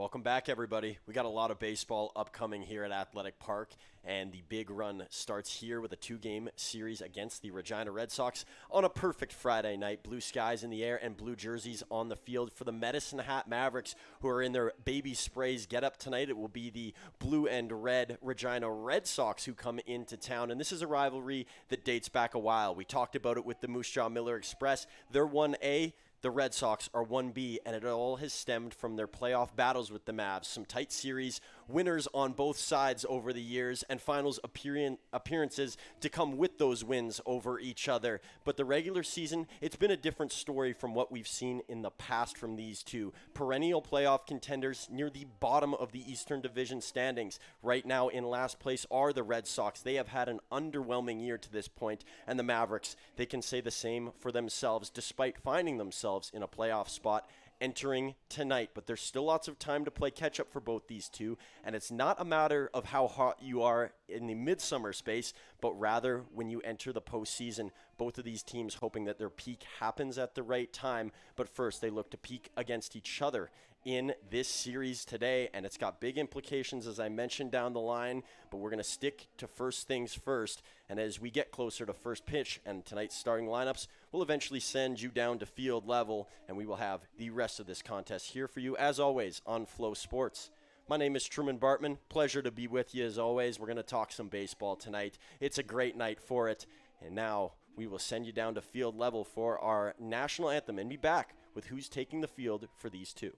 Welcome back, everybody. We got a lot of baseball upcoming here at Athletic Park, and the big run starts here with a two-game series against the Regina Red Sox on a perfect Friday night. Blue skies in the air and blue jerseys on the field for the Medicine Hat Mavericks, who are in their baby sprays get-up tonight. It will be the blue and red Regina Red Sox who come into town, and this is a rivalry that dates back a while. We talked about it with the Moose Jaw Miller Express. They're 1A. The Red Sox are 1B, and it all has stemmed from their playoff battles with the Mavs. Some tight series, winners on both sides over the years, and finals appearances to come with those wins over each other. But the regular season, it's been a different story from what we've seen in the past from these two. Perennial playoff contenders near the bottom of the Eastern Division standings. Right now in last place are the Red Sox. They have had an underwhelming year to this point, and the Mavericks, they can say the same for themselves despite finding themselves in a playoff spot entering tonight. But there's still lots of time to play catch up for both these two, and it's not a matter of how hot you are in the midsummer space, but rather when you enter the postseason. Both of these teams hoping that their peak happens at the right time, but first they look to peak against each other in this series today, and it's got big implications, as I mentioned, down the line, but we're going to stick to first things first, and as we get closer to first pitch and tonight's starting lineups, we'll eventually send you down to field level, and we will have the rest of this contest here for you, as always, on Flow Sports. My name is Truman Bartman. Pleasure to be with you as always. We're going to talk some baseball tonight. It's a great night for it, and now we will send you down to field level for our national anthem and be back with who's taking the field for these two.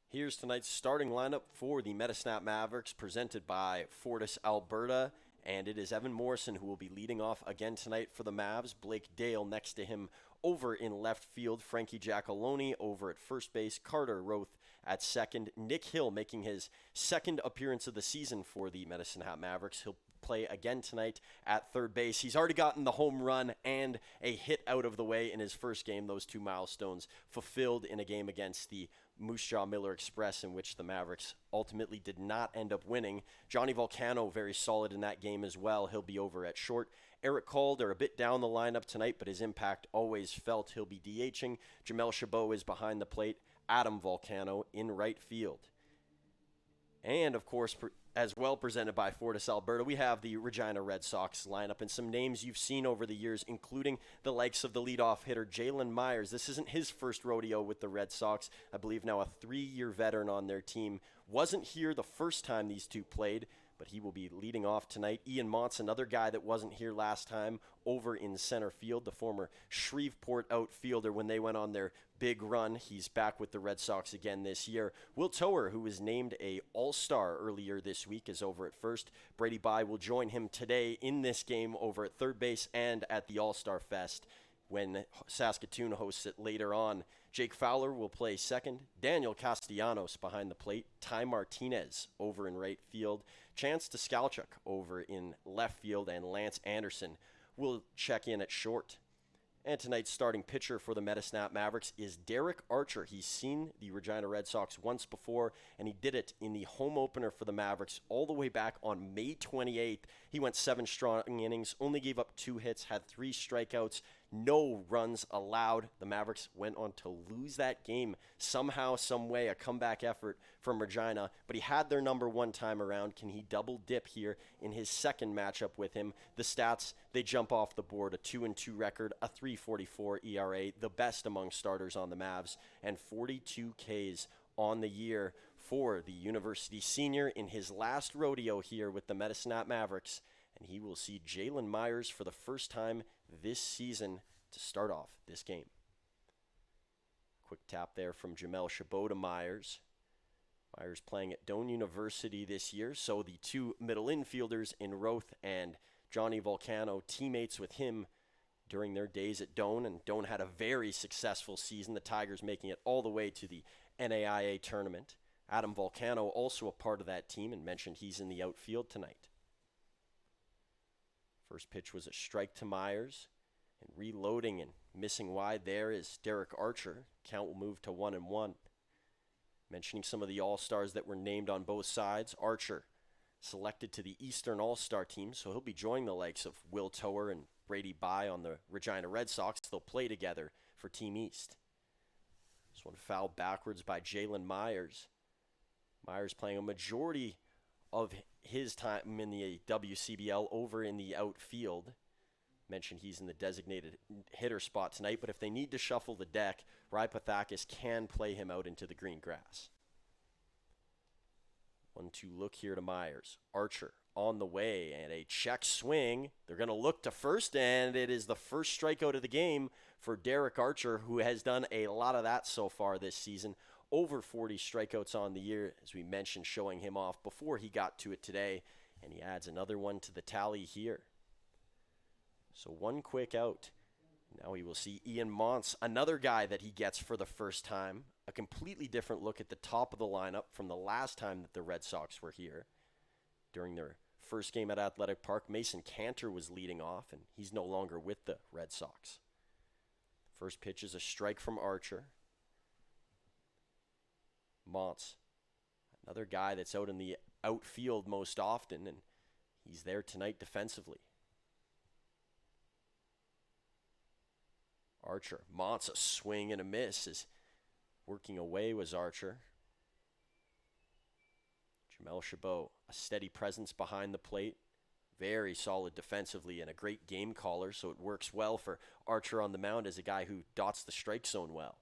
Here's tonight's starting lineup for the Medicine Hat Mavericks, presented by Fortis Alberta, and it is Evan Morrison who will be leading off again tonight for the Mavs. Blake Dale next to him over in left field, Frankie Giacalone over at first base, Carter Roth at second, Nick Hill making his second appearance of the season for the Medicine Hat Mavericks. He'll play again tonight at third base. He's already gotten the home run and a hit out of the way in his first game, those two milestones fulfilled in a game against the Moose Jaw Miller Express, in which the Mavericks ultimately did not end up winning. Johnny Volcano, very solid in that game as well. He'll be over at short. Eric Calder, a bit down the lineup tonight, but his impact always felt. He'll be DHing. Jamel Chabot is behind the plate. Adam Volcano in right field. And, of course, as well presented by Fortis Alberta, we have the Regina Red Sox lineup and some names you've seen over the years, including the likes of the leadoff hitter Jalen Myers. This isn't his first rodeo with the Red Sox. I believe now a 3-year veteran on their team. Wasn't here the first time these two played, but he will be leading off tonight. Ian Montz, another guy that wasn't here last time, over in center field, the former Shreveport outfielder when they went on their big run. He's back with the Red Sox again this year. Will Tower, who was named a All-Star earlier this week, is over at first. Brady Bye will join him today in this game over at third base and at the All-Star Fest when Saskatoon hosts it later on. Jake Fowler will play second. Daniel Castellanos behind the plate. Ty Martinez over in right field. Chance Taskalchuk over in left field. And Lance Anderson will check in at short. And tonight's starting pitcher for the Metasnap Mavericks is Derek Archer. He's seen the Regina Red Sox once before, and he did it in the home opener for the Mavericks all the way back on May 28th. He went 7 strong innings, only gave up 2 hits, had 3 strikeouts, no runs allowed. The Mavericks went on to lose that game somehow, some way, a comeback effort from Regina, but he had their number one time around. Can he double dip here in his second matchup with him? The stats, they jump off the board: a 2-2 record, a 3.44 ERA, the best among starters on the Mavs, and 42 Ks on the year for the university senior in his last rodeo here with the Metasnap Mavericks. And he will see Jalen Myers for the first time this season to start off this game. Quick tap there from Jamel Chabot to Myers. Myers playing at Doane University this year, so the 2 middle infielders in Roth and Johnny Volcano, teammates with him during their days at Doane, and Doane had a very successful season, the Tigers making it all the way to the NAIA tournament. Adam Volcano also a part of that team, and mentioned he's in the outfield tonight. First pitch was a strike to Myers, and reloading and missing wide there is Derek Archer. Count will move to 1-1. Mentioning some of the All-Stars that were named on both sides, Archer selected to the Eastern All-Star team, so he'll be joining the likes of Will Tower and Brady Bye on the Regina Red Sox. They'll play together for Team East. This one fouled backwards by Jalen Myers. Myers playing a majority of his time in the WCBL over in the outfield. Mentioned he's in the designated hitter spot tonight, but if they need to shuffle the deck, Rai Pathakis can play him out into the green grass. 1-2 look here to Myers. Archer on the way, and a check swing. They're going to look to first, and it is the first strikeout of the game for Derek Archer, who has done a lot of that so far this season. Over 40 strikeouts on the year, as we mentioned, showing him off before he got to it today, and he adds another one to the tally here. So 1 quick out. Now we will see Ian Montz, another guy that he gets for the first time. A completely different look at the top of the lineup from the last time that the Red Sox were here. During their first game at Athletic Park, Mason Cantor was leading off, and he's no longer with the Red Sox. First pitch is a strike from Archer. Montz, another guy that's out in the outfield most often, and he's there tonight defensively. Archer, Montz, a swing and a miss, is working away was Archer. Jamel Chabot, a steady presence behind the plate, very solid defensively and a great game caller, so it works well for Archer on the mound as a guy who dots the strike zone well.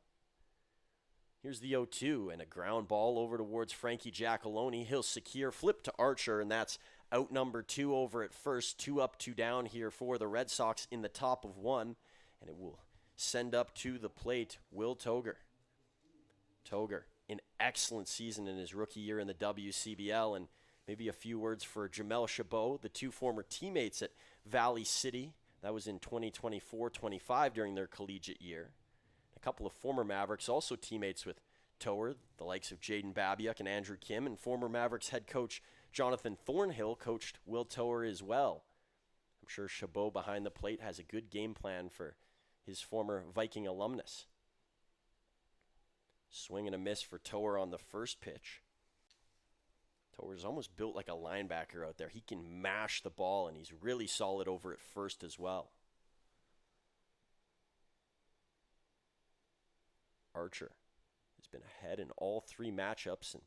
Here's the 0-2 and a ground ball over towards Frankie Giacalone. He'll secure, flip to Archer, and that's out number 2 over at first. 2 up, 2 down here for the Red Sox in the top of 1, and it will send up to the plate Will Toger. Toger, an excellent season in his rookie year in the WCBL, and maybe a few words for Jamel Chabot, the 2 former teammates at Valley City. That was in 2024-25 during their collegiate year. A couple of former Mavericks, also teammates with Tower, the likes of Jaden Babiuk and Andrew Kim, and former Mavericks head coach Jonathan Thornhill coached Will Tower as well. I'm sure Chabot behind the plate has a good game plan for his former Viking alumnus. Swing and a miss for Tower on the first pitch. Tower's almost built like a linebacker out there. He can mash the ball, and he's really solid over at first as well. Archer has been ahead in all 3 matchups, and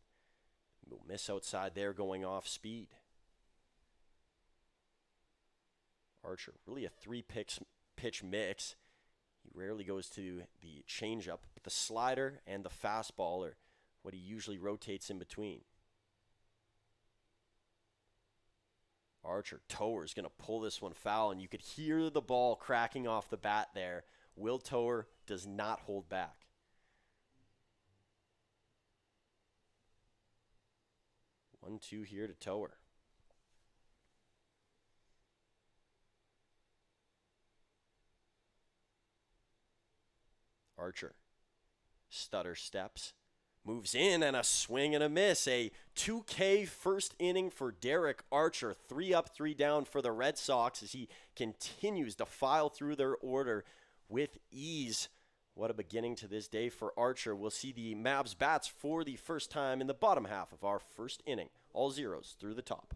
will miss outside there going off speed. Archer, really a 3-pitch mix. He rarely goes to the changeup, but the slider and the fastball are what he usually rotates in between. Archer, Toer's going to pull this one foul, and you could hear the ball cracking off the bat there. Will Toer does not hold back. 1-2 here to Toer. Archer, stutter steps, moves in, and a swing and a miss. A 2K first inning for Derek Archer. 3 up, 3 down for the Red Sox as he continues to file through their order with ease. What a beginning to this day for Archer. We'll see the Mavs bats for the first time in the bottom half of our first inning. All zeros through the top.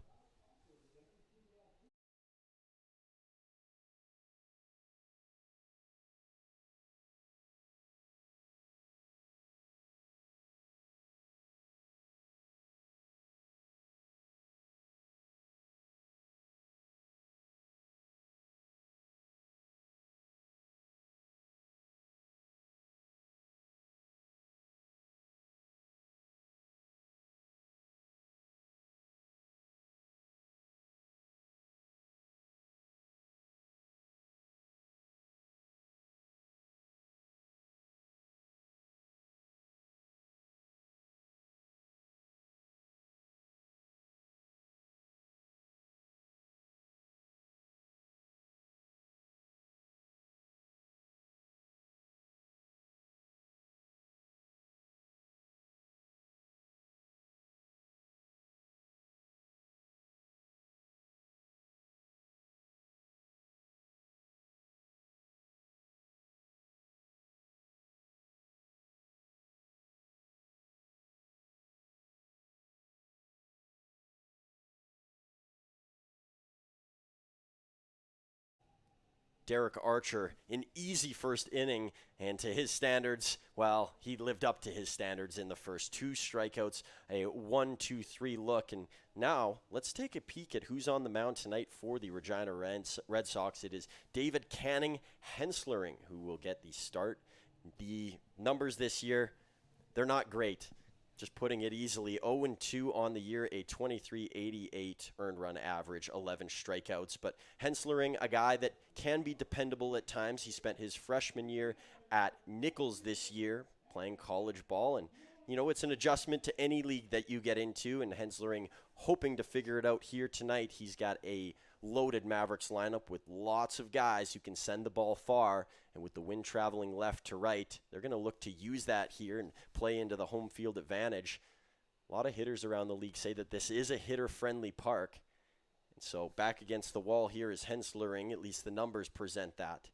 Derek Archer, an easy first inning, and to his standards, well, he lived up to his standards in the first. 2 strikeouts, a 1-2-3 look, and now let's take a peek at who's on the mound tonight for the Regina Red Sox. It is David Canning Henslering who will get the start. The numbers this year, they're not great. Just putting it easily, 0-2 on the year, a 23.88 earned run average, 11 strikeouts. But Henslering, a guy that can be dependable at times. He spent his freshman year at Nichols this year playing college ball. And, you know, it's an adjustment to any league that you get into. And Henslering hoping to figure it out here tonight. He's got a loaded Mavericks lineup with lots of guys who can send the ball far. And with the wind traveling left to right, they're going to look to use that here and play into the home field advantage. A lot of hitters around the league say that this is a hitter-friendly park. And so back against the wall here is Henslering. At least the numbers present that.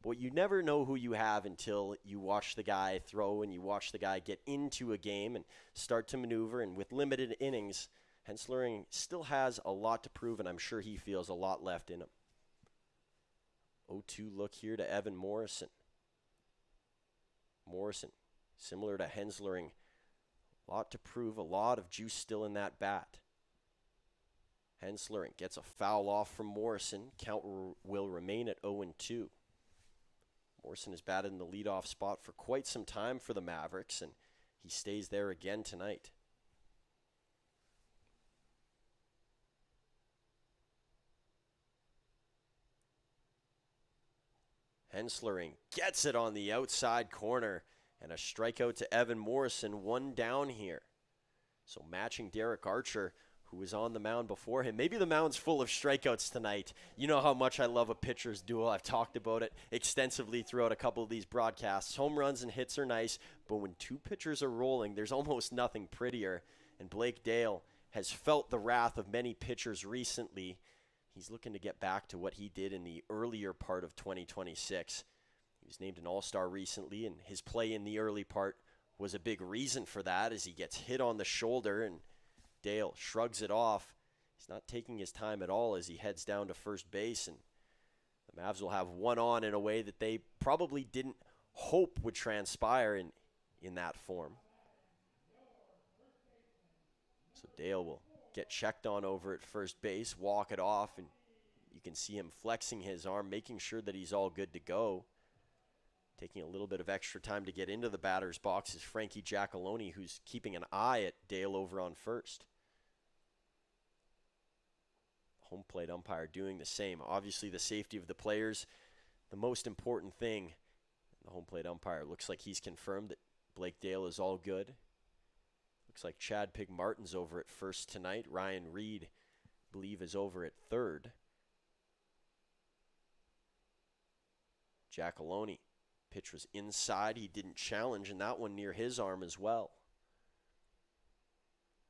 But you never know who you have until you watch the guy throw and you watch the guy get into a game and start to maneuver. And with limited innings, Henslering still has a lot to prove, and I'm sure he feels a lot left in him. 0-2 look here to Evan Morrison. Morrison, similar to Henslering, a lot to prove, a lot of juice still in that bat. Henslering gets a foul off from Morrison. Count will remain at 0-2. Morrison has batted in the leadoff spot for quite some time for the Mavericks, and he stays there again tonight. Henslering gets it on the outside corner, and a strikeout to Evan Morrison, 1 down here. So matching Derek Archer, who was on the mound before him. Maybe the mound's full of strikeouts tonight. You know how much I love a pitcher's duel. I've talked about it extensively throughout a couple of these broadcasts. Home runs and hits are nice, but when 2 pitchers are rolling, there's almost nothing prettier. And Blake Dale has felt the wrath of many pitchers recently. He's looking to get back to what he did in the earlier part of 2026. He was named an All-Star recently, and his play in the early part was a big reason for that as he gets hit on the shoulder, and Dale shrugs it off. He's not taking his time at all as he heads down to first base, and the Mavs will have one on in a way that they probably didn't hope would transpire in that form. So Dale will get checked on over at first base, walk it off, and you can see him flexing his arm, making sure that he's all good to go. Taking a little bit of extra time to get into the batter's box is Frankie Giacalone, who's keeping an eye at Dale over on first. Home plate umpire doing the same. Obviously, the safety of the players, the most important thing. The home plate umpire looks like he's confirmed that Blake Dale is all good. Looks like Chad Pig-Martin's over at first tonight. Ryan Reed, I believe, is over at third. Giacalone, pitch was inside. He didn't challenge, and that one near his arm as well.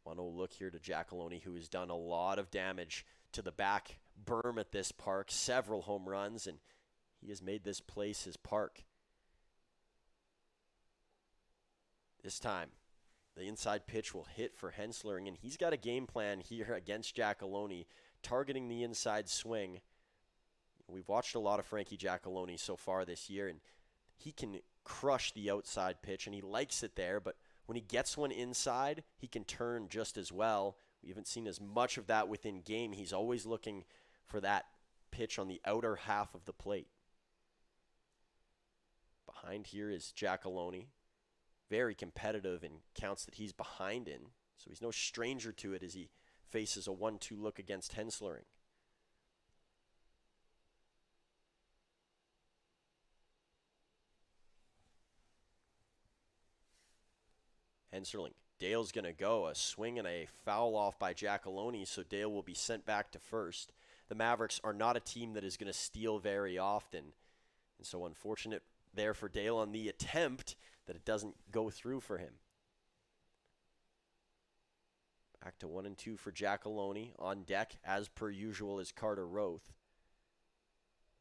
1-0 look here to Giacalone, who has done a lot of damage to the back berm at this park. Several home runs, and he has made this place his park. This time, the inside pitch will hit for Henslering, and he's got a game plan here against Giacalone, targeting the inside swing. We've watched a lot of Frankie Giacalone so far this year, and he can crush the outside pitch, and he likes it there, but when he gets one inside, he can turn just as well. We haven't seen as much of that within game. He's always looking for that pitch on the outer half of the plate. Behind here is Giacalone. Very competitive in counts that he's behind in, so he's no stranger to it as he faces a 1-2 look against Henslering. Henslering, Dale's going to go. A swing and a foul off by Giacalone, so Dale will be sent back to first. The Mavericks are not a team that is going to steal very often, and so unfortunate there for Dale on the attempt that it doesn't go through for him. Back to 1-2 for Giacalone. On deck, as per usual, is Carter Roth.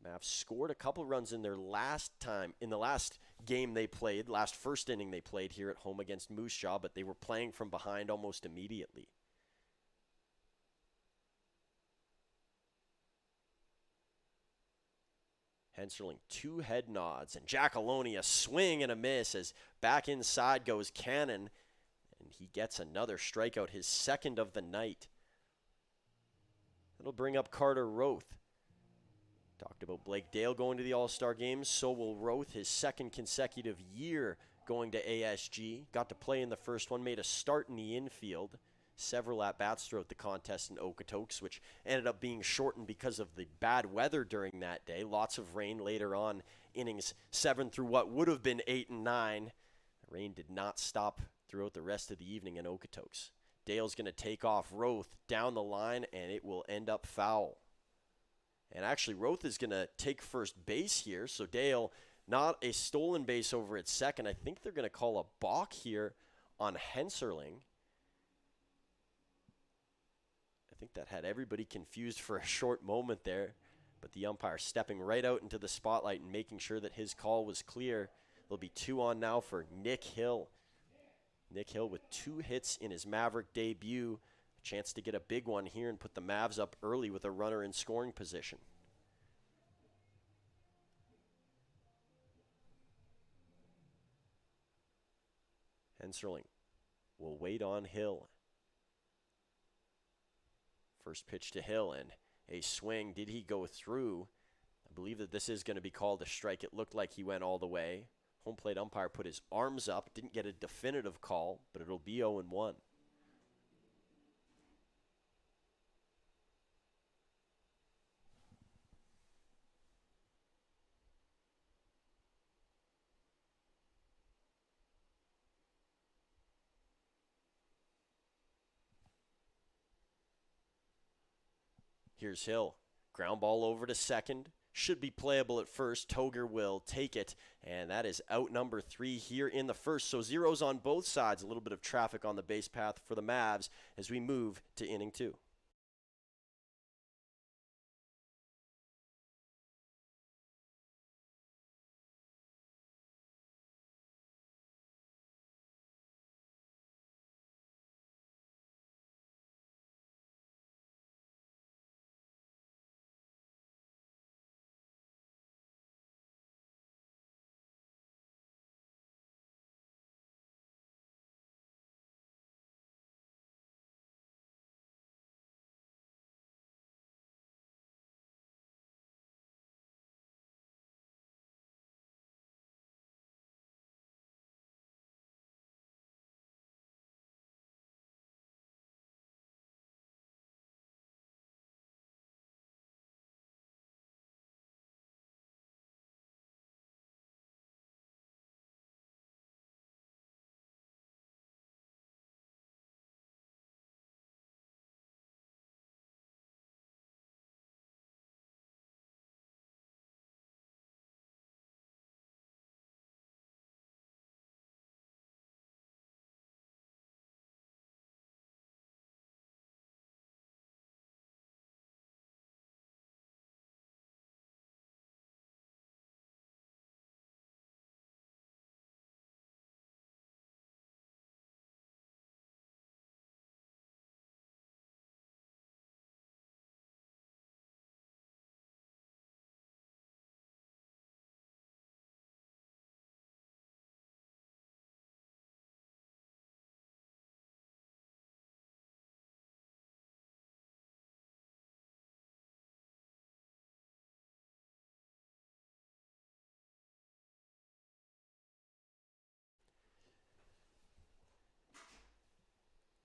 Mavs scored a couple runs in the last game they played, last first inning they played here at home against Moose Jaw, but they were playing from behind almost immediately. Henslering, 2 head nods, and Giacalone, a swing and a miss as back inside goes Cannon, and he gets another strikeout, his second of the night. That'll bring up Carter Roth. Talked about Blake Dale going to the All-Star Games. So will Roth, his second consecutive year going to ASG. Got to play in the first one, made a start in the infield. Several at-bats throughout the contest in Okotoks, which ended up being shortened because of the bad weather during that day. Lots of rain later on, innings 7 through what would have been 8 and 9. The rain did not stop throughout the rest of the evening in Okotoks. Dale's going to take off Roth down the line, and it will end up foul. And actually, Roth is going to take first base here. So Dale, not a stolen base over at second. I think they're going to call a balk here on Henslering. I think that had everybody confused for a short moment there. But the umpire stepping right out into the spotlight and making sure that his call was clear. There'll be 2 on now for Nick Hill. Nick Hill with 2 hits in his Maverick debut. A chance to get a big one here and put the Mavs up early with a runner in scoring position. Henslering will wait on Hill. First pitch to Hill and a swing. Did he go through? I believe that this is going to be called a strike. It looked like he went all the way. Home plate umpire put his arms up. Didn't get a definitive call, but it'll be 0-1. Here's Hill. Ground ball over to second. Should be playable at first. Toger will take it, and that is out number 3 here in the first. So zeros on both sides. A little bit of traffic on the base path for the Mavs as we move to inning 2.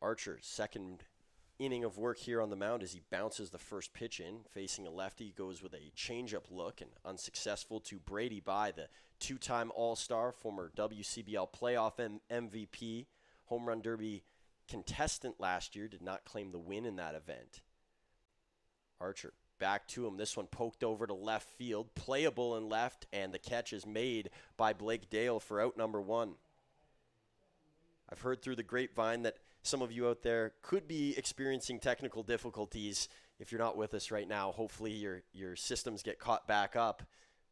Archer, second inning of work here on the mound as he bounces the first pitch in. Facing a lefty, goes with a changeup look and unsuccessful to Brady By, the two-time All-Star, former WCBL playoff MVP, home run derby contestant last year, did not claim the win in that event. Archer back to him. This one poked over to left field, playable in left, and the catch is made by Blake Dale for out number one. I've heard through the grapevine that some of you out there could be experiencing technical difficulties. If you're not with us right now, hopefully your systems get caught back up.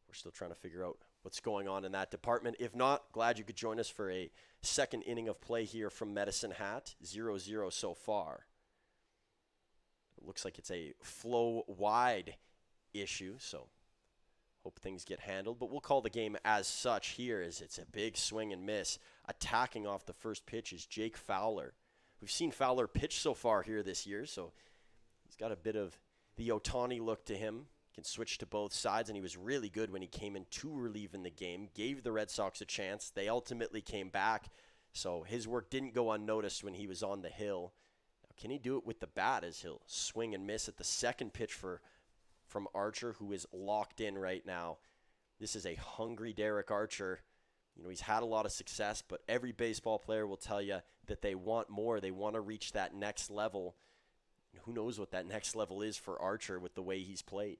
We're still trying to figure out what's going on in that department. If not, glad you could join us for a second inning of play here from Medicine Hat. 0-0 so far. It looks like it's a flow wide issue, so hope things get handled. But we'll call the game as such here, as it's a big swing and miss. Attacking off the first pitch is Jake Fowler. We've seen Fowler pitch so far here this year, so he's got a bit of the Ohtani look to him. Can switch to both sides, and he was really good when he came in to relieve in the game. Gave the Red Sox a chance. They ultimately came back, so his work didn't go unnoticed when he was on the hill. Now, can he do it with the bat, as he'll swing and miss at the second pitch from Archer, who is locked in right now. This is a hungry Derek Archer. You know, he's had a lot of success, but every baseball player will tell you that they want more. They want to reach that next level. And who knows what that next level is for Archer with the way he's played.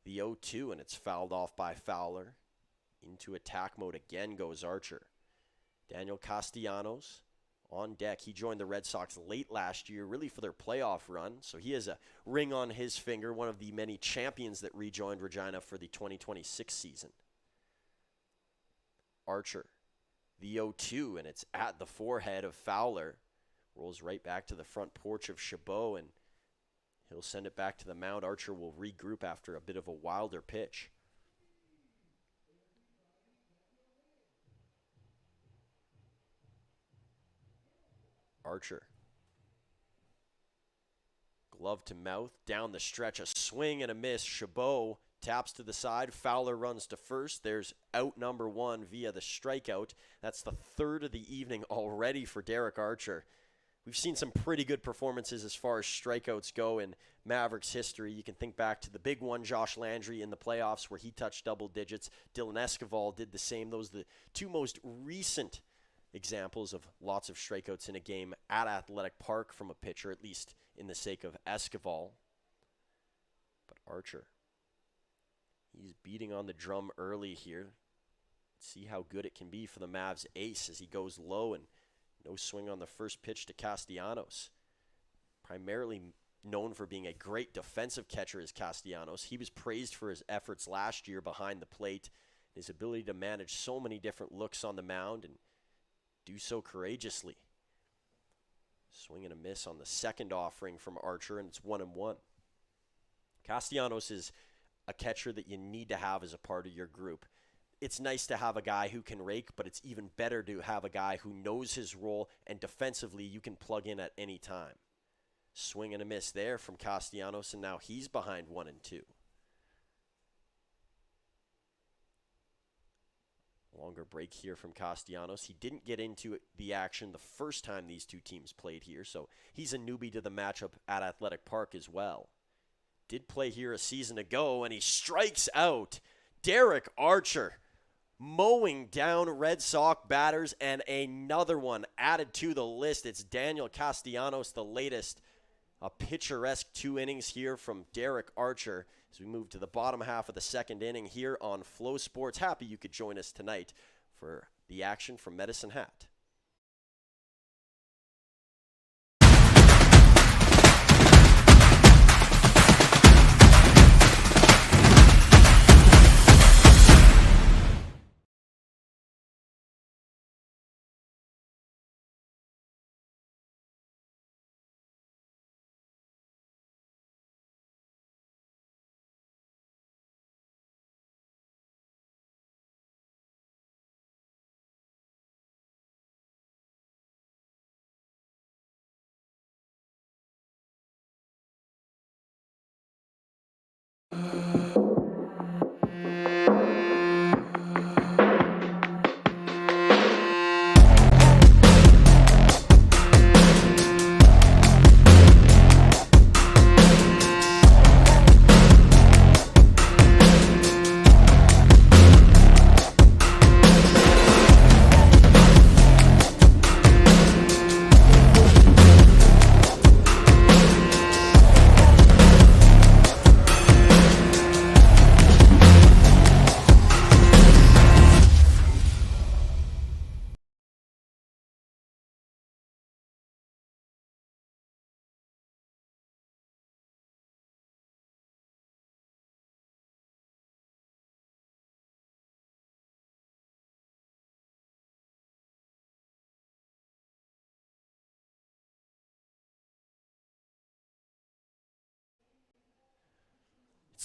The 0-2, and it's fouled off by Fowler. Into attack mode again goes Archer. Daniel Castellanos on deck. He joined the Red Sox late last year, really for their playoff run. So he has a ring on his finger, one of the many champions that rejoined Regina for the 2026 season. Archer, the 0-2, and it's at the forehead of Fowler. Rolls right back to the front porch of Chabot, and he'll send it back to the mound. Archer will regroup after a bit of a wilder pitch. Archer. Glove to mouth, down the stretch, a swing and a miss. Chabot taps to the side. Fowler runs to first. There's out number one via the strikeout. That's the third of the evening already for Derek Archer. We've seen some pretty good performances as far as strikeouts go in Mavericks history. You can think back to the big one, Josh Landry, in the playoffs where he touched double digits. Dylan Escobar did the same. Those are the two most recent examples of lots of strikeouts in a game at Athletic Park from a pitcher, at least in the sake of Escobar. But Archer, he's beating on the drum early here. Let's see how good it can be for the Mavs ace as he goes low, and no swing on the first pitch to Castellanos. Primarily known for being a great defensive catcher is Castellanos. He was praised for his efforts last year behind the plate, his ability to manage so many different looks on the mound and do so courageously. Swing and a miss on the second offering from Archer, and it's 1-1. Castellanos is a catcher that you need to have as a part of your group. It's nice to have a guy who can rake, but it's even better to have a guy who knows his role and defensively you can plug in at any time. Swing and a miss there from Castellanos, and now he's behind 1-2. Longer break here from Castellanos. He didn't get into the action the first time these two teams played here, so he's a newbie to the matchup at Athletic Park as well. Did play here a season ago, and he strikes out. Derek Archer mowing down Red Sox batters, and another one added to the list. It's Daniel Castellanos, the latest. A picturesque 2 innings here from Derek Archer as we move to the bottom half of the second inning here on Flow Sports. Happy you could join us tonight for the action from Medicine Hat.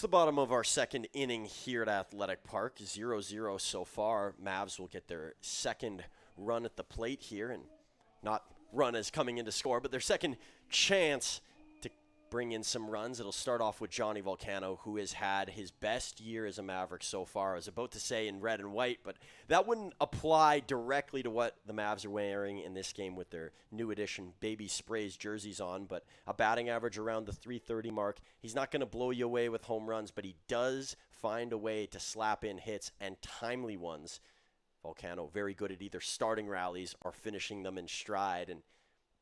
the bottom of our second inning here at Athletic Park. 0-0 so far. Mavs will get their second run at the plate here, and not run as coming in to score, but their second chance to bring in some runs. It'll start off with Johnny Volcano, who has had his best year as a Maverick so far. I was about to say in red and white, but that wouldn't apply directly to what the Mavs are wearing in this game with their new edition Baby Sprays jerseys on, but a batting average around the 330 mark. He's not going to blow you away with home runs, but he does find a way to slap in hits and timely ones. Volcano very good at either starting rallies or finishing them in stride, and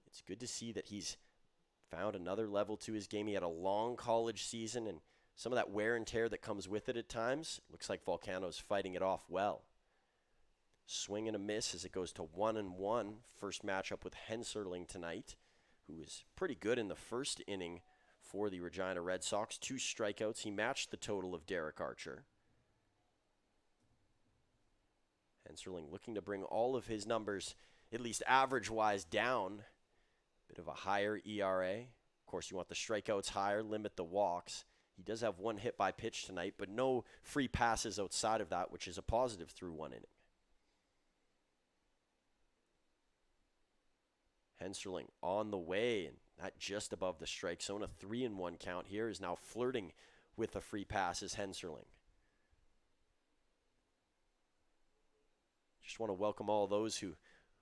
it's good to see that he's found another level to his game. He had a long college season, and some of that wear and tear that comes with it at times. Looks like Volcano's fighting it off well. Swing and a miss as it goes to 1-1. First matchup with Henserling tonight, who was pretty good in the first inning for the Regina Red Sox. 2 strikeouts. He matched the total of Derek Archer. Henserling looking to bring all of his numbers, at least average-wise, down. Bit of a higher ERA. Of course, you want the strikeouts higher, limit the walks. He does have 1 hit by pitch tonight, but no free passes outside of that, which is a positive through 1 inning. Henserling on the way, and not just above the strike zone. A 3-1 count here is now flirting with a free pass as Henserling. Just want to welcome all those who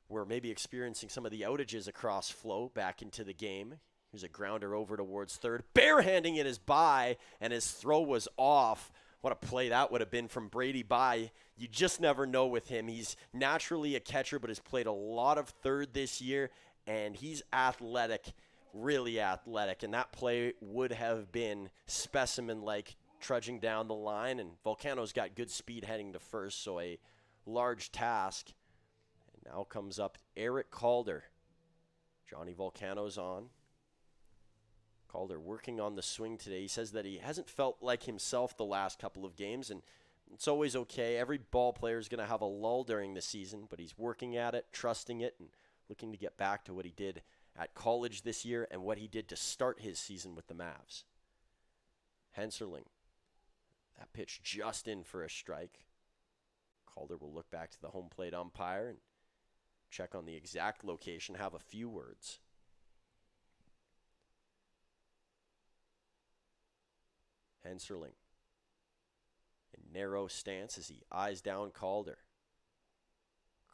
were maybe experiencing some of the outages across Flo back into the game. Here's a grounder over towards third. Barehanding it is by, and his throw was off. What a play that would have been from Brady By. You just never know with him. He's naturally a catcher, but has played a lot of third this year, and he's athletic, really athletic. And that play would have been specimen-like, trudging down the line. And Volcano's got good speed heading to first, so a large task. And now comes up Eric Calder. Johnny Volcano's on. Calder working on the swing today. He says that he hasn't felt like himself the last couple of games, and it's always okay. Every ball player is going to have a lull during the season, but he's working at it, trusting it, and looking to get back to what he did at college this year and what he did to start his season with the Mavs. Henserling. That pitch just in for a strike. Calder will look back to the home plate umpire and check on the exact location, have a few words. Henserling. A narrow stance as he eyes down Calder.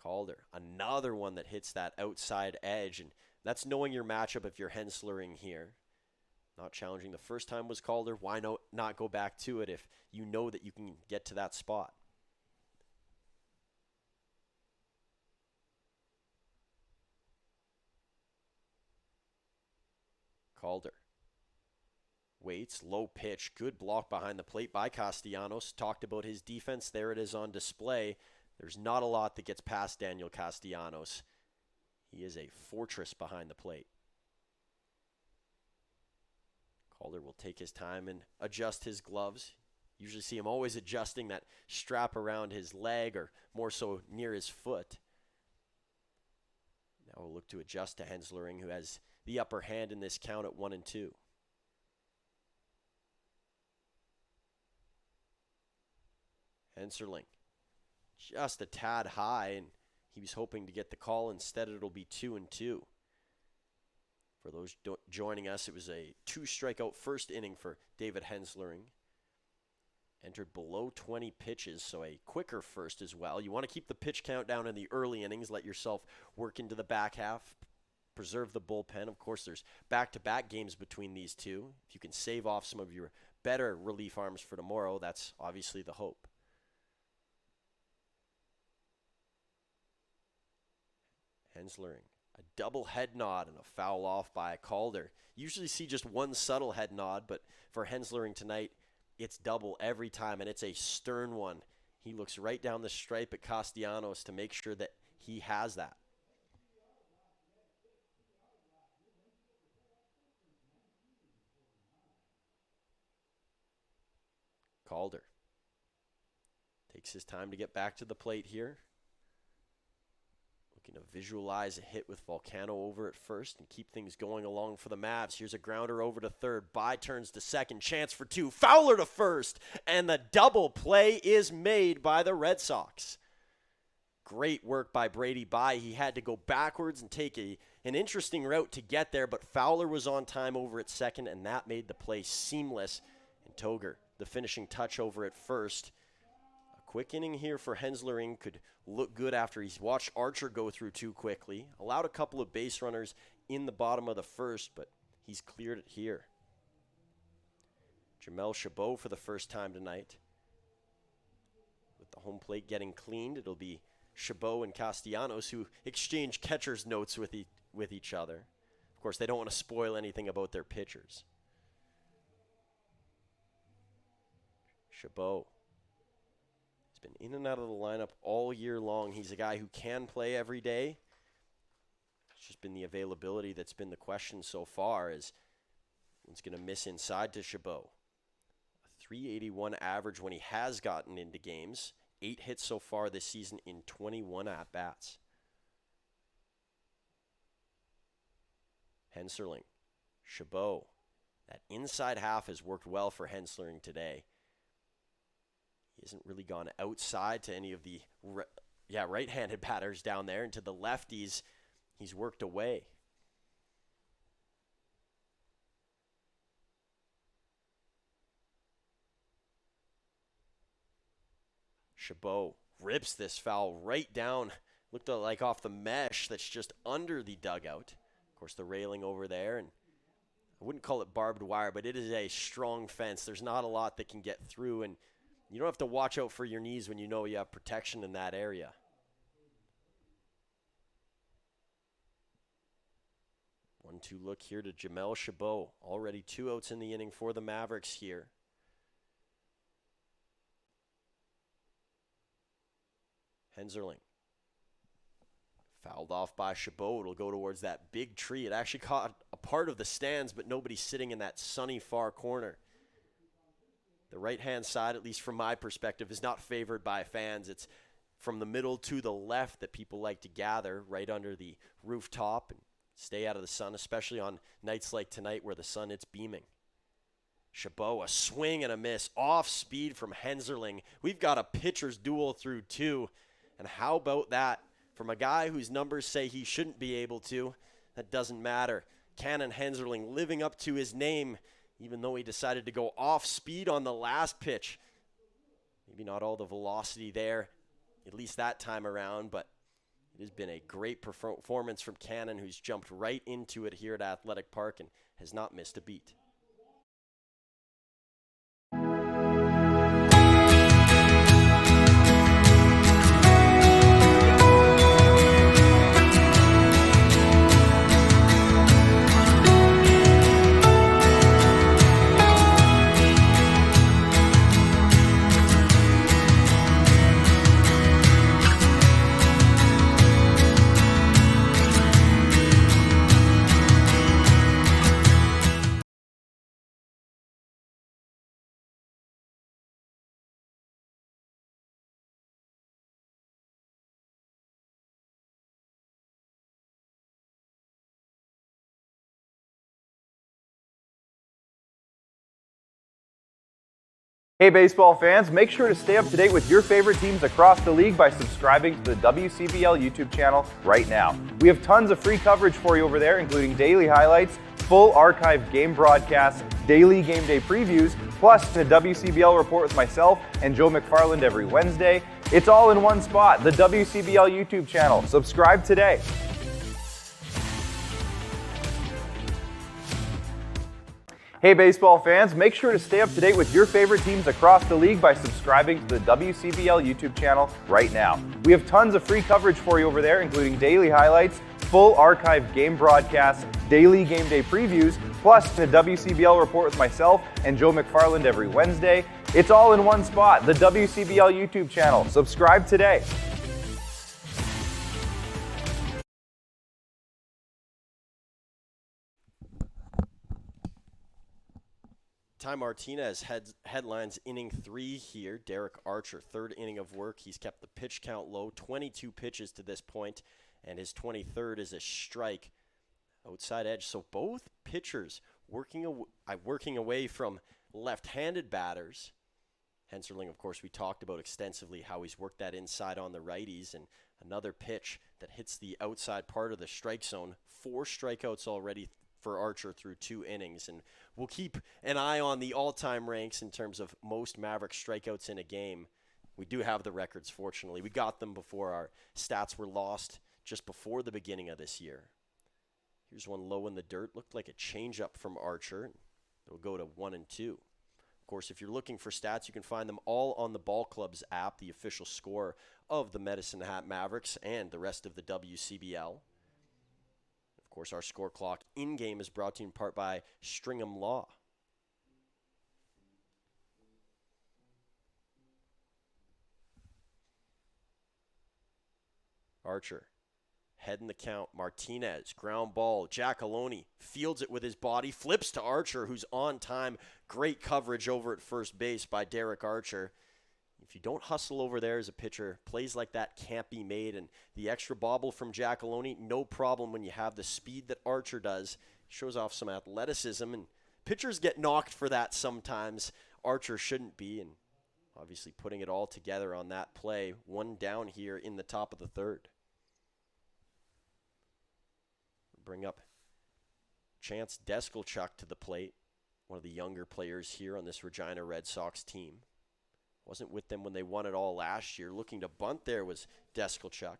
Calder, another one that hits that outside edge, and that's knowing your matchup if you're Henslering here. Not challenging the first time was Calder. Why not go back to it if you know that you can get to that spot? Calder. Waits, low pitch, good block behind the plate by Castellanos. Talked about his defense. There it is on display. There's not a lot that gets past Daniel Castellanos. He is a fortress behind the plate. Calder will take his time and adjust his gloves. Usually see him always adjusting that strap around his leg or more so near his foot. Now we'll look to adjust to Henslering, who has the upper hand in this count at 1-2. Henserling, just a tad high, and he was hoping to get the call. Instead, it'll be 2-2. For those joining us, it was a 2-strikeout first inning for David Henslering. Entered below 20 pitches, so a quicker first as well. You want to keep the pitch count down in the early innings, let yourself work into the back half, preserve the bullpen. Of course, there's back-to-back games between these two. If you can save off some of your better relief arms for tomorrow, that's obviously the hope. Henslering, a double head nod and a foul off by Calder. Usually see just one subtle head nod, but for Henslering tonight, it's double every time, and it's a stern one. He looks right down the stripe at Castellanos to make sure that he has that. Calder takes his time to get back to the plate here. Looking to visualize a hit with Volcano over at first and keep things going along for the Mavs. Here's a grounder over to third. By turns to second. Chance for two. Fowler to first. And the double play is made by the Red Sox. Great work by Brady By. He had to go backwards and take an interesting route to get there, but Fowler was on time over at second, and that made the play seamless. And Toger, the finishing touch over at first. A quick inning here for Henslering could look good after he's watched Archer go through too quickly. Allowed a couple of base runners in the bottom of the first, but he's cleared it here. Jamel Chabot for the first time tonight. With the home plate getting cleaned, it'll be Chabot and Castellanos who exchange catcher's notes with each other. Of course, they don't want to spoil anything about their pitchers. Chabot has been in and out of the lineup all year long. He's a guy who can play every day. It's just been the availability that's been the question so far, as one's going to miss inside to Chabot. A 381 average when he has gotten into games. 8 hits so far this season in 21 at-bats. Henslering, Chabot. That inside half has worked well for Henslering today. He hasn't really gone outside to any of the right-handed batters down there, and to the lefties, he's worked away. Chabot rips this foul right down. Looked like off the mesh that's just under the dugout. Of course, the railing over there, and I wouldn't call it barbed wire, but it is a strong fence. There's not a lot that can get through, and you don't have to watch out for your knees when you know you have protection in that area. One-two look here to Jamel Chabot. Already 2 outs in the inning for the Mavericks here. Henslering. Fouled off by Chabot. It'll go towards that big tree. It actually caught a part of the stands, but nobody's sitting in that sunny far corner. The right-hand side, at least from my perspective, is not favored by fans. It's from the middle to the left that people like to gather right under the rooftop and stay out of the sun, especially on nights like tonight where the sun, it's beaming. Chabot, a swing and a miss. Off speed from Henslering. We've got a pitcher's duel through 2. And how about that? From a guy whose numbers say he shouldn't be able to, that doesn't matter. Cannon Henslering living up to his name, even though he decided to go off speed on the last pitch. Maybe not all the velocity there, at least that time around, but it has been a great performance from Cannon, who's jumped right into it here at Athletic Park and has not missed a beat. Hey baseball fans, make sure to stay up to date with your favorite teams across the league by subscribing to the WCBL YouTube channel right now. We have tons of free coverage for you over there, including daily highlights, full archived game broadcasts, daily game day previews, plus a WCBL report with myself and Joe McFarland every Wednesday. It's all in one spot, the WCBL YouTube channel. Subscribe today. Hey baseball fans, make sure to stay up to date with your favorite teams across the league by subscribing to the WCBL YouTube channel right now. We have tons of free coverage for you over there, including daily highlights, full archived game broadcasts, daily game day previews, plus a WCBL report with myself and Joe McFarland every Wednesday. It's all in one spot, the WCBL YouTube channel. Subscribe today. Ty Martinez headlines inning 3 here. Derek Archer, 3rd inning of work. He's kept the pitch count low, 22 pitches to this point, and his 23rd is a strike. Outside edge. So both pitchers working away from left-handed batters. Henserling, of course, we talked about extensively how he's worked that inside on the righties, and another pitch that hits the outside part of the strike zone. 4 strikeouts already for Archer through 2 innings, and we'll keep an eye on the all-time ranks in terms of most Mavericks strikeouts in a game. We do have the records, fortunately. We got them before our stats were lost just before the beginning of this year. Here's one low in the dirt. Looked like a changeup from Archer. It'll go to 1 and 2. Of course, if you're looking for stats, you can find them all on the Ball Club's app, the official score of the Medicine Hat Mavericks and the rest of the WCBL. Of course, our score clock in-game is brought to you in part by Stringham Law. Archer. Head in the count. Martinez, ground ball. Giacalone fields it with his body, flips to Archer, who's on time. Great coverage over at first base by Derek Archer. If you don't hustle over there as a pitcher, plays like that can't be made. And the extra bobble from Giacalone, no problem when you have the speed that Archer does. Shows off some athleticism, and pitchers get knocked for that sometimes. Archer shouldn't be, and obviously putting it all together on that play. 1 down here in the top of the 3rd. Bring up Chance Deskelchuk to the plate, one of the younger players here on this Regina Red Sox team. Wasn't with them when they won it all last year. Looking to bunt there was Deskelchuk.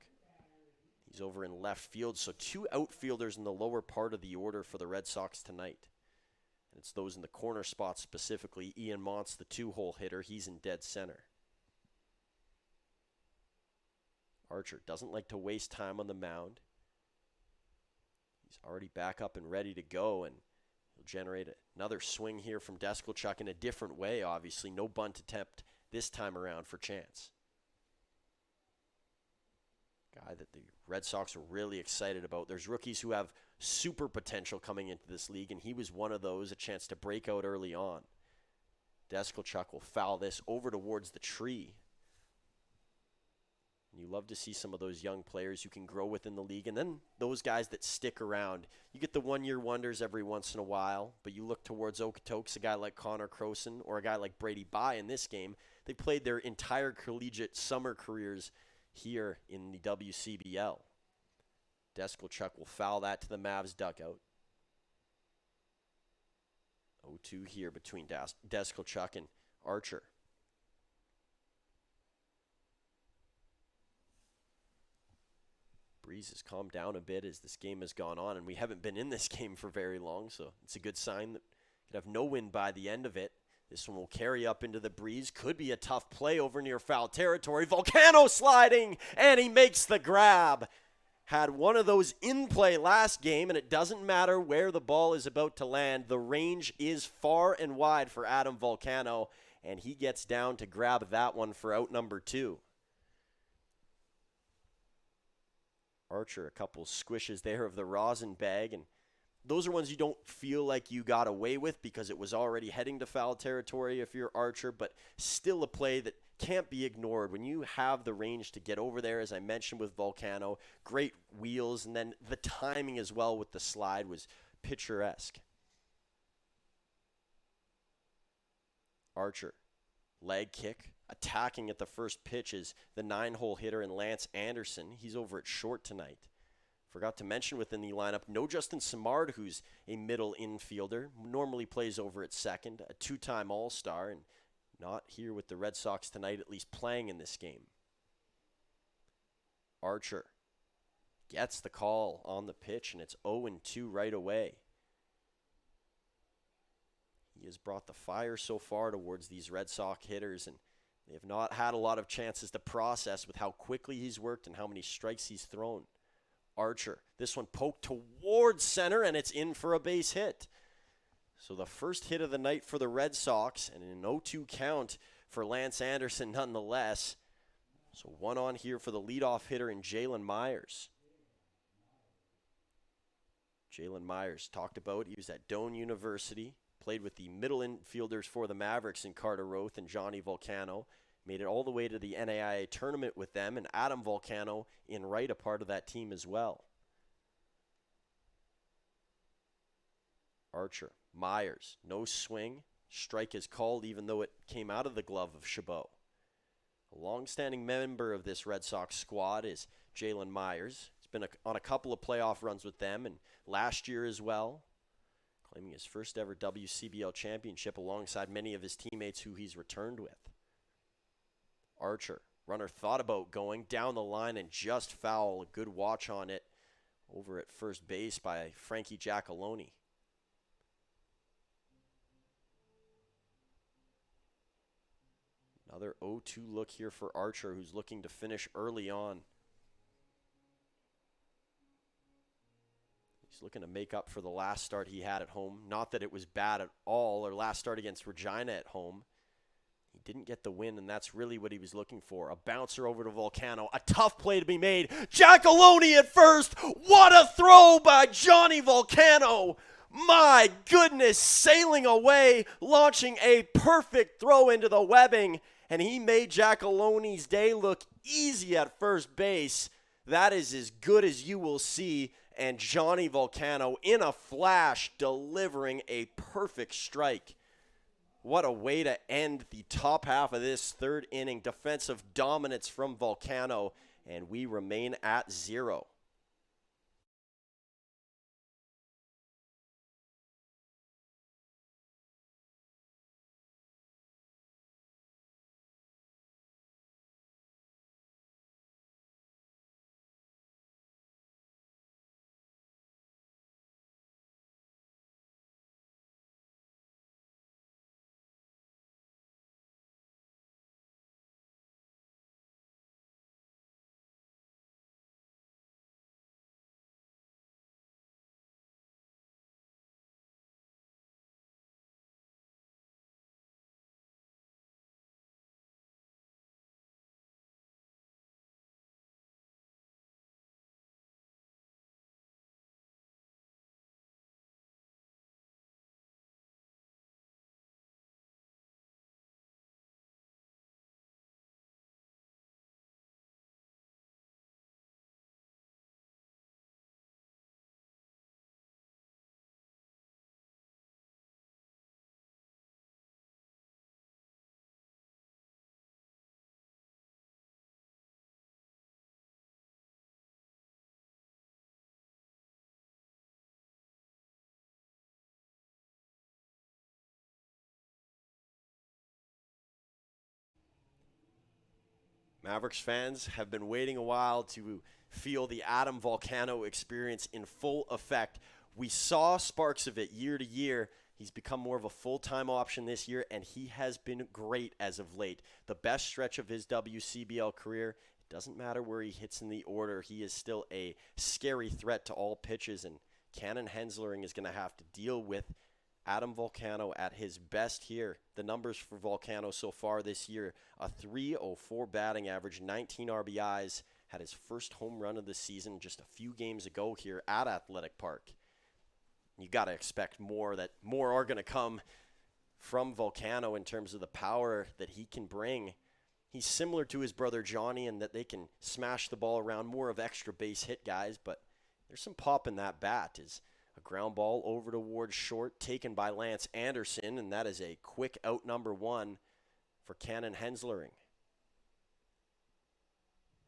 He's over in left field, so 2 outfielders in the lower part of the order for the Red Sox tonight. And it's those in the corner spot specifically. Ian Montz, the 2-hole hitter, he's in dead center. Archer doesn't like to waste time on the mound. He's already back up and ready to go, and he'll generate another swing here from Deskelchuk in a different way, obviously. No bunt attempt this time around for Chance. Guy that the Red Sox are really excited about. There's rookies who have super potential coming into this league, and he was one of those, a chance to break out early on. Deskelchuk will foul this over towards the tree. You love to see some of those young players who can grow within the league, and then those guys that stick around. You get the one-year wonders every once in a while, but you look towards Okotoks, a guy like Connor Croson or a guy like Brady Bye in this game. They played their entire collegiate summer careers here in the WCBL. Deskelchuk will foul that to the Mavs dugout. 0-2 here between Deskelchuk and Archer. Breeze has calmed down a bit as this game has gone on, and we haven't been in this game for very long, so it's a good sign that we could have no win by the end of it. This one will carry up into the breeze. Could be a tough play over near foul territory. Volcano sliding, and he makes the grab. Had one of those in play last game, and it doesn't matter where the ball is about to land. The range is far and wide for Adam Volcano, and he gets down to grab that one for out number 2. Archer, a couple squishes there of the rosin bag, and those are ones you don't feel like you got away with because it was already heading to foul territory if you're Archer, but still a play that can't be ignored when you have the range to get over there, as I mentioned with Volcano. Great wheels, and then the timing as well with the slide was picturesque. Archer, leg kick. Attacking at the first pitch is the 9-hole hitter in Lance Anderson. He's over at short tonight. Forgot to mention within the lineup, no Justin Simard, who's a middle infielder. Normally plays over at second, a 2-time All-Star, and not here with the Red Sox tonight, at least playing in this game. Archer gets the call on the pitch, and it's 0-2 right away. He has brought the fire so far towards these Red Sox hitters, and they have not had a lot of chances to process with how quickly he's worked and how many strikes he's thrown. Archer, this one poked towards center, and it's in for a base hit. So the first hit of the night for the Red Sox, and an 0-2 count for Lance Anderson nonetheless. So 1 on here for the leadoff hitter in Jalen Myers. Jalen Myers talked about, he was at Doane University. Played with the middle infielders for the Mavericks in Carter Roth and Johnny Volcano. made it all the way to the NAIA tournament with them, and Adam Volcano in right, a part of that team as well. Archer, Myers, no swing. Strike is called even though it came out of the glove of Chabot. A long-standing member of this Red Sox squad is Jalen Myers. He's been on a couple of playoff runs with them, and last year as well, claiming his first ever WCBL championship alongside many of his teammates who he's returned with. Archer, runner thought about going down the line and just foul. A good watch on it over at first base by Frankie Giacalone. Another 0-2 look here for Archer, who's looking to finish early on. He's looking to make up for the last start he had at home. Not that it was bad at all, or last start against Regina at home. He didn't get the win, and that's really what he was looking for. A bouncer over to Volcano. A tough play to be made. Giacalone at first. What a throw by Johnny Volcano. My goodness, sailing away, launching a perfect throw into the webbing. And he made Giacalone's day look easy at first base. That is as good as you will see. And Johnny Volcano, in a flash, delivering a perfect strike. What a way to end the top half of this third inning. Defensive dominance from Volcano, and we remain at 0. Mavericks fans have been waiting a while to feel the Adam Volcano experience in full effect. We saw sparks of it year to year. He's become more of a full-time option this year, and he has been great as of late. The best stretch of his WCBL career. It doesn't matter where he hits in the order. He is still a scary threat to all pitches, and Cannon Henslering is going to have to deal with Adam Volcano at his best here. The numbers for Volcano so far this year: a .304 batting average, 19 RBIs, had his first home run of the season just a few games ago here at Athletic Park. You got to expect more are going to come from Volcano in terms of the power that he can bring. He's similar to his brother Johnny in that they can smash the ball around, more of extra base hit guys, but there's some pop in that bat. Is a ground ball over towards short, taken by Lance Anderson, and that is a quick out number 1 for Cannon Henslering.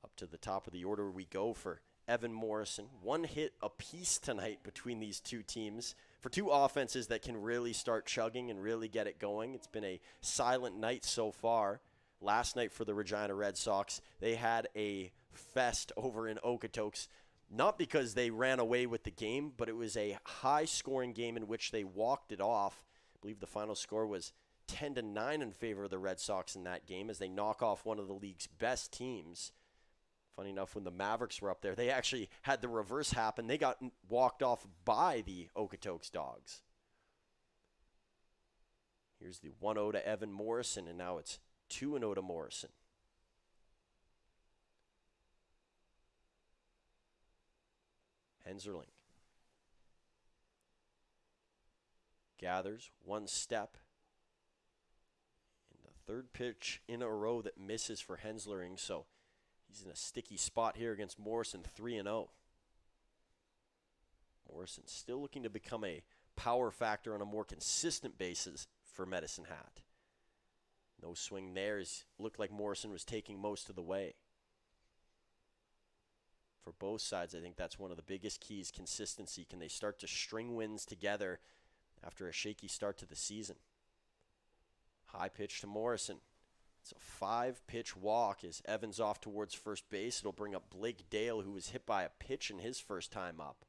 Up to the top of the order we go for Evan Morrison. 1 hit apiece tonight between these two teams for two offenses that can really start chugging and really get it going. It's been a silent night so far. Last night for the Regina Red Sox, they had a fest over in Okotoks. Not because they ran away with the game, but it was a high-scoring game in which they walked it off. I believe the final score was 10-9 in favor of the Red Sox in that game as they knock off one of the league's best teams. Funny enough, when the Mavericks were up there, they actually had the reverse happen. They got walked off by the Okotoks Dogs. Here's the 1-0 to Evan Morrison, and now it's 2-0 to Morrison. Henslering gathers 1 step in the Third pitch in a row that misses for Henslering, so he's in a sticky spot here against Morrison, 3-0. Morrison still looking to become a power factor on a more consistent basis for Medicine Hat. No swing there. Looked like Morrison was taking most of the way. For both sides, I think that's one of the biggest keys, consistency. Can they start to string wins together after a shaky start to the season? High pitch to Morrison. It's a 5-pitch walk as Evans off towards first base. It'll bring up Blake Dale, who was hit by a pitch in his first time up.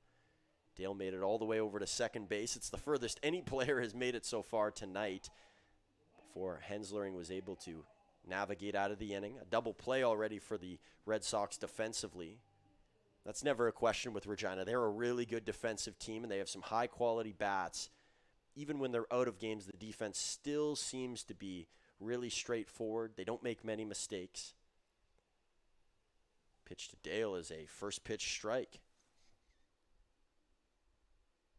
Dale made it all the way over to second base. It's the furthest any player has made it so far tonight before Henslering was able to navigate out of the inning. A double play already for the Red Sox defensively. That's never a question with Regina. They're a really good defensive team, and they have some high-quality bats. Even when they're out of games, the defense still seems to be really straightforward. They don't make many mistakes. Pitch to Dale is a first pitch strike.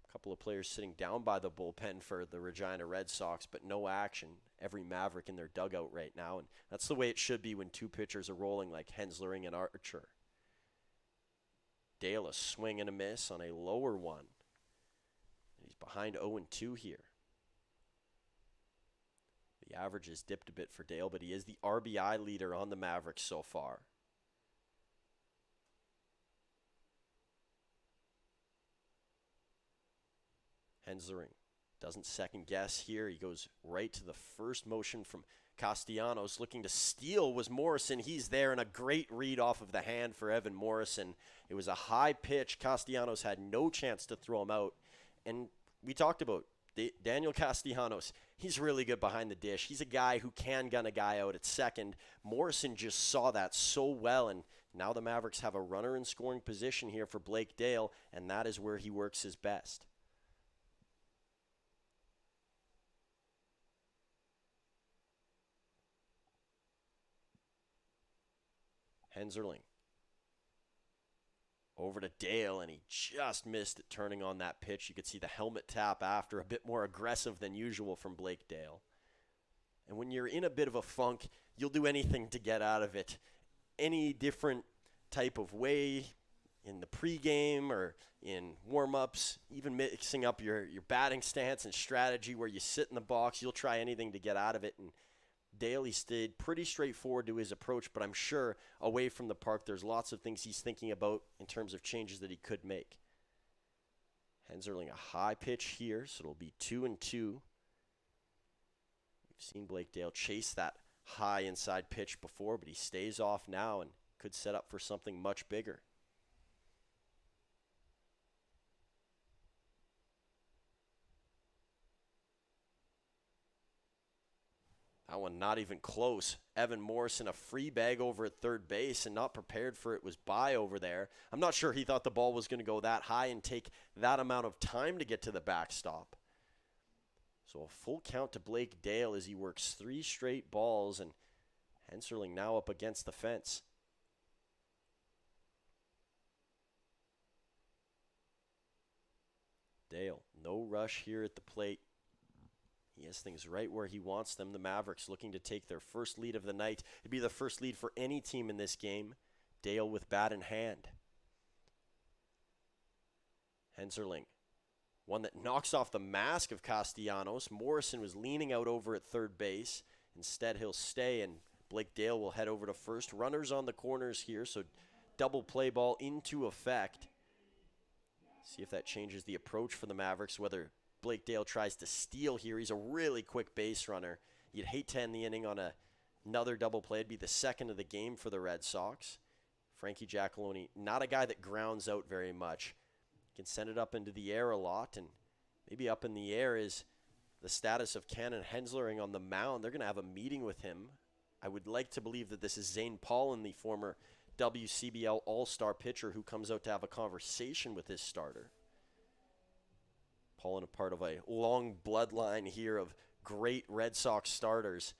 A couple of players sitting down by the bullpen for the Regina Red Sox, but no action. Every Maverick in their dugout right now, and that's the way it should be when two pitchers are rolling like Henslering and Archer. Dale a swing and a miss on a lower one. He's behind 0-2 here. The average has dipped a bit for Dale, but he is the RBI leader on the Mavericks so far. Henslering doesn't second guess here. He goes right to the first motion from Castellanos. Looking to steal was Morrison. He's there, and a great read off of the hand for Evan Morrison. It was a high pitch. Castellanos had no chance to throw him out. And we talked about Daniel Castellanos. He's really good behind the dish. He's a guy who can gun a guy out at second. Morrison just saw that so well, and now the Mavericks have a runner in scoring position here for Blake Dale, and that is where he works his best. Henslering over to Dale, and he just missed it turning on that pitch. You could see the helmet tap after, a bit more aggressive than usual from Blake Dale. And when you're in a bit of a funk, you'll do anything to get out of it. Any different type of way in the pregame or in warm-ups, even mixing up your batting stance and strategy where you sit in the box, you'll try anything to get out of it. And Dale, he stayed pretty straightforward to his approach, but I'm sure away from the park there's lots of things he's thinking about in terms of changes that he could make. Henslering a high pitch here, so it'll be 2-2. We've seen Blake Dale chase that high inside pitch before, but he stays off now and could set up for something much bigger. That one not even close. Evan Morrison, a free bag over at third base, and not prepared for it was by over there. I'm not sure he thought the ball was going to go that high and take that amount of time to get to the backstop. So a full count to Blake Dale as he works 3 straight balls, and Henslering now up against the fence. Dale, no rush here at the plate. He has things right where he wants them. The Mavericks looking to take their first lead of the night. It'd be the first lead for any team in this game. Dale with bat in hand. Henslering, one that knocks off the mask of Castellanos. Morrison was leaning out over at third base. Instead, he'll stay, and Blake Dale will head over to first. Runners on the corners here, so double play ball into effect. See if that changes the approach for the Mavericks, whether Blake Dale tries to steal here. He's a really quick base runner. You'd hate to end the inning on another double play. It'd be the second of the game for the Red Sox. Frankie Giacalone, not a guy that grounds out very much. Can send it up into the air a lot, and maybe up in the air is the status of Cannon Henslering on the mound. They're going to have a meeting with him. I would like to believe that this is Zane Paulin, the former WCBL All-Star pitcher, who comes out to have a conversation with his starter. Paulin, a part of a long bloodline here of great Red Sox starters.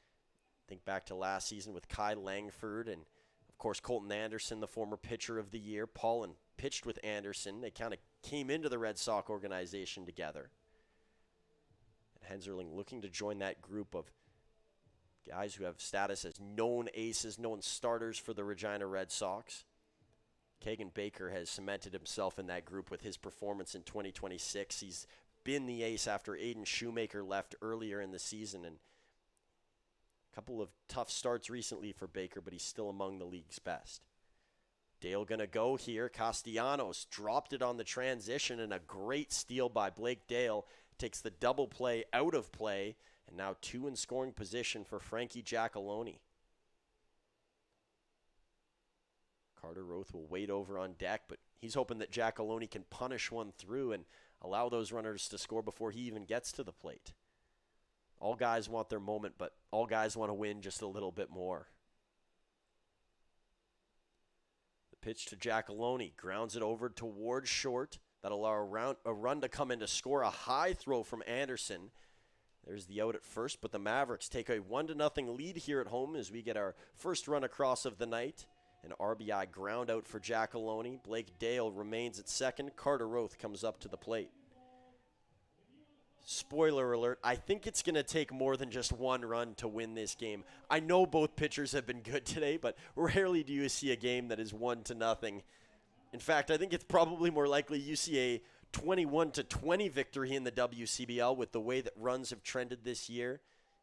Think back to last season with Kai Langford and, of course, Colton Anderson, the former pitcher of the year. Paulin pitched with Anderson. They kind of came into the Red Sox organization together. And Henslering looking to join that group of Guys who have status as known aces, known starters for the Regina Red Sox. Kagan Baker has cemented himself in that group with his performance in 2026. He's been the ace after Aiden Shoemaker left earlier in the season, and a couple of tough starts recently for Baker, but he's still among the league's best. Dale gonna go here. Castellanos dropped it on the transition, and a great steal by Blake Dale takes the double play out of play, and now 2 in scoring position for Frankie Giacalone. Carter Roth will wait over on deck, but he's hoping that Giacalone can punish one through and allow those runners to score before he even gets to the plate. All guys want their moment, but all guys want to win just a little bit more. The pitch to Giacalone, grounds it over towards short. That'll allow a run to come in to score. A high throw from Anderson. There's the out at first, but the Mavericks take a 1-0 lead here at home as we get our first run across of the night. An RBI ground out for Giacalone. Blake Dale remains at second. Carter Roth comes up to the plate. Spoiler alert, I think it's going to take more than just one run to win this game. I know both pitchers have been good today, but rarely do you see a game that is 1-0. In fact, I think it's probably more likely you see a 21-20 victory in the WCBL with the way that runs have trended this year.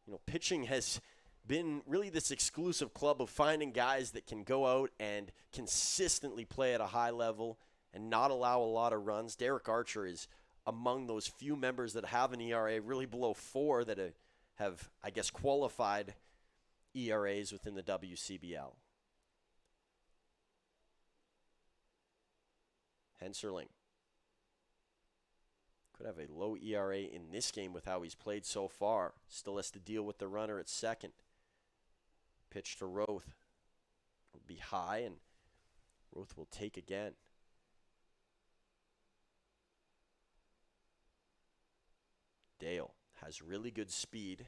You know, pitching has been really this exclusive club of finding guys that can go out and consistently play at a high level and not allow a lot of runs. Derek Archer is among those few members that have an ERA really below 4 that have, I guess, qualified ERAs within the WCBL. Henserling could have a low ERA in this game with how he's played so far. Still has to deal with the runner at second. Pitch to Roth will be high, and Roth will take again. Dale has really good speed.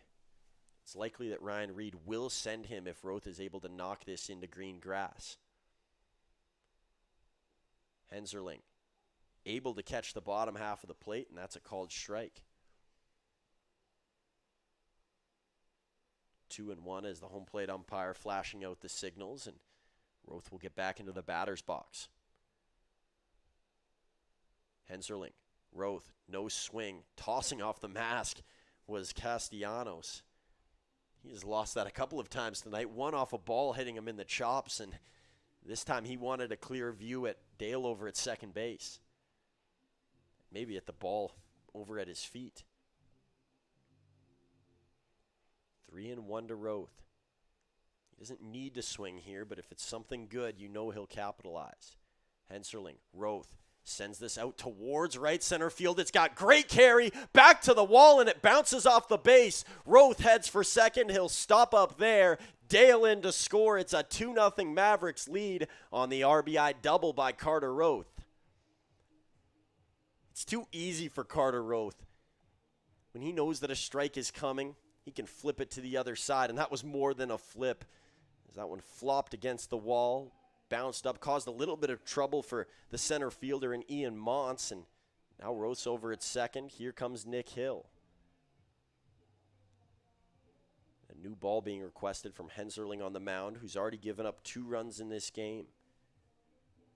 It's likely that Ryan Reed will send him if Roth is able to knock this into green grass. Henserling able to catch the bottom half of the plate, and that's a called strike. 2-1 as the home plate umpire flashing out the signals, and Roth will get back into the batter's box. Henserling, Roth, no swing, tossing off the mask was Castellanos. He has lost that a couple of times tonight, one off a ball hitting him in the chops, and this time he wanted a clear view at Dale over at second base. Maybe at the ball over at his feet. 3-1 to Roth. He doesn't need to swing here, but if it's something good, you know he'll capitalize. Henserling, Roth sends this out towards right center field. It's got great carry, back to the wall, and it bounces off the base. Roth heads for second. He'll stop up there. Dale in to score. It's a 2-0 Mavericks lead on the RBI double by Carter Roth. It's too easy for Carter Roth. When he knows that a strike is coming, he can flip it to the other side, and that was more than a flip, as that one flopped against the wall, bounced up, caused a little bit of trouble for the center fielder in Ian Montz, and now Roth's over at second. Here comes Nick Hill. A new ball being requested from Henserling on the mound, who's already given up 2 runs in this game.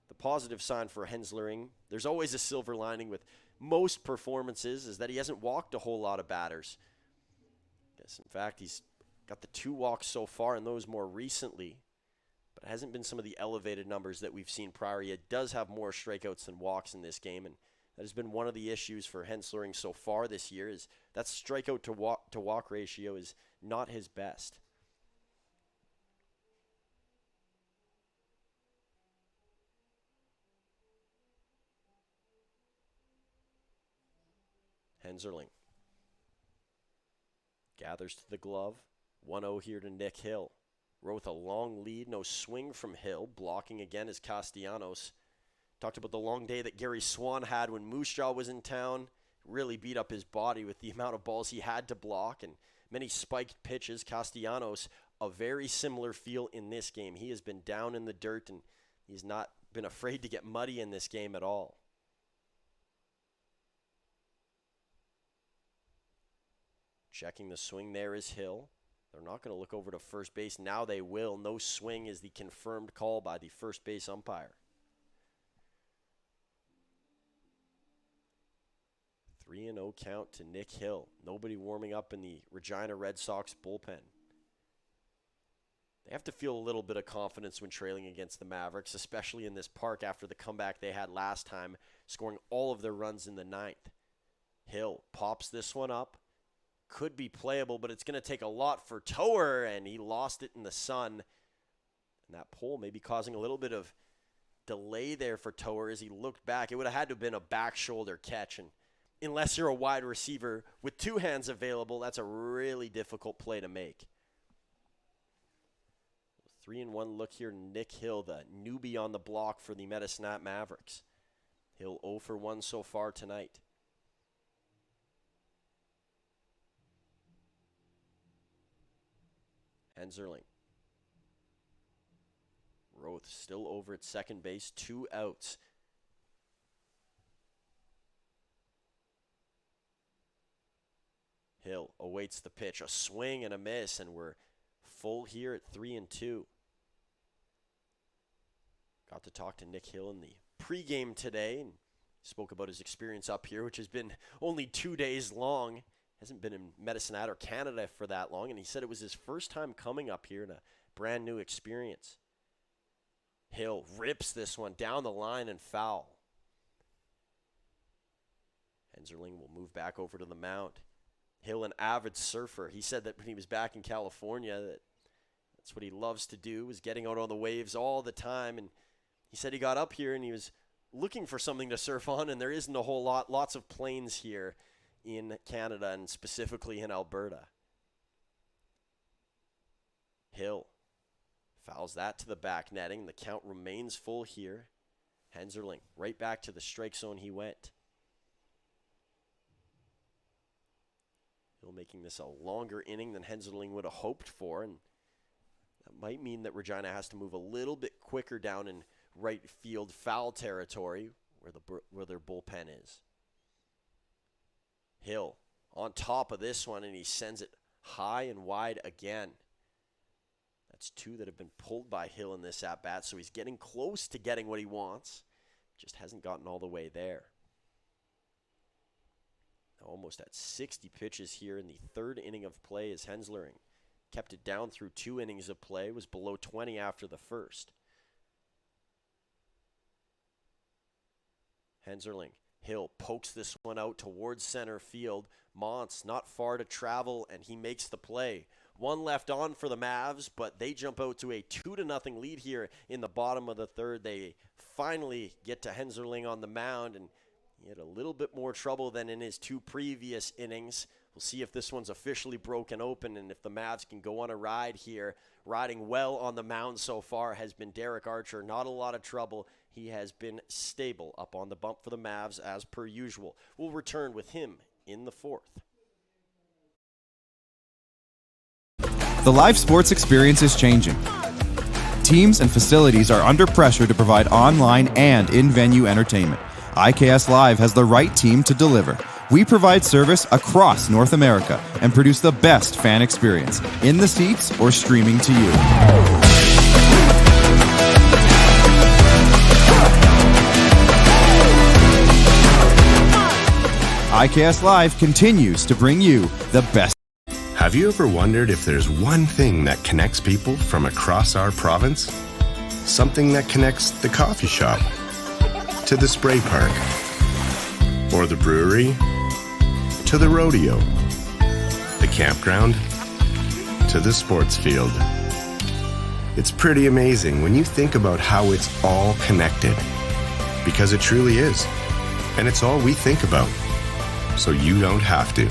The positive sign for Henserling, there's always a silver lining with most performances, is that he hasn't walked a whole lot of batters. In fact, he's got the 2 walks so far, and those more recently, but it hasn't been some of the elevated numbers that we've seen prior. He does have more strikeouts than walks in this game, and that has been one of the issues for Henserling so far this year, is that strikeout to walk ratio is not his best. Henserling gathers to the glove. 1-0 here to Nick Hill. Roth a long lead, no swing from Hill. Blocking again is Castellanos. Talked about the long day that Gary Swan had when Moose Jaw was in town. Really beat up his body with the amount of balls he had to block and many spiked pitches. Castellanos, a very similar feel in this game. He has been down in the dirt, and he's not been afraid to get muddy in this game at all. Checking the swing there is Hill. They're not going to look over to first base. Now they will. No swing is the confirmed call by the first base umpire. 3-0 count to Nick Hill. Nobody warming up in the Regina Red Sox bullpen. They have to feel a little bit of confidence when trailing against the Mavericks, especially in this park after the comeback they had last time, scoring all of their runs in the ninth. Hill pops this one up. Could be playable, but it's going to take a lot for Toer, and he lost it in the sun. And that pole may be causing a little bit of delay there for Toer as he looked back. It would have had to have been a back shoulder catch, and unless you're a wide receiver with two hands available, that's a really difficult play to make. 3-1 look here, Nick Hill, the newbie on the block for the Medicine Hat Mavericks. Hill 0 for 1 so far tonight. Henzerling. Roth still over at second base, 2 outs. Hill awaits the pitch, a swing and a miss, and we're full here at 3-2. Got to talk to Nick Hill in the pregame today and spoke about his experience up here, which has been only 2 days long. Hasn't been in Medicine Hat or Canada for that long, and he said it was his first time coming up here in a brand new experience. Hill rips this one down the line and foul. Henzerling will move back over to the mound. Hill, an avid surfer. He said that when he was back in California, that's what he loves to do, is getting out on the waves all the time. And he said he got up here and he was looking for something to surf on, and there isn't a whole lot. Lots of plains here in Canada and specifically in Alberta. Hill fouls that to the back netting. The count remains full here. Henzerling right back to the strike zone he went. Hill making this a longer inning than Henzerling would have hoped for, and that might mean that Regina has to move a little bit quicker down in right field foul territory where their bullpen is. Hill on top of this one, and he sends it high and wide again. That's 2 that have been pulled by Hill in this at-bat, so he's getting close to getting what he wants. Just hasn't gotten all the way there. Now almost at 60 pitches here in the third inning of play as Henzerling kept it down through 2 innings of play, was below 20 after the first. Henzerling. Hill pokes this one out towards center field. Montz not far to travel, and he makes the play. 1 left on for the Mavs, but they jump out to a 2-0 lead here in the bottom of the third. They finally get to Henzerling on the mound, and he had a little bit more trouble than in his 2 previous innings. We'll see if this one's officially broken open and if the Mavs can go on a ride here. Riding well on the mound so far has been Derek Archer. Not a lot of trouble. He has been stable up on the bump for the Mavs as per usual. We'll return with him in the 4th. The live sports experience is changing. Teams and facilities are under pressure to provide online and in-venue entertainment. IKS Live has the right team to deliver. We provide service across North America and produce the best fan experience, in the seats or streaming to you. IKS Live continues to bring you the best. Have you ever wondered if there's one thing that connects people from across our province? Something that connects the coffee shop to the spray park, or the brewery to the rodeo, the campground to the sports field. It's pretty amazing when you think about how it's all connected, because it truly is, and it's all we think about, so you don't have to.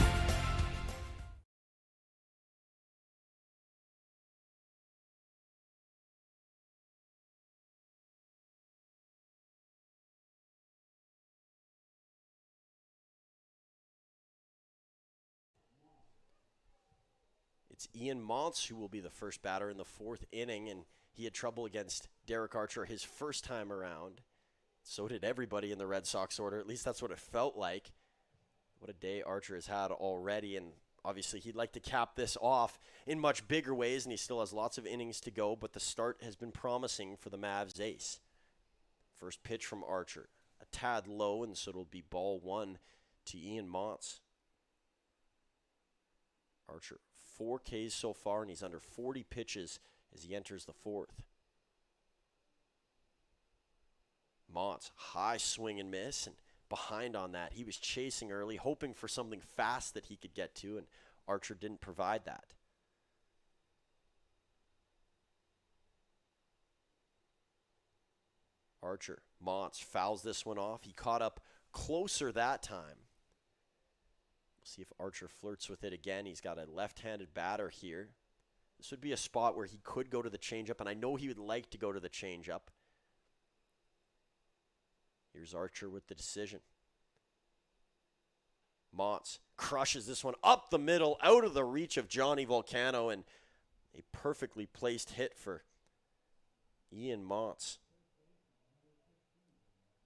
It's Ian Montz who will be the first batter in the 4th inning, and he had trouble against Derek Archer his first time around. So did everybody in the Red Sox order. At least that's what it felt like. What a day Archer has had already, and Obviously, he'd like to cap this off in much bigger ways, and he still has lots of innings to go, but the start has been promising for the Mavs ace. First pitch from Archer. A tad low, and so it'll be ball 1 to Ian Montz. Archer, 4 Ks so far, and he's under 40 pitches as he enters the 4th. Montz, high swing and miss, and behind on that. He was chasing early, hoping for something fast that he could get to, and Archer didn't provide that. Archer, Montz fouls this one off. He caught up closer that time. We'll see if Archer flirts with it again. He's got a left-handed batter here. This would be a spot where he could go to the changeup, and I know he would like to go to the changeup. Here's Archer with the decision. Montz crushes this one up the middle, out of the reach of Johnny Volcano, and a perfectly placed hit for Ian Montz.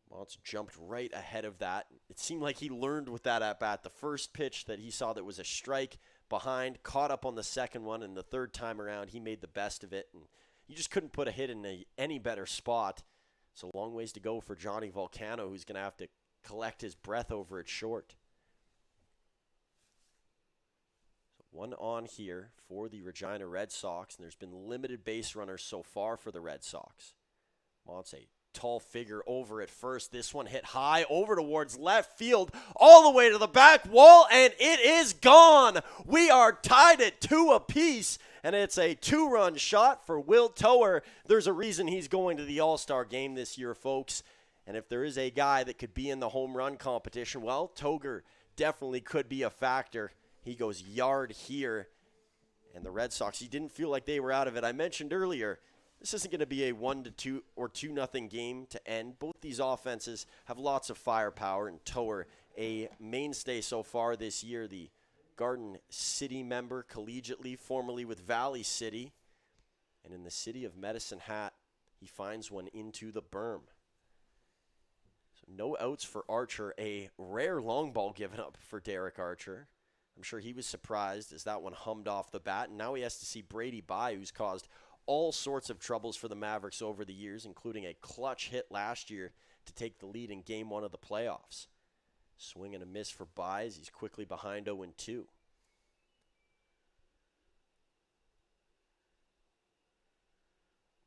Montz jumped right ahead of that. It seemed like he learned with that at bat. The first pitch that he saw that was a strike behind, caught up on the second one, and the third time around he made the best of it. And you just couldn't put a hit in any better spot. It's a long ways to go for Johnny Volcano, who's going to have to collect his breath over it short. So 1 on here for the Regina Red Sox, and there's been limited base runners so far for the Red Sox. Montz, a tall figure over at first. This one hit high over towards left field, all the way to the back wall, and it is gone. We are tied at 2 apiece, and it's a 2-run shot for Will Tower. There's a reason he's going to the All-Star game this year, folks. And if there is a guy that could be in the home run competition, well, Toger definitely could be a factor. He goes yard here, and the Red Sox, he didn't feel like they were out of it. I mentioned earlier, this isn't going to be a 1-2 or 2-0 game to end. Both these offenses have lots of firepower, and Tower, a mainstay so far this year, the Garden City member collegiately, formerly with Valley City. And in the city of Medicine Hat, he finds one into the berm. So no outs for Archer, a rare long ball given up for Derek Archer. I'm sure he was surprised as that one hummed off the bat, and now he has to see Brady Bye, who's caused all sorts of troubles for the Mavericks over the years, including a clutch hit last year to take the lead in Game 1 of the playoffs. Swing and a miss for Byes. He's quickly behind 0-2.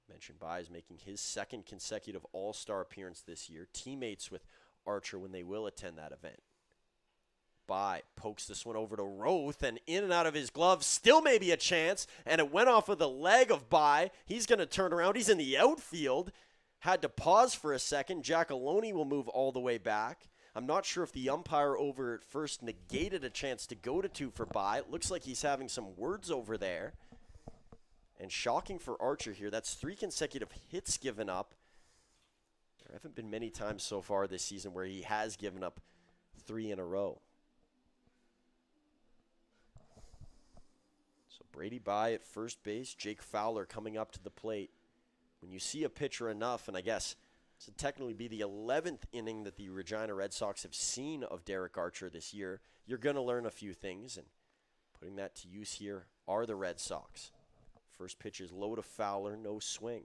Mentioned Byes making his 2nd consecutive All-Star appearance this year. Teammates with Archer when they will attend that event. Bye pokes this one over to Roth, and in and out of his glove, still maybe a chance, and it went off of the leg of Bye. He's going to turn around. He's in the outfield. Had to pause for a second. Giacalone will move all the way back. I'm not sure if the umpire over at first negated a chance to go to 2 for Bye. It looks like he's having some words over there. And shocking for Archer here, that's 3 consecutive hits given up. There haven't been many times so far this season where he has given up 3 in a row. Brady Bye at first base, Jake Fowler coming up to the plate. When you see a pitcher enough, and I guess this would technically be the 11th inning that the Regina Red Sox have seen of Derek Archer this year, you're going to learn a few things, and putting that to use here are the Red Sox. First pitch is low to Fowler, no swing.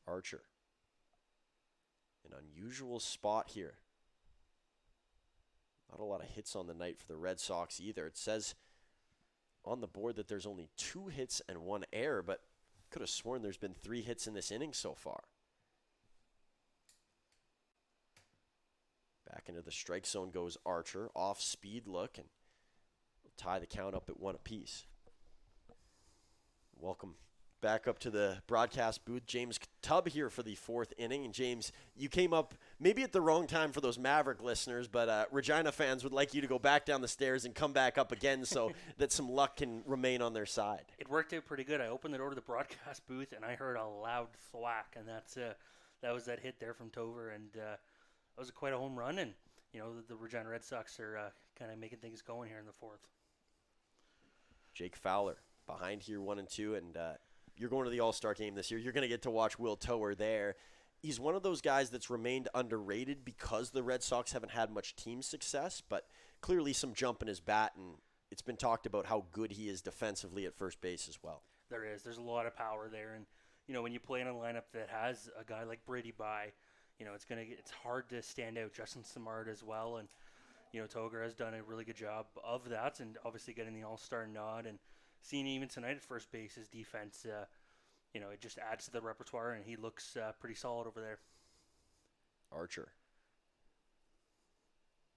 Archer. An unusual spot here. Not a lot of hits on the night for the Red Sox either. It says on the board that there's only 2 hits and 1 error, but could have sworn there's been 3 hits in this inning so far. Back into the strike zone goes Archer. Off speed look, and we'll tie the count up at 1 apiece. Welcome back up to the broadcast booth. James Tubb here for the 4th inning. And James, you came up maybe at the wrong time for those Maverick listeners, but Regina fans would like you to go back down the stairs and come back up again so that some luck can remain on their side. It worked out pretty good. I opened the door to the broadcast booth, and I heard a loud thwack, and that was that hit there from Tover, and that was quite a home run. And, you know, the Regina Red Sox are kind of making things going here in the 4th. Jake Fowler behind here 1-2, and you're going to the All-Star game this year. You're going to get to watch Will Tower there. He's one of those guys that's remained underrated because the Red Sox haven't had much team success, but clearly some jump in his bat, and it's been talked about how good he is defensively at first base as well. There's a lot of power there, and when you play in a lineup that has a guy like Brady by, it's hard to stand out. Justin Samard as well, and Toger has done a really good job of that, and obviously getting the All-Star nod, and seeing even tonight at first base, his defense, it just adds to the repertoire, and he looks pretty solid over there. Archer.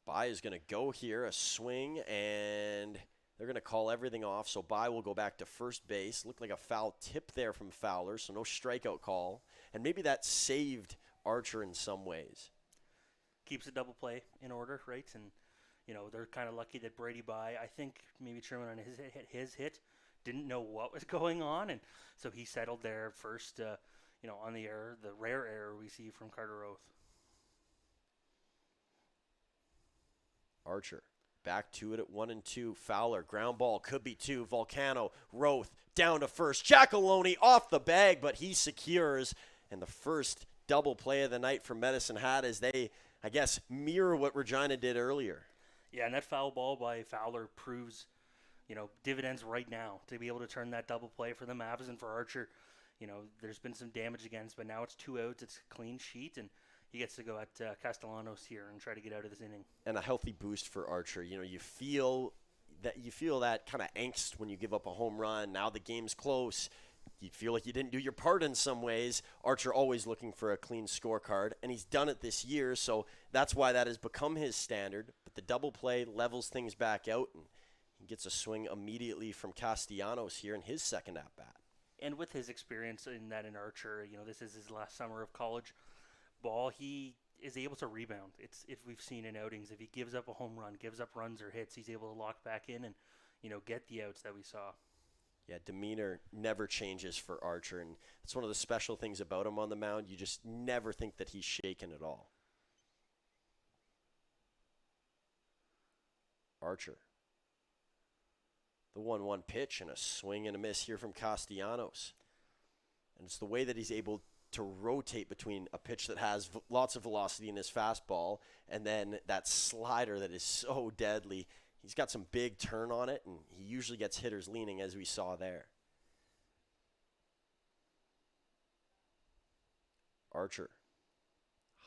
By is going to go here, a swing, and they're going to call everything off, so By will go back to first base. Looked like a foul tip there from Fowler, so no strikeout call, and maybe that saved Archer in some ways. Keeps a double play in order, right? And, they're kind of lucky that Brady By, I think maybe Truman on his hit, didn't know what was going on, and so he settled there first, on the error, the rare error we see from Carter Oath. Archer back to it at 1-2. Fowler, ground ball, could be 2. Volcano, Roth, down to first. Giacalone off the bag, but he secures. And the first double play of the night for Medicine Hat as they, I guess, mirror what Regina did earlier. Yeah, and that foul ball by Fowler proves, dividends right now to be able to turn that double play for the Mavs and for Archer. There's been some damage against, but now it's 2 outs. It's a clean sheet, and he gets to go at Castellanos here and try to get out of this inning. And a healthy boost for Archer. You feel that kind of angst when you give up a home run. Now the game's close. You feel like you didn't do your part in some ways. Archer always looking for a clean scorecard, and he's done it this year, so that's why that has become his standard. But the double play levels things back out, and he gets a swing immediately from Castellanos here in his second at-bat. And with his experience in Archer, this is his last summer of college ball, he is able to rebound. It's if we've seen in outings, if he gives up a home run, gives up runs or hits, he's able to lock back in and get the outs that we saw. Yeah, demeanor never changes for Archer, and it's one of the special things about him on the mound. You just never think that he's shaken at all. Archer. The 1-1 pitch and a swing and a miss here from Castellanos. And it's the way that he's able to rotate between a pitch that has lots of velocity in his fastball and then that slider that is so deadly. He's got some big turn on it, and he usually gets hitters leaning, as we saw there. Archer.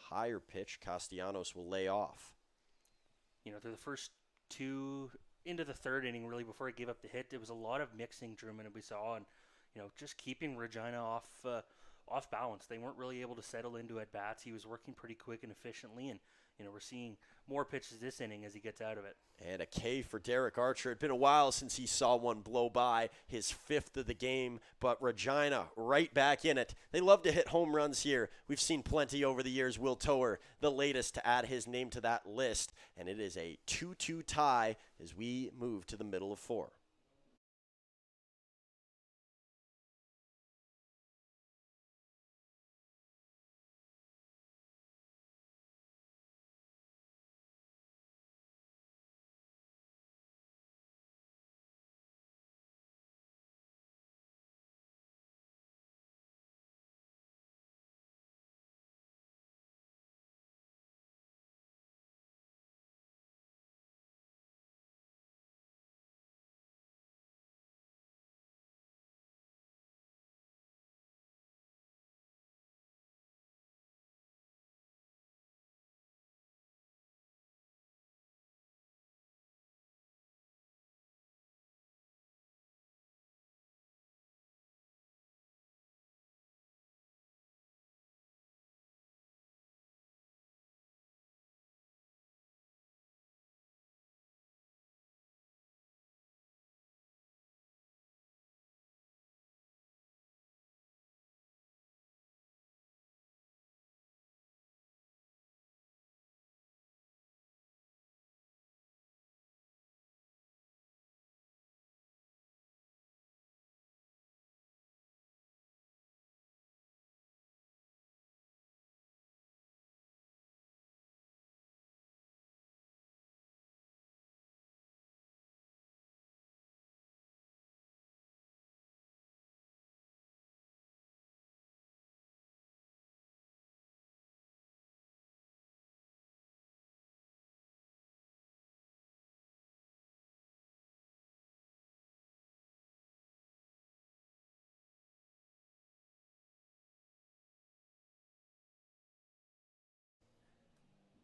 Higher pitch. Castellanos will lay off. Through the first 2 into the third inning, really, before he gave up the hit, there was a lot of mixing, Truman, that we saw, and, just keeping Regina off balance. They weren't really able to settle into at-bats. He was working pretty quick and efficiently, and we're seeing more pitches this inning as he gets out of it. And a K for Derek Archer. It'd been a while since he saw one blow by, his 5th of the game, but Regina right back in it. They love to hit home runs here. We've seen plenty over the years. Will Tower, the latest to add his name to that list, and it is a 2-2 tie as we move to the middle of 4.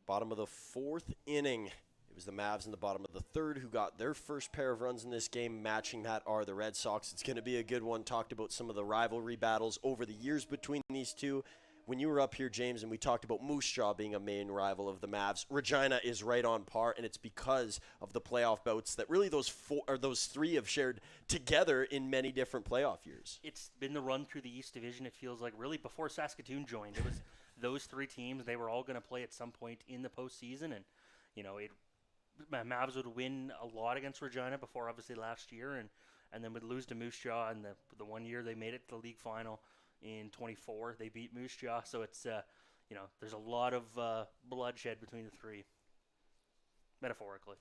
Bottom of the fourth inning. It was the Mavs in the bottom of the third who got their first pair of runs in this game. Matching that are the Red Sox. It's going to be a good one. Talked about some of the rivalry battles over the years between these two. When you were up here, James, and we talked about Moose Jaw being a main rival of the Mavs, Regina is right on par, and it's because of the playoff bouts that really those three have shared together in many different playoff years. It's been the run through the East Division, it feels like, really before Saskatoon joined. It was those three teams. They were all going to play at some point in the postseason, and Mavs would win a lot against Regina before, obviously, last year, and then would lose to Moose Jaw. And the 1 year they made it to the league final in 24, they beat Moose Jaw. So it's, there's a lot of bloodshed between the three, metaphorically.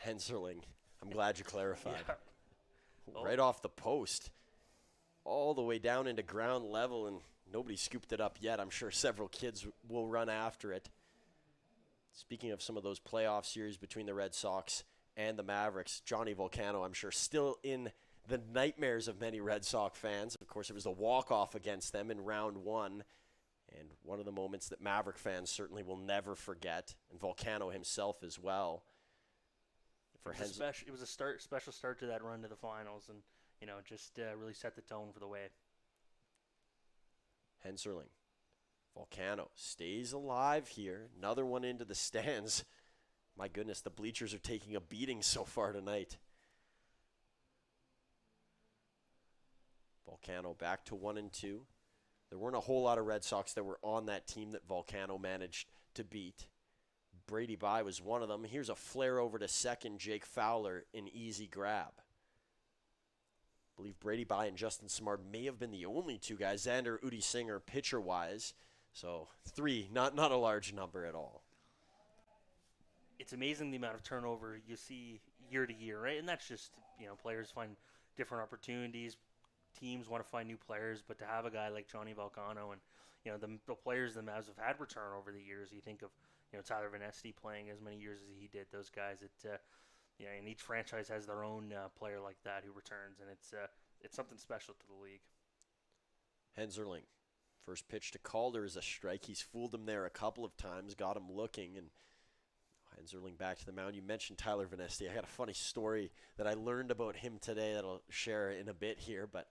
Henserling, I'm glad you clarified. Yeah. Right off the post, all the way down into ground level, and nobody scooped it up yet. I'm sure several kids will run after it. Speaking of some of those playoff series between the Red Sox and the Mavericks, Johnny Volcano, I'm sure, still in the nightmares of many Red Sox fans. Of course, it was a walk-off against them in round one, and one of the moments that Maverick fans certainly will never forget, and Volcano himself as well. It was a special start to that run to the finals, and just really set the tone for the way. Henserling. Volcano stays alive here. Another one into the stands. My goodness, the bleachers are taking a beating so far tonight. Volcano back to 1-2. There weren't a whole lot of Red Sox that were on that team that Volcano managed to beat. Brady Bye was one of them. Here's a flare over to second. Jake Fowler, an easy grab. I believe Brady Bye and Justin Simard may have been the only two guys. Xander Udi Singer, pitcher-wise. So 3, not a large number at all. It's amazing the amount of turnover you see year to year, right? And that's just, players find different opportunities. Teams want to find new players, but to have a guy like Johnny Volcano and, the players the Mavs have had return over the years, you think of, Tyler Vanesti playing as many years as he did, those guys, and each franchise has their own player like that who returns, and it's something special to the league. Henserling. First pitch to Calder is a strike. He's fooled him there a couple of times, got him looking, and Henserling back to the mound. You mentioned Tyler Vanesti. I got a funny story that I learned about him today that I'll share in a bit here, but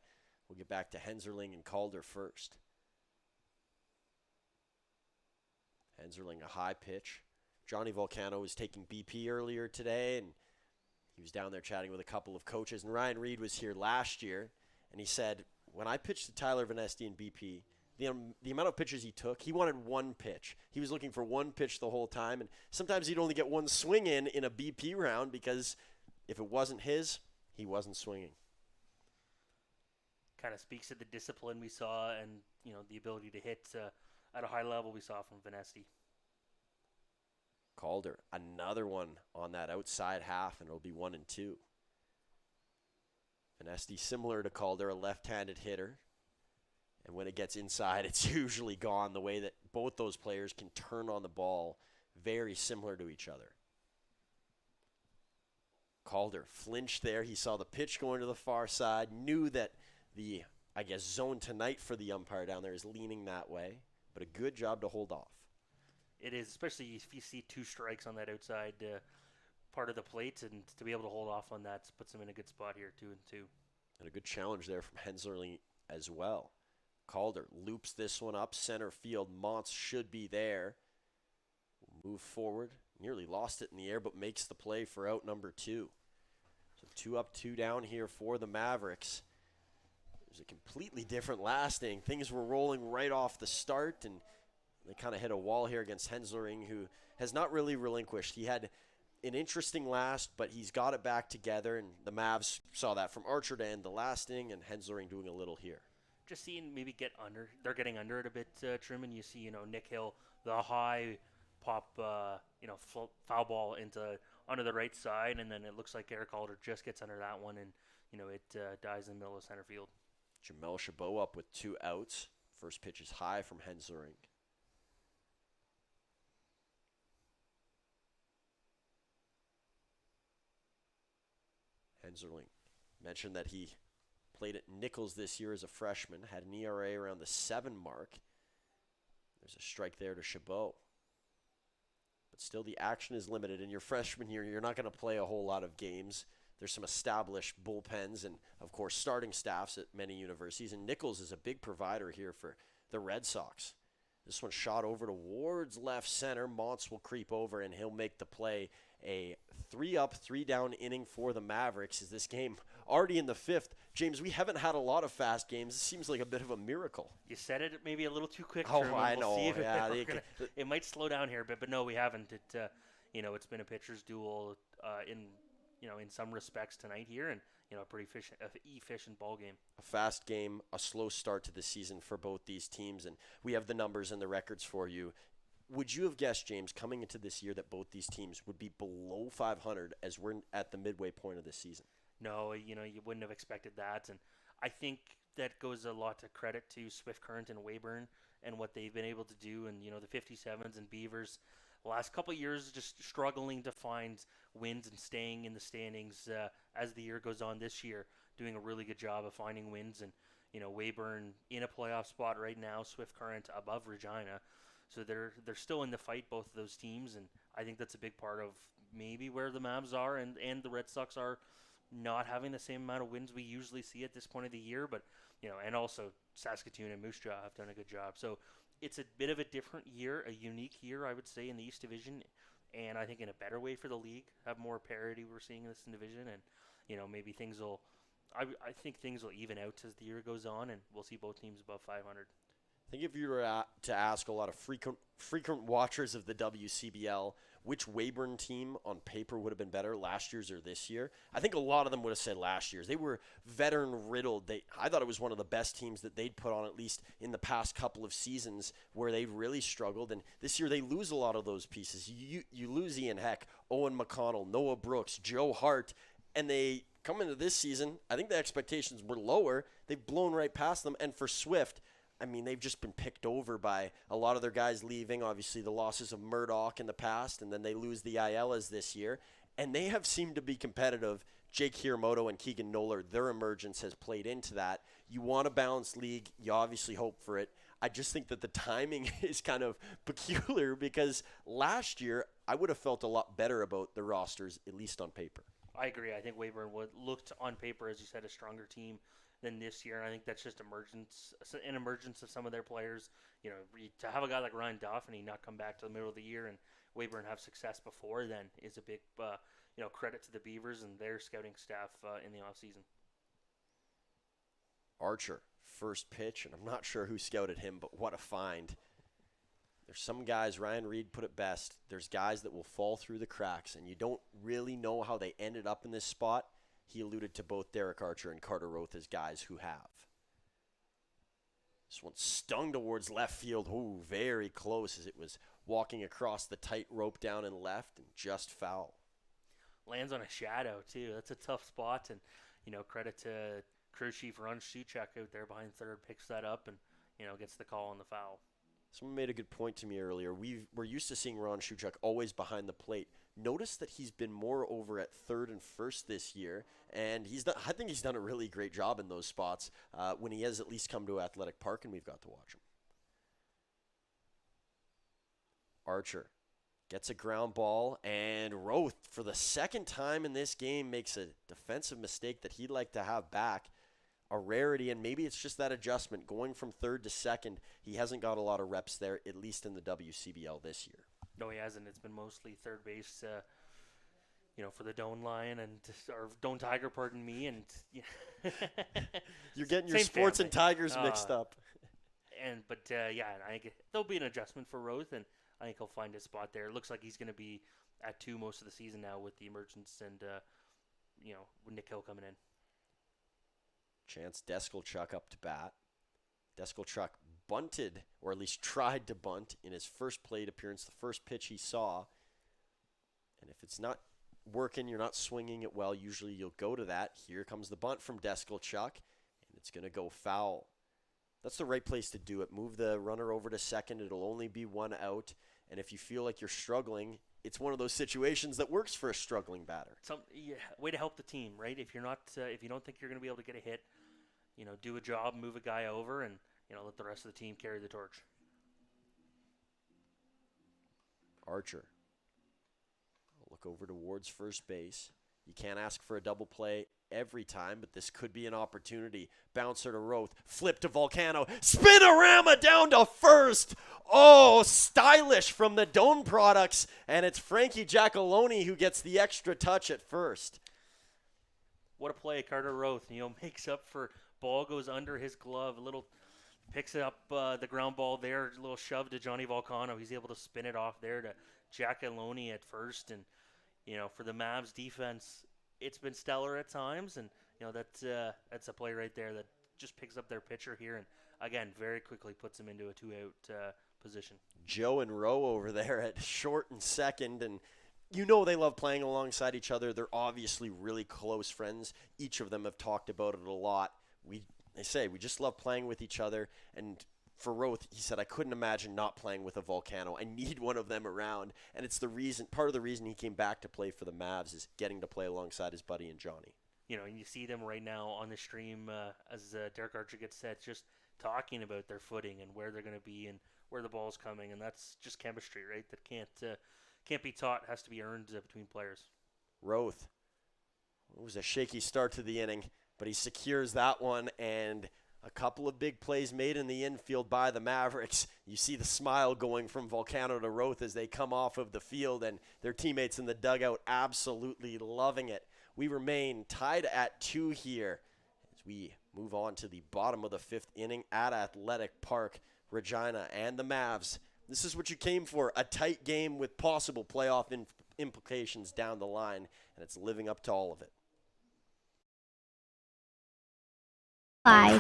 we'll get back to Henserling and Calder first. Henserling, a high pitch. Johnny Volcano was taking BP earlier today, and he was down there chatting with a couple of coaches, and Ryan Reed was here last year, and he said, when I pitched to Tyler Vanesti in BP, the amount of pitches he took, he wanted one pitch. He was looking for one pitch the whole time, and sometimes he'd only get one swing in a BP round because if it wasn't his, he wasn't swinging. Kind of speaks to the discipline we saw and, the ability to hit at a high level we saw from Vanesti. Calder, another one on that outside half, and it'll be 1-2. Vanesti, similar to Calder, a left-handed hitter. And when it gets inside, it's usually gone, the way that both those players can turn on the ball, very similar to each other. Calder flinched there. He saw the pitch going to the far side, knew that the, zone tonight for the umpire down there is leaning that way, but a good job to hold off. It is, especially if you see two strikes on that outside part of the plate, and to be able to hold off on that puts him in a good spot here, 2-2. And a good challenge there from Henserling as well. Calder loops this one up center field. Montz should be there. Move forward. Nearly lost it in the air, but makes the play for out number 2. So 2 up, 2 down here for the Mavericks. It was a completely different last inning. Things were rolling right off the start, and they kind of hit a wall here against Henserling, who has not really relinquished. He had an interesting last, but he's got it back together, and the Mavs saw that from Archer to end the last inning, and Henserling doing a little here. Just seeing maybe get under. They're getting under it a bit, Truman. You see, Nick Hill, the high pop, foul ball onto the right side, and then it looks like Eric Calder just gets under that one, and, it dies in the middle of center field. Jamel Chabot up with 2 outs. First pitch is high from Henserling. Henserling mentioned that he played at Nichols this year as a freshman, had an ERA around the 7 mark. There's a strike there to Chabot. but still the action is limited. In your freshman year, you're not going to play a whole lot of games. There's some established bullpens and, of course, starting staffs at many universities. And Nichols is a big provider here for the Red Sox. This one shot over towards left center. Montz will creep over, and he'll make the play. A 3-up, 3-down inning for the Mavericks. Is this game already in the 5th? James, we haven't had a lot of fast games. This seems like a bit of a miracle. You said it maybe a little too quick. Oh, I know. Yeah, it might slow down here, but no, we haven't. It's been a pitcher's duel in some respects tonight here, and a pretty efficient ball game. A fast game, a slow start to the season for both these teams, and we have the numbers and the records for you. Would you have guessed, James, coming into this year that both these teams would be below 500 as we're at the midway point of this season? No, you wouldn't have expected that, and I think that goes a lot to credit to Swift Current and Weyburn and what they've been able to do, and the 57s and Beavers. The last couple of years just struggling to find wins and staying in the standings as the year goes on. This year doing a really good job of finding wins, and Weyburn in a playoff spot right now, Swift Current above Regina, so they're still in the fight, both of those teams, and I think that's a big part of maybe where the Mavs are and the Red Sox are not having the same amount of wins we usually see at this point of the year, but and also Saskatoon and Moose Jaw have done a good job. So it's a bit of a different year, a unique year, I would say, in the East Division, and I think in a better way for the league, have more parity we're seeing in this division, and maybe things will, I think things will even out as the year goes on, and we'll see both teams above 500. I think if you were to ask a lot of frequent watchers of the WCBL which Weyburn team on paper would have been better, last year's or this year, I think a lot of them would have said last year's. They were veteran-riddled. I thought it was one of the best teams that they'd put on, at least in the past couple of seasons, where they've really struggled. And this year they lose a lot of those pieces. You lose Ian Heck, Owen McConnell, Noah Brooks, Joe Hart, and they come into this season, I think the expectations were lower. They've blown right past them. And for Swift, I mean, they've just been picked over by a lot of their guys leaving. Obviously, the losses of Murdoch in the past, and then they lose the Ayelas this year. And they have seemed to be competitive. Jake Hiramoto and Keegan Noller, their emergence has played into that. You want a balanced league. You obviously hope for it. I just think that the timing is kind of peculiar because last year I would have felt a lot better about the rosters, at least on paper. I agree. I think Weyburn looked on paper, as you said, a stronger team than this year, and I think that's just an emergence of some of their players. To have a guy like Ryan Dauphin not come back to the middle of the year and Weyburn have success before then is a big, credit to the Beavers and their scouting staff in the offseason. Archer, first pitch, and I'm not sure who scouted him, but what a find. There's some guys, Ryan Reed put it best, there's guys that will fall through the cracks, and you don't really know how they ended up in this spot. He alluded to both Derek Archer and Carter Roth as guys who have. This one stung towards left field. Ooh, very close as it was walking across the tight rope down and left and just foul. Lands on a shadow, too. That's a tough spot. And, credit to crew chief Ron Suchak out there behind third, picks that up and, gets the call on the foul. Someone made a good point to me earlier. We're used to seeing Ron Suchak always behind the plate. Notice that he's been more over at third and first this year, and I think he's done a really great job in those spots when he has at least come to Athletic Park, and we've got to watch him. Archer gets a ground ball, and Roth, for the second time in this game, makes a defensive mistake that he'd like to have back. A rarity, and maybe it's just that adjustment. Going from third to second, he hasn't got a lot of reps there, at least in the WCBL this year. No, he hasn't. It's been mostly third base, for the Doan Lion or Doan Tiger, pardon me. And you're getting your sports family. And Tigers mixed up. But I think there'll be an adjustment for Roth, and I think he'll find his spot there. It looks like he's going to be at 2 most of the season now with the emergence and with Nick Hill coming in. Chance Deskelchuk up to bat. Deskelchuk bunted, or at least tried to bunt, in his first plate appearance, the first pitch he saw. And if it's not working, you're not swinging it well, usually you'll go to that. Here comes the bunt from Deskelchuk, and it's going to go foul. That's the right place to do it. Move the runner over to second. It'll only be 1 out. And if you feel like you're struggling, it's one of those situations that works for a struggling batter. Way to help the team, right? If you're not, if you don't think you're going to be able to get a hit, do a job, move a guy over, and let the rest of the team carry the torch. Archer Look over towards first base. You can't ask for a double play every time, but this could be an opportunity. Bouncer to Roth, flip to Volcano, spinorama down to first. Oh, stylish from the Dome products, and it's Frankie Giacalone who gets the extra touch at first. What a play, Carter Roth, makes up for ball goes under his glove, picks up the ground ball there, a little shove to Johnny Volcano. He's able to spin it off there to Giacalone at first, and for the Mavs defense, it's been stellar at times, and that's a play right there that just picks up their pitcher here, and again, very quickly puts him into a 2-out position. Joe and Rowe over there at short and second, and they love playing alongside each other. They're obviously really close friends. Each of them have talked about it a lot. They say we just love playing with each other, and for Roth, he said, I couldn't imagine not playing with a Volcano. I need one of them around, and it's part of the reason he came back to play for the Mavs is getting to play alongside his buddy and Johnny. And you see them right now on the stream as Derek Archer gets set, just talking about their footing and where they're going to be and where the ball's coming, and that's just chemistry, right? That can't be taught, has to be earned between players. Roth, it was a shaky start to the inning, but he secures that one, and a couple of big plays made in the infield by the Mavericks. You see the smile going from Volcano to Roth as they come off of the field, and their teammates in the dugout absolutely loving it. We remain tied at 2 here as we move on to the bottom of the 5th inning at Athletic Park. Regina and the Mavs. This is what you came for, a tight game with possible playoff implications down the line, and it's living up to all of it.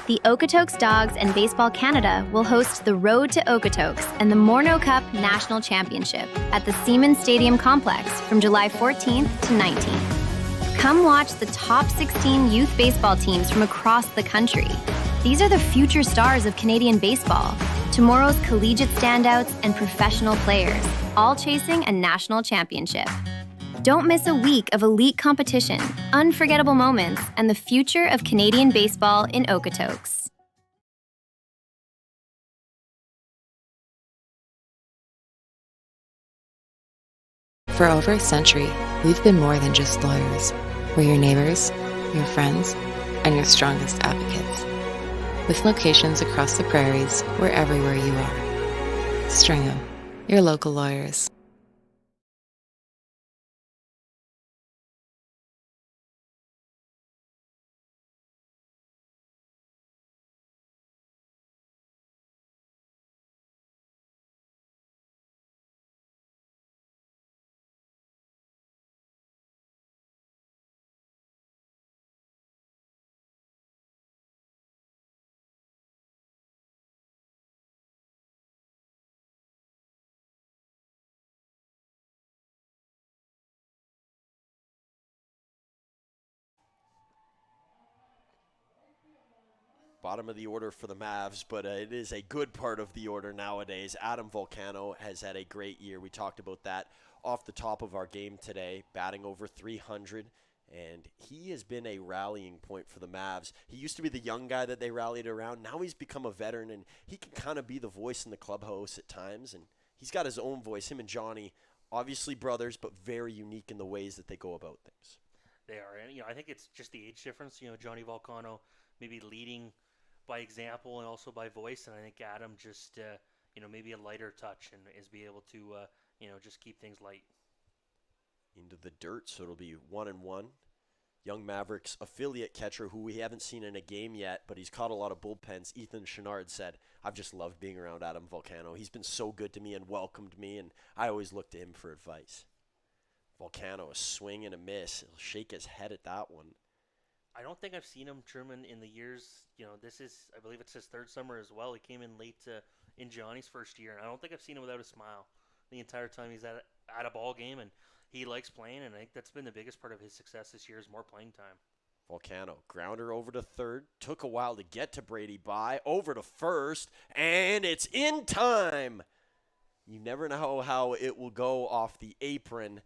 The Okotoks Dogs and Baseball Canada will host the Road to Okotoks and the Morneau Cup National Championship at the Siemens Stadium Complex from July 14th to 19th. Come watch the top 16 youth baseball teams from across the country. These are the future stars of Canadian baseball, tomorrow's collegiate standouts and professional players, all chasing a national championship. Don't miss a week of elite competition, unforgettable moments, and the future of Canadian baseball in Okotoks. For over a century, we've been more than just lawyers. We're your neighbors, your friends, and your strongest advocates. With locations across the prairies, we're everywhere you are. Stringham, your local lawyers. Bottom of the order for the Mavs, but it is a good part of the order nowadays. Adam Volcano has had a great year. We talked about that off the top of our game today, batting over 300, and he has been a rallying point for the Mavs. He used to be the young guy that they rallied around. Now he's become a veteran, and he can kind of be the voice in the clubhouse at times, and he's got his own voice. Him and Johnny, obviously brothers, but very unique in the ways that they go about things. They are, and I think it's just the age difference. Johnny Volcano maybe leading by example and also by voice, and I think Adam just maybe a lighter touch and is be able to just keep things light. Into the dirt, so it'll be 1-1. Young Mavericks affiliate catcher who we haven't seen in a game yet, but he's caught a lot of bullpens. Ethan Chenard said, I've just loved being around Adam Volcano. He's been so good to me and welcomed me, and I always look to him for advice. Volcano, a swing and a miss. He'll shake his head at that one. I don't think I've seen him, Truman, in the years. I believe it's his 3rd summer as well. He came in late in Johnny's first year, and I don't think I've seen him without a smile the entire time he's at a ball game, and he likes playing, and I think that's been the biggest part of his success this year is more playing time. Volcano, grounder over to third. Took a while to get to Brady Bye. Over to first, and it's in time. You never know how it will go off the apron.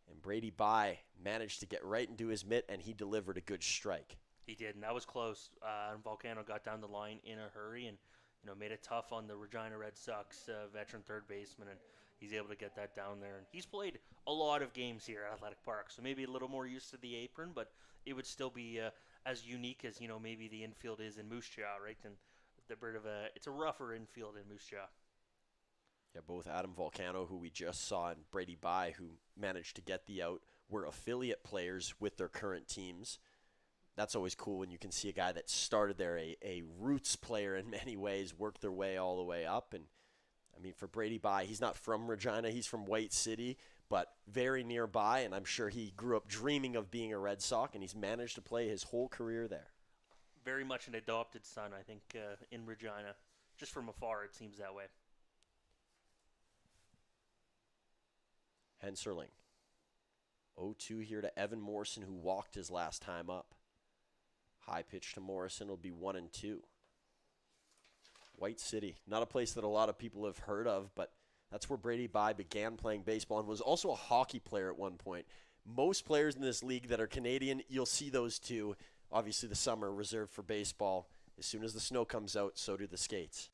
And Brady Bye managed to get right into his mitt, and he delivered a good strike. He did, and that was close. And Volcano got down the line in a hurry and made it tough on the Regina Red Sox veteran third baseman. And he's able to get that down there. And he's played a lot of games here at Athletic Park, so maybe a little more used to the apron, but it would still be as unique as, maybe the infield is in Moose Jaw, right? And it's a rougher infield in Moose Jaw. Yeah, both Adam Volcano, who we just saw, and Brady Bai, who managed to get the out, were affiliate players with their current teams. That's always cool when you can see a guy that started there, a roots player in many ways, worked their way all the way up. And, I mean, for Brady Bai, he's not from Regina. He's from White City, but very nearby, and I'm sure he grew up dreaming of being a Red Sox, and he's managed to play his whole career there. Very much an adopted son, I think, in Regina. Just from afar, it seems that way. Henserling. 0-2 here to Evan Morrison, who walked his last time up. High pitch to Morrison will be 1-2. White City, not a place that a lot of people have heard of, but that's where Brady Bai began playing baseball and was also a hockey player at one point. Most players in this league that are Canadian, you'll see those two. Obviously, the summer reserved for baseball. As soon as the snow comes out, so do the skates.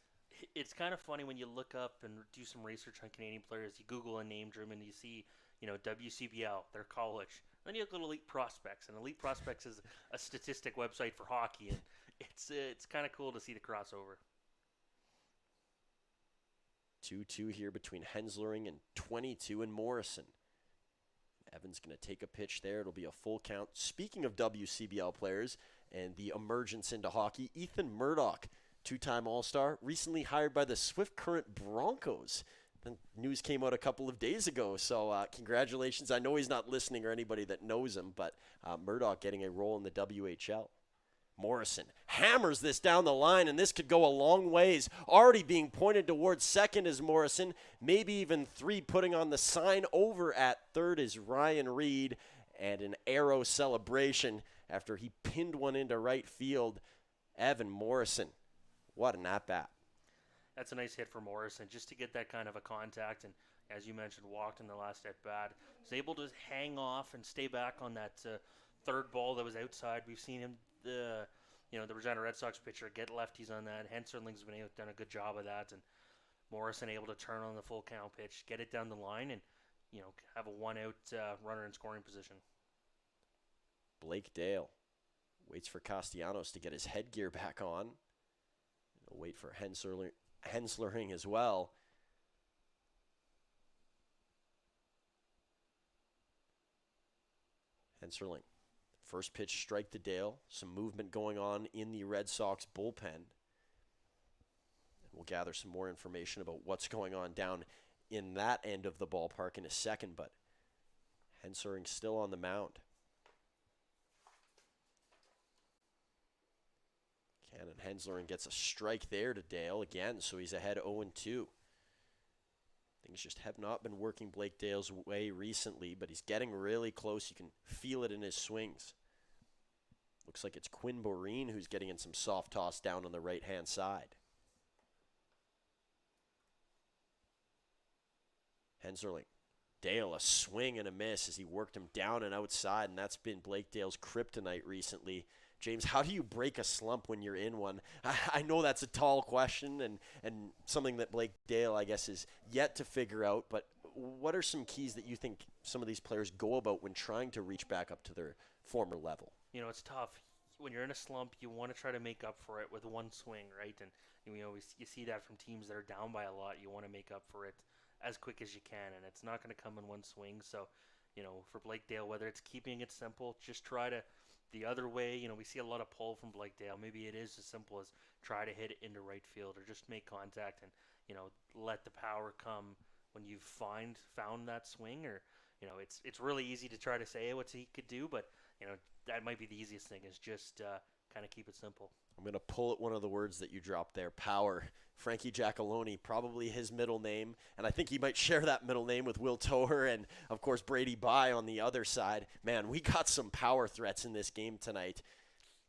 It's kind of funny when you look up and do some research on Canadian players. You Google a name, German, and you see, WCBL, their college. Then you look at Elite Prospects, and Elite Prospects is a statistic website for hockey, and it's kind of cool to see the crossover. 2-2 here between Henslering and 22 and Morrison. Evans going to take a pitch there. It'll be a full count. Speaking of WCBL players and the emergence into hockey, Ethan Murdoch, two-time All-Star, recently hired by the Swift Current Broncos. The news came out a couple of days ago, so congratulations. I know he's not listening or anybody that knows him, but Murdoch getting a role in the WHL. Morrison hammers this down the line, and this could go a long ways. Already being pointed towards second is Morrison, maybe even three, putting on the sign. Over at third is Ryan Reed, and an arrow celebration after he pinned one into right field. Evan Morrison, what an at-bat. That's a nice hit for Morrison, just to get that kind of a contact, and as you mentioned, walked in the last at-bat. Was able to hang off and stay back on that third ball that was outside. We've seen him, the Regina Red Sox pitcher, get lefties on that. Henserling's done a good job of that, and Morrison able to turn on the full count pitch, get it down the line, and have a one-out runner in scoring position. Blake Dale waits for Castellanos to get his headgear back on. He'll wait for Henslering as well. Henserling. First pitch strike to Dale. Some movement going on in the Red Sox bullpen. And we'll gather some more information about what's going on down in that end of the ballpark in a second, but Henserling still on the mound. Cannon Henslering gets a strike there to Dale again, so he's ahead 0-2. Things just have not been working Blake Dale's way recently, but he's getting really close. You can feel it in his swings. Looks like it's Quinn Boreen who's getting in some soft toss down on the right-hand side. Henserling. Dale, a swing and a miss as he worked him down and outside, and that's been Blake Dale's kryptonite recently. James, how do you break a slump when you're in one? I know that's a tall question and something that Blake Dale, I guess, is yet to figure out, but what are some keys that you think some of these players go about when trying to reach back up to their former level? It's tough. When you're in a slump, you want to try to make up for it with one swing, right? And you see that from teams that are down by a lot. You want to make up for it as quick as you can, and it's not going to come in one swing. So, for Blake Dale, whether it's keeping it simple, just try to the other way. We see a lot of pull from Blake Dale. Maybe it is as simple as try to hit it into right field or just make contact and, let the power come when you've found that swing. Or, it's really easy to try to say what he could do, but, that might be the easiest thing is just kind of keep it simple. I'm going to pull at one of the words that you dropped there, power. Frankie Giacalone, probably his middle name, and I think he might share that middle name with Will Toher and, of course, Brady Bai on the other side. Man, we got some power threats in this game tonight.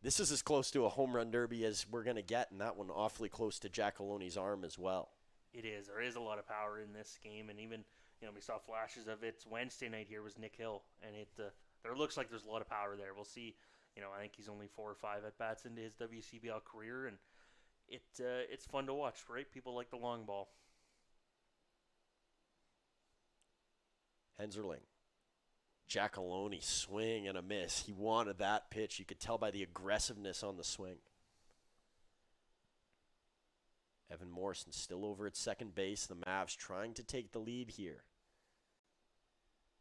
This is as close to a home run derby as we're going to get, and that one awfully close to Giacalone's arm as well. It is. There is a lot of power in this game, and even, we saw flashes of it. Wednesday night here was Nick Hill, and there looks like there's a lot of power there. We'll see. I think he's only 4 or 5 at-bats into his WCBL career, and it's fun to watch, right? People like the long ball. Henserling. Giacalone, swing and a miss. He wanted that pitch. You could tell by the aggressiveness on the swing. Evan Morrison still over at second base. The Mavs trying to take the lead here.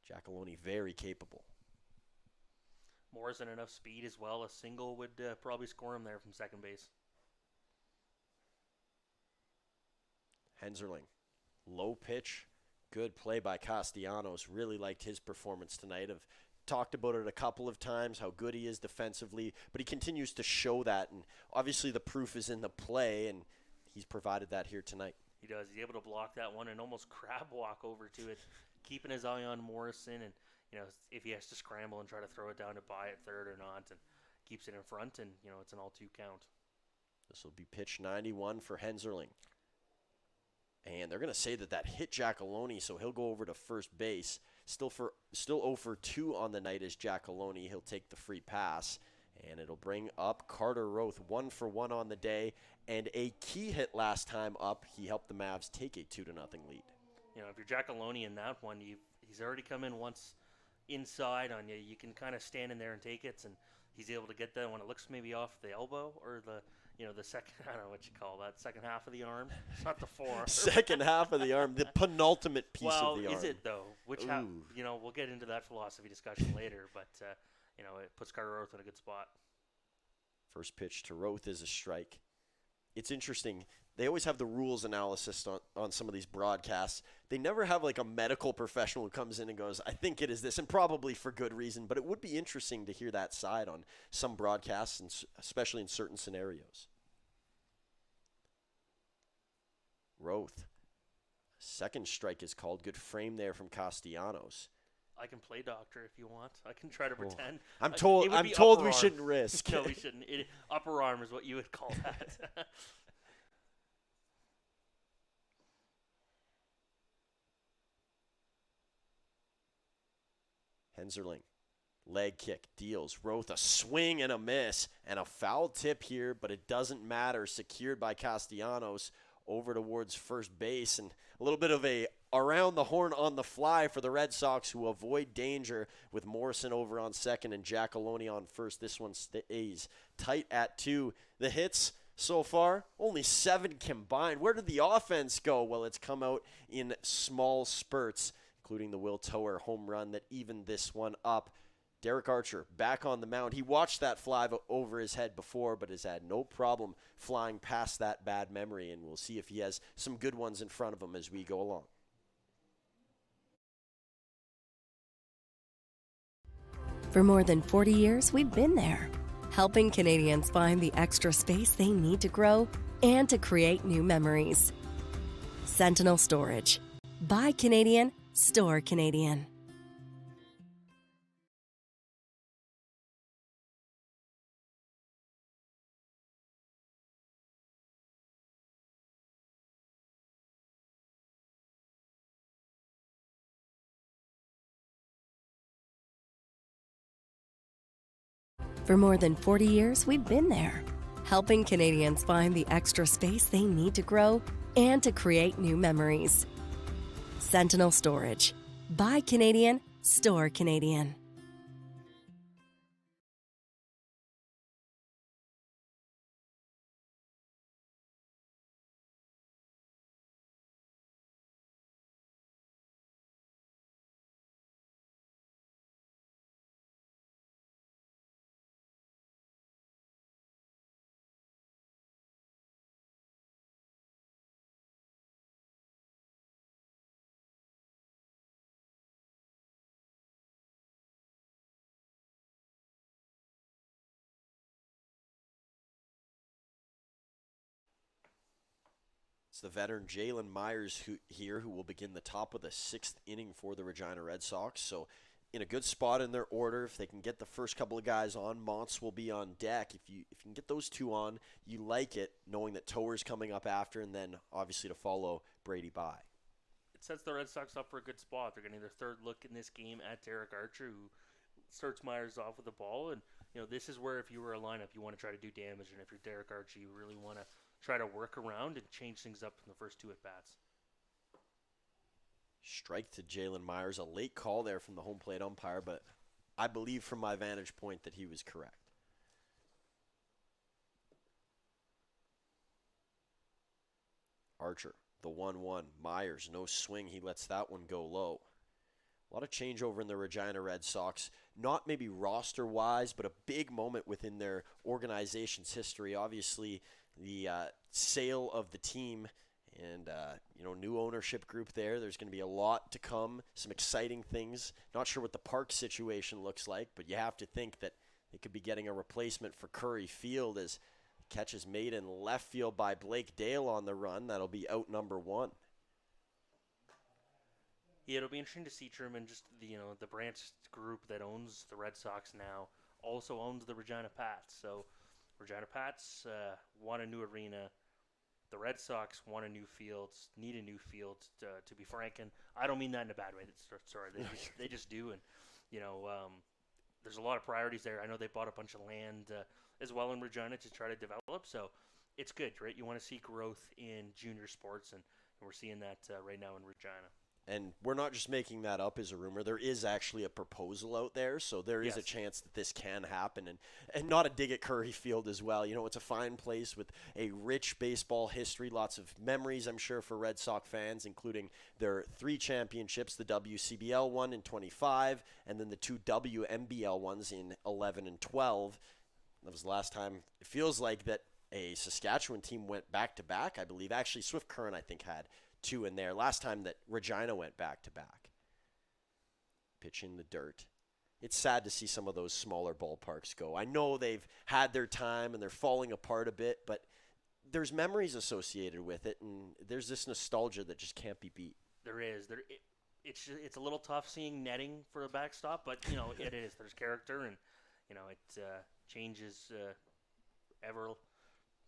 Giacalone very capable. Morrison enough speed as well. A single would probably score him there from second base. Henserling. Low pitch. Good play by Castellanos. Really liked his performance tonight. I've talked about it a couple of times, how good he is defensively, but he continues to show that, and obviously the proof is in the play, and he's provided that here tonight. He does. He's able to block that one and almost crab walk over to it, keeping his eye on Morrison, and if he has to scramble and try to throw it down to buy at third or not, and keeps it in front, and it's an 0-2 count. This will be pitch 91 for Henserling. And they're going to say that hit Giacalone, so he'll go over to first base. Still 0 for 2 on the night is Giacalone. He'll take the free pass, and it'll bring up Carter Roth, 1 for 1 on the day, and a key hit last time up. He helped the Mavs take a 2-0 lead. If you're Giacalone in that one, he's already come in once inside on you. You can kind of stand in there and take it, and he's able to get that when it looks maybe off the elbow or the second, I don't know what you call that, second half of the arm. It's not the forearm. Second half of the arm, the penultimate piece of the arm. Well, is it though? We'll get into that philosophy discussion later, but it puts Carter Roth in a good spot. First pitch to Roth is a strike. It's interesting. They always have the rules analysis on some of these broadcasts. They never have like a medical professional who comes in and goes, I think it is this, and probably for good reason, but it would be interesting to hear that side on some broadcasts, and especially in certain scenarios. Roth. Second strike is called. Good frame there from Castellanos. I can play doctor if you want. I can try to pretend. I'm told we shouldn't risk. No, we shouldn't. Upper arm is what you would call that. Henserling. Leg kick. Deals. Roth a swing and a miss. And a foul tip here, but it doesn't matter. Secured by Castellanos over towards first base. And a little bit of a around the horn on the fly for the Red Sox, who avoid danger with Morrison over on second and Giacalone on first. This one stays tight at 2. The hits so far, only 7 combined. Where did the offense go? Well, it's come out in small spurts, including the Will Tower home run that evened this one up. Derek Archer back on the mound. He watched that fly over his head before, but has had no problem flying past that bad memory, and we'll see if he has some good ones in front of him as we go along. For more than 40 years, we've been there, helping Canadians find the extra space they need to grow and to create new memories. Sentinel Storage. Buy Canadian, store Canadian. For more than 40 years, we've been there, helping Canadians find the extra space they need to grow and to create new memories. Sentinel Storage. Buy Canadian, store Canadian. It's the veteran Jalen Myers who will begin the top of the 6th inning for the Regina Red Sox. So in a good spot in their order. If they can get the first couple of guys on, Montz will be on deck. If you can get those two on, you like it, knowing that Tower's coming up after, and then obviously to follow Brady by. It sets the Red Sox up for a good spot. They're getting their third look in this game at Derek Archer, who starts Myers off with the ball. And, this is where if you were a lineup, you want to try to do damage. And if you're Derek Archer, you really want to try to work around and change things up in the first two at-bats. Strike to Jalen Myers. A late call there from the home plate umpire, but I believe from my vantage point that he was correct. Archer, the 1-1. Myers, no swing. He lets that one go low. A lot of changeover in the Regina Red Sox. Not maybe roster-wise, but a big moment within their organization's history. Obviously, the sale of the team and, new ownership group there. There's going to be a lot to come, some exciting things. Not sure what the park situation looks like, but you have to think that they could be getting a replacement for Curry Field as catch is made in left field by Blake Dale on the run. That'll be out number 1. Yeah, it'll be interesting to see Truman, just the branch group that owns the Red Sox now also owns the Regina Pats. So Regina Pats want a new arena. The Red Sox want a new field, need a new field, to be frank. And I don't mean that in a bad way. Sorry, they just do. And, there's a lot of priorities there. I know they bought a bunch of land as well in Regina to try to develop. So it's good, right? You want to see growth in junior sports, and we're seeing that right now in Regina. And we're not just making that up as a rumor. There is actually a proposal out there, so there is a chance that this can happen. And not a dig at Curry Field as well. It's a fine place with a rich baseball history, lots of memories, I'm sure, for Red Sox fans, including their 3 championships, the WCBL one in 25, and then the 2 WMBL ones in 11 and 12. That was the last time, it feels like, that a Saskatchewan team went back-to-back, I believe. Actually, Swift Current, I think, had 2 in there. Last time that Regina went back-to-back. Pitch in the dirt. It's sad to see some of those smaller ballparks go. I know they've had their time and they're falling apart a bit, but there's memories associated with it, and there's this nostalgia that just can't be beat. There is. It's a little tough seeing netting for a backstop, but, it is. There's character, and, it changes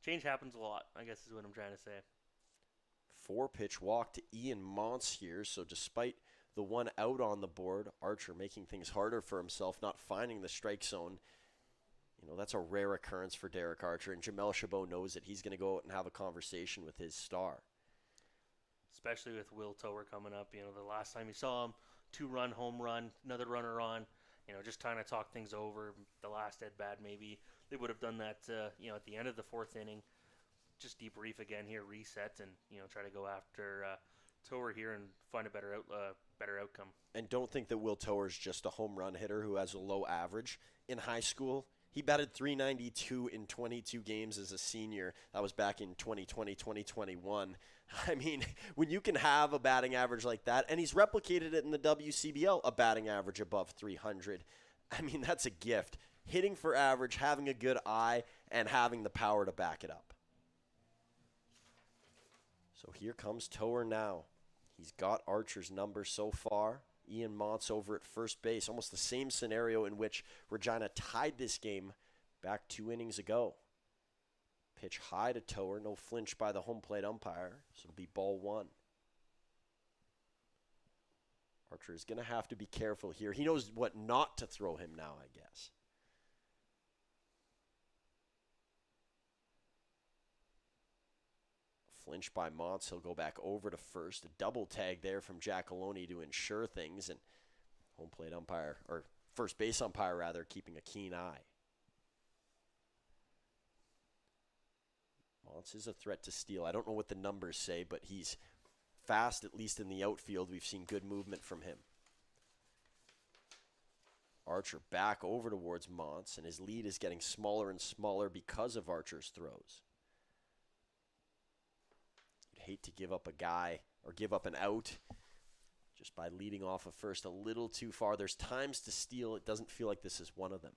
change happens a lot, I guess is what I'm trying to say. 4-pitch walk to Ian Montz here. So despite the 1 out on the board, Archer making things harder for himself, not finding the strike zone. That's a rare occurrence for Derek Archer, and Jamel Chabot knows that he's going to go out and have a conversation with his star. Especially with Will Tower coming up. The last time you saw him, 2-run home run, another runner on. Just trying to talk things over. The last at-bat, maybe they would have done that, at the end of the 4th inning. Just debrief again here, reset, and try to go after Tower here and find a better outcome. And don't think that Will Tower's just a home run hitter who has a low average. In high school, he batted .392 in 22 games as a senior. That was back in 2020, 2021. I mean, when you can have a batting average like that, and he's replicated it in the WCBL, a batting average above 300. I mean, that's a gift. Hitting for average, having a good eye, and having the power to back it up. So here comes Tower now. He's got Archer's number so far. Ian Montz over at first base. Almost the same scenario in which Regina tied this game back 2 innings ago. Pitch high to Tower. No flinch by the home plate umpire. So it'll be ball 1. Archer is going to have to be careful here. He knows what not to throw him now, I guess. Flinch by Montz. He'll go back over to first. A double tag there from Giacalone to ensure things. And home plate umpire, or first base umpire rather, keeping a keen eye. Montz is a threat to steal. I don't know what the numbers say, but he's fast, at least in the outfield. We've seen good movement from him. Archer back over towards Montz, and his lead is getting smaller and smaller because of Archer's throws. Hate to give up a guy or give up an out just by leading off of first a little too far. There's times to steal. It doesn't feel like this is one of them.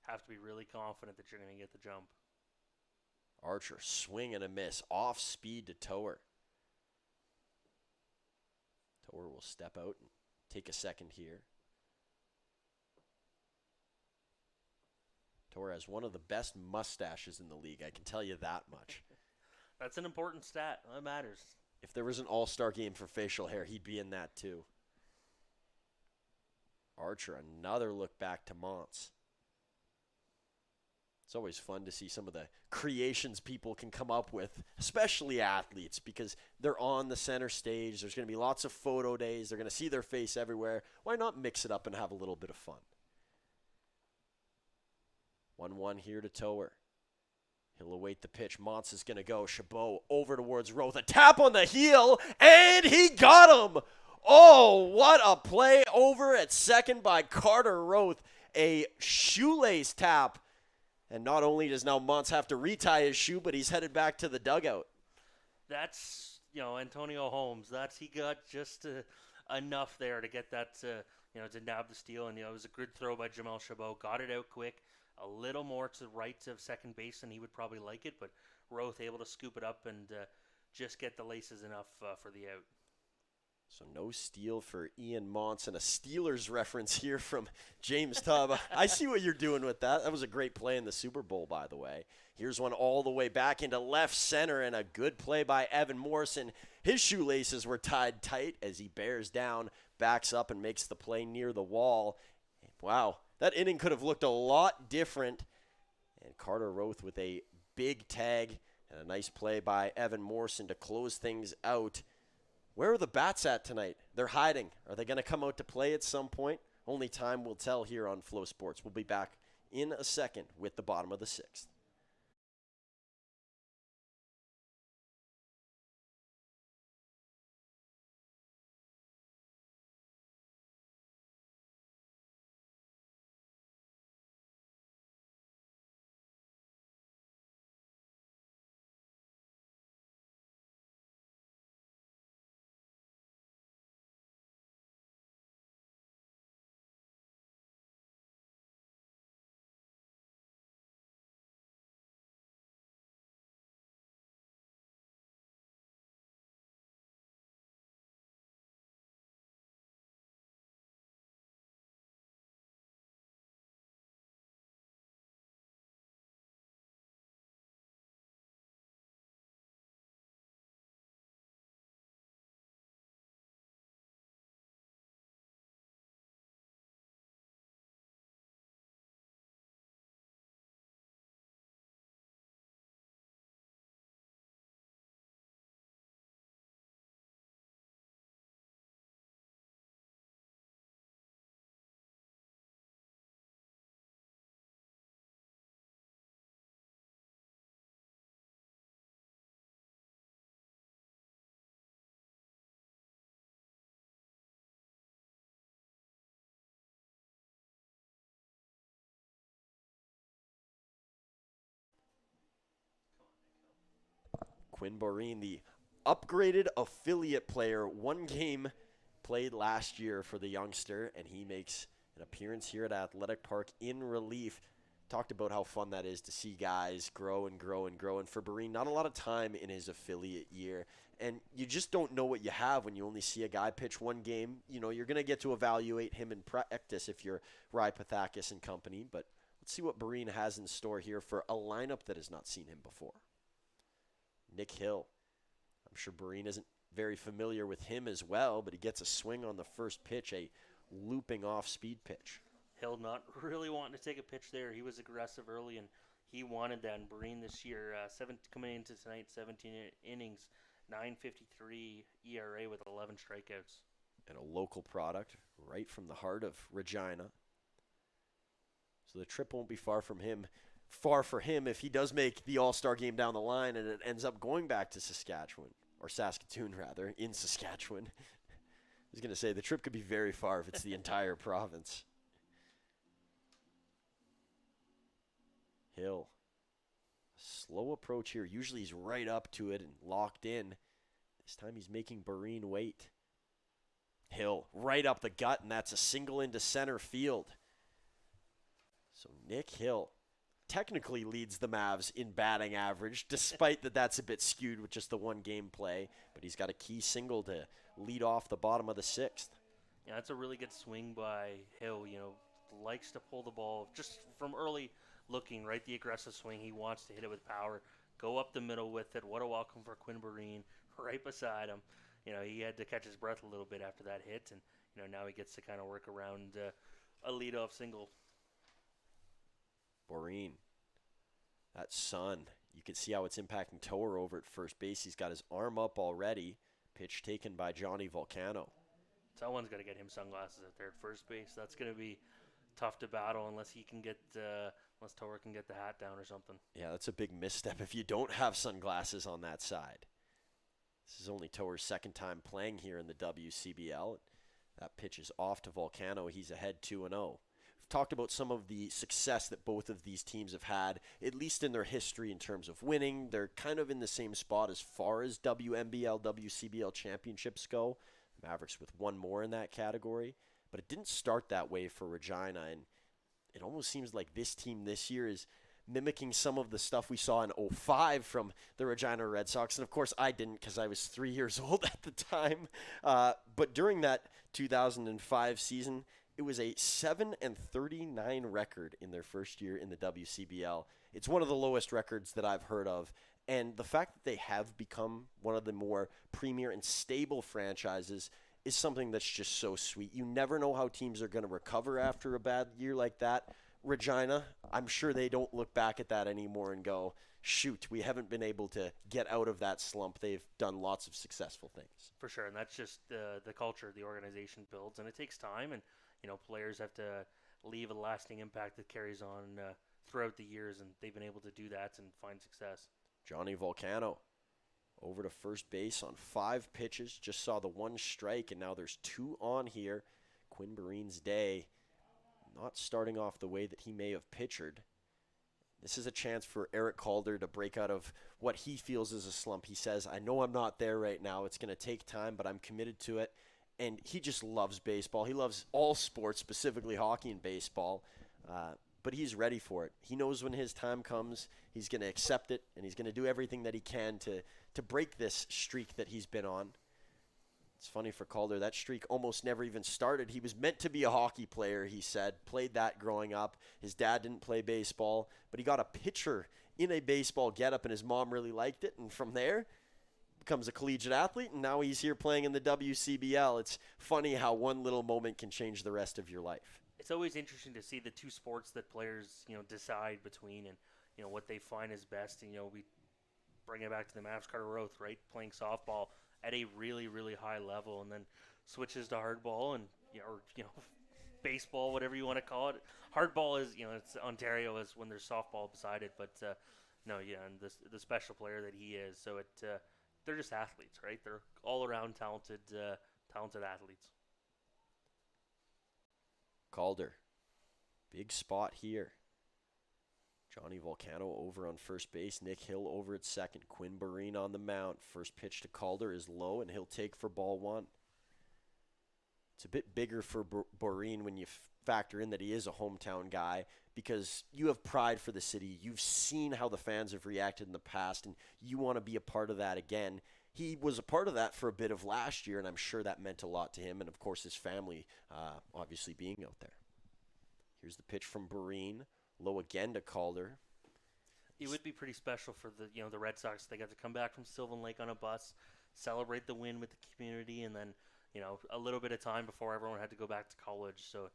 Have to be really confident that you're going to get the jump. Archer, swing and a miss. Off speed to Tower. Tower will step out and take a second here. Tower has one of the best mustaches in the league. I can tell you that much. That's an important stat. That matters. If there was an all-star game for facial hair, he'd be in that too. Archer, another look back to Montz. It's always fun to see some of the creations people can come up with, especially athletes, because they're on the center stage. There's going to be lots of photo days. They're going to see their face everywhere. Why not mix it up and have a little bit of fun? 1-1 here to Tower. He'll await the pitch. Montz is going to go. Chabot over towards Roth. A tap on the heel, and he got him. Oh, what a play over at second by Carter Roth. A shoelace tap. And not only does now Montz have to retie his shoe, but he's headed back to the dugout. That's, Antonio Holmes. He got just enough there to get that, to nab the steal. And, it was a good throw by Jamel Chabot. Got it out quick. A little more to the right of second base than he would probably like it. But Roth able to scoop it up and just get the laces enough for the out. So no steal for Ian Montz, and a Steelers reference here from James Tubb. I see what you're doing with that. That was a great play in the Super Bowl, by the way. Here's one all the way back into left center, and a good play by Evan Morrison. His shoelaces were tied tight as he bears down, backs up, and makes the play near the wall. Wow, that inning could have looked a lot different. And Carter Roth with a big tag and a nice play by Evan Morrison to close things out. Where are the bats at tonight? They're hiding. Are they going to come out to play at some point? Only time will tell here on Flow Sports. We'll be back in a second with the bottom of the sixth. Quinn Boreen, the upgraded affiliate player, one game played last year for the youngster, and he makes an appearance here at Athletic Park in relief. Talked about how fun that is to see guys grow and grow and grow. And for Boreen, not a lot of time in his affiliate year. And you just don't know what you have when you only see a guy pitch one game. You're going to get to evaluate him in practice if you're Rye Pathakis and company. But let's see what Boreen has in store here for a lineup that has not seen him before. Nick Hill. I'm sure Boreen isn't very familiar with him as well, but he gets a swing on the first pitch, a looping off-speed pitch. Hill not really wanting to take a pitch there. He was aggressive early, and he wanted that. And Boreen this year, coming into tonight, 17 innings, 9.53 ERA with 11 strikeouts. And a local product right from the heart of Regina. So the trip won't be far for him if he does make the All-Star game down the line and it ends up going back to Saskatchewan, or Saskatoon rather, in Saskatchewan. I was going to say the trip could be very far if it's the entire province. Hill. Slow approach here. Usually he's right up to it and locked in. This time he's making Boreen wait. Hill right up the gut, and that's a single into center field. So Nick Hill technically leads the Mavs in batting average, despite that's a bit skewed with just the one game play. But he's got a key single to lead off the bottom of the sixth. Yeah, that's a really good swing by Hill. Likes to pull the ball just from early looking, right? The aggressive swing. He wants to hit it with power. Go up the middle with it. What a welcome for Quinn Boreen right beside him. He had to catch his breath a little bit after that hit, and now he gets to kind of work around a leadoff single. Boreen That sun, you can see how it's impacting Toer over at first base. He's got his arm up already. Pitch taken by Johnny Volcano. Someone's got to get him sunglasses out there at first base. That's going to be tough to battle unless he can get, unless Toer can get the hat down or something. Yeah, that's a big misstep if you don't have sunglasses on that side. This is only Toer's second time playing here in the WCBL. That pitch is off to Volcano. He's ahead 2-0. We've talked about some of the success that both of these teams have had, at least in their history in terms of winning. They're kind of in the same spot as far as WNBL, WCBL championships go. Mavericks with one more in that category. But it didn't start that way for Regina, and it almost seems like this team this year is mimicking some of the stuff we saw in 05 from the Regina Red Sox. And, of course, I didn't because I was 3 years old at the time. But during that 2005 season, it was a 7-39 record in their first year in the WCBL. It's one of the lowest records that I've heard of. And the fact that they have become one of the more premier and stable franchises is something that's just so sweet. You never know how teams are going to recover after a bad year like that. Regina, I'm sure they don't look back at that anymore and go, shoot, we haven't been able to get out of that slump. They've done lots of successful things. For sure, and that's just the culture the organization builds, and it takes time, and players have to leave a lasting impact that carries on throughout the years, and they've been able to do that and find success. Johnny Volcano over to first base on 5 pitches. Just saw the 1 strike, and now there's 2 on here. Quinn Barreen's day not starting off the way that he may have pitchered. This is a chance for Eric Calder to break out of what he feels is a slump. He says, I know I'm not there right now. It's going to take time, but I'm committed to it. And he just loves baseball. He loves all sports, specifically hockey and baseball. But he's ready for it. He knows when his time comes, he's going to accept it, and he's going to do everything that he can to break this streak that he's been on. It's funny for Calder, that streak almost never even started. He was meant to be a hockey player, he said. Played that growing up. His dad didn't play baseball, but he got a pitcher in a baseball getup, and his mom really liked it. And from there, becomes a collegiate athlete, and now he's here playing in the WCBL. It's funny how one little moment can change the rest of your life. It's always interesting to see the two sports that players, decide between and, what they find is best. And, we bring it back to the Mavs, Carter Roth, right, playing softball at a really, really high level, and then switches to hardball and, baseball, whatever you want to call it. Hardball is, it's Ontario is when there's softball beside it, but no, yeah, and the special player that he is. So they're just athletes, right? They're all around talented athletes. Calder, big spot here. Johnny Volcano over on first base. Nick Hill over at second. Quinn Barreen on the mound. First pitch to Calder is low, and he'll take for ball 1. It's a bit bigger for Barreen when you factor in that he is a hometown guy, because you have pride for the city. You've seen how the fans have reacted in the past, and you want to be a part of that again. He was a part of that for a bit of last year, and I'm sure that meant a lot to him, and of course his family obviously being out there. Here's the pitch from Barreen. Low again to Calder. It would be pretty special for the Red Sox. They got to come back from Sylvan Lake on a bus, celebrate the win with the community, and then a little bit of time before everyone had to go back to college. So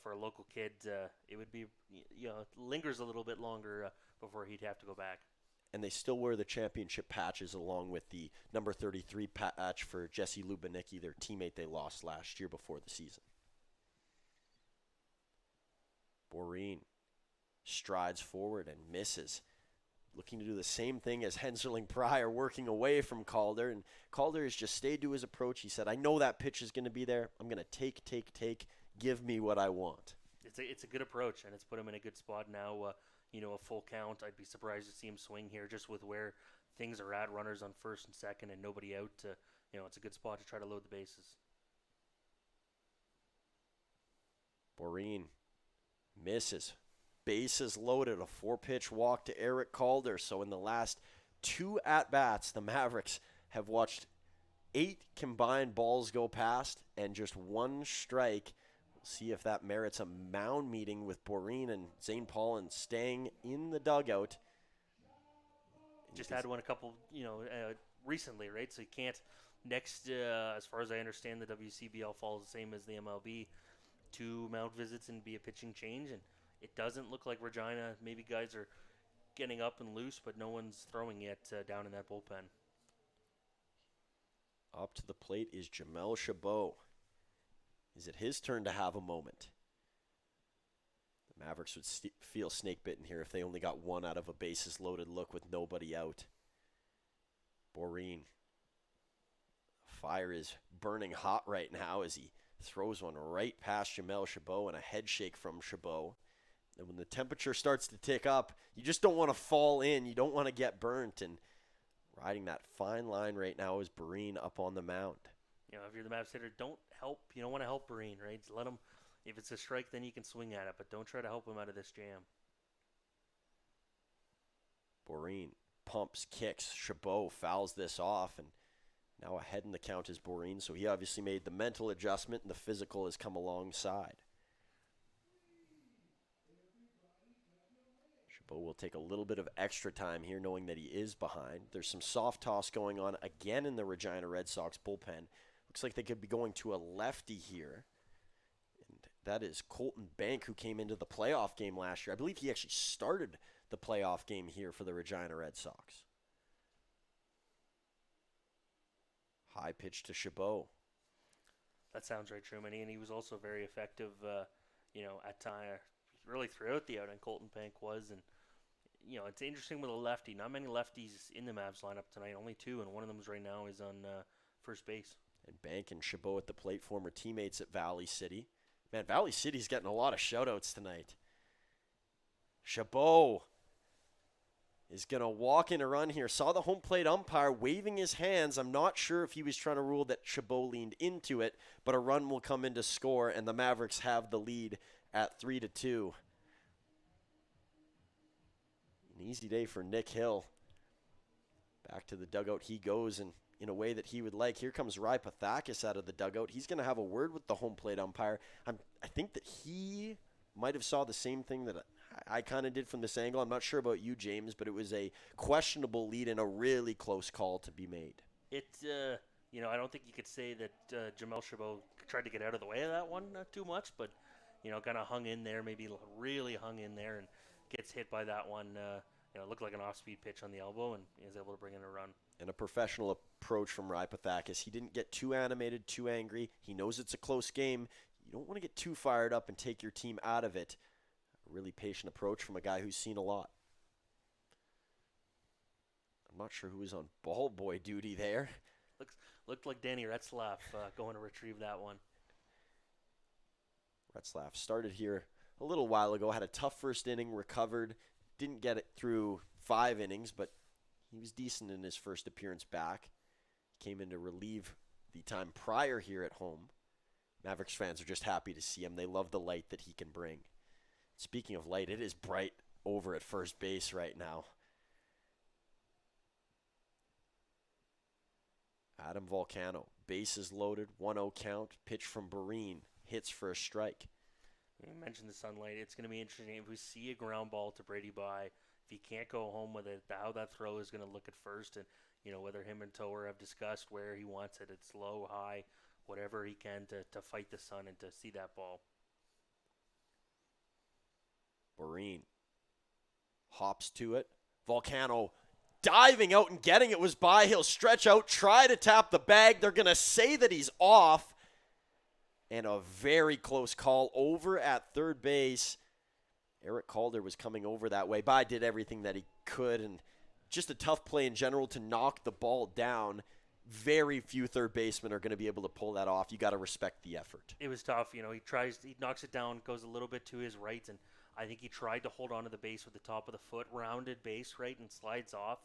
for a local kid, it would be lingers a little bit longer before he'd have to go back. And they still wear the championship patches along with the number 33 patch for Jesse Lubanicki, their teammate they lost last year before the season. Boreen strides forward and misses. Looking to do the same thing as Henserling Pryor, working away from Calder. And Calder has just stayed to his approach. He said, I know that pitch is going to be there. I'm going to take. Give me what I want. It's a good approach, and it's put him in a good spot now. A full count. I'd be surprised to see him swing here just with where things are at. Runners on first and second and nobody out. It's a good spot to try to load the bases. Boreen misses. Bases loaded. A 4-pitch walk to Eric Calder. So in the last 2 at-bats, the Mavericks have watched 8 combined balls go past and just 1 strike. We'll see if that merits a mound meeting with Boreen and Zane Paulin staying in the dugout. Just had one a couple, recently, right? So you can't, next, as far as I understand, the WCBL follows the same as the MLB. 2 mound visits and be a pitching change, and it doesn't look like Regina. Maybe guys are getting up and loose, but no one's throwing yet down in that bullpen. Up to the plate is Jamel Chabot. Is it his turn to have a moment? The Mavericks would feel snake bitten here if they only got one out of a bases loaded look with nobody out. Boreen. Fire is burning hot right now as he throws one right past Jamel Chabot and a head shake from Chabot. And when the temperature starts to tick up, you just don't want to fall in. You don't want to get burnt. And riding that fine line right now is Boreen up on the mound. You know, if you're the Mavs hitter, don't help. You don't want to help Boreen, right? Just let him. If it's a strike, then you can swing at it, but don't try to help him out of this jam. Boreen pumps, kicks. Chabot fouls this off, and now ahead in the count is Boreen. So he obviously made the mental adjustment, and the physical has come alongside. Chabot will take a little bit of extra time here, knowing that he is behind. There's some soft toss going on again in the Regina Red Sox bullpen. Looks like they could be going to a lefty here. And that is Colton Bank, who came into the playoff game last year. I believe he actually started the playoff game here for the Regina Red Sox. High pitch to Chabot. That sounds right, Truman. And he was also very effective, at time, really throughout the outing. Colton Bank was, and it's interesting with a lefty. Not many lefties in the Mavs lineup tonight. Only two, and one of them right now is on first base. And Bank and Chabot at the plate, former teammates at Valley City. Man, Valley City's getting a lot of shout-outs tonight. Chabot is going to walk in a run here. Saw the home plate umpire waving his hands. I'm not sure if he was trying to rule that Chabot leaned into it, but a run will come in to score, and the Mavericks have the lead at 3-2. An easy day for Nick Hill. Back to the dugout he goes, and in a way that he would like. Here comes Rai Pathakis out of the dugout. He's going to have a word with the home plate umpire. I think that he might have saw the same thing that I kind of did from this angle. I'm not sure about you, James, but it was a questionable lead and a really close call to be made. I don't think you could say that Jamel Chabot tried to get out of the way of that one too much, but, kind of hung in there, maybe really hung in there and gets hit by that one. It looked like an off-speed pitch on the elbow, and he was able to bring in a run. And a professional approach from Rai Pathakis. He didn't get too animated, too angry. He knows it's a close game. You don't want to get too fired up and take your team out of it. A really patient approach from a guy who's seen a lot. I'm not sure who was on ball boy duty there. Looked like Danny Retzlaff going to retrieve that one. Retzlaff started here a little while ago, had a tough first inning, recovered, didn't get it through 5 innings, but he was decent in his first appearance back. He came in to relieve the time prior here at home. Mavericks fans are just happy to see him. They love the light that he can bring. Speaking of light, it is bright over at first base right now. Adam Volcano, bases loaded, 1-0 count, pitch from Boreen, hits for a strike. You mentioned the sunlight. It's going to be interesting if we see a ground ball to Brady Bye. If he can't go home with it, how that throw is going to look at first, and whether him and Tower have discussed where he wants it. It's low, high, whatever he can to fight the sun and to see that ball. Boreen hops to it. Volcano diving out and getting it was by. He'll stretch out, try to tap the bag. They're going to say that he's off. And a very close call over at third base. Eric Calder was coming over that way. Bye did everything that he could, and just a tough play in general to knock the ball down. Very few third basemen are going to be able to pull that off. You got to respect the effort. It was tough. He knocks it down, goes a little bit to his right, and I think he tried to hold on to the base with the top of the foot, rounded base, right, and slides off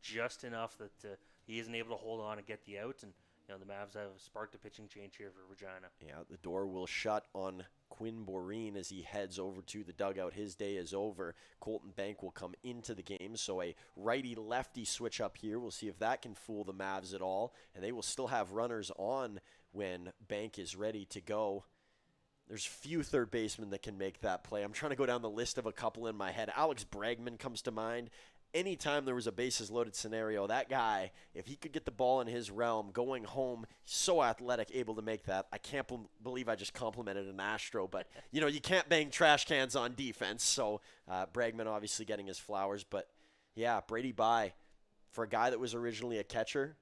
just enough that he isn't able to hold on and get the out, and the Mavs have sparked a pitching change here for Regina. Yeah, the door will shut on Quinn Boreen as he heads over to the dugout. His day is over. Colton Bank will come into the game, so a righty-lefty switch up here. We'll see if that can fool the Mavs at all, and they will still have runners on when Bank is ready to go. There's few third basemen that can make that play. I'm trying to go down the list of a couple in my head. Alex Bregman comes to mind. anytime there was a bases loaded scenario, that guy, if he could get the ball in his realm, going home, so athletic, able to make that. I can't believe I just complimented an Astro, but, you can't bang trash cans on defense. So Bregman obviously getting his flowers. But, yeah, Brady Bye, for a guy that was originally a catcher,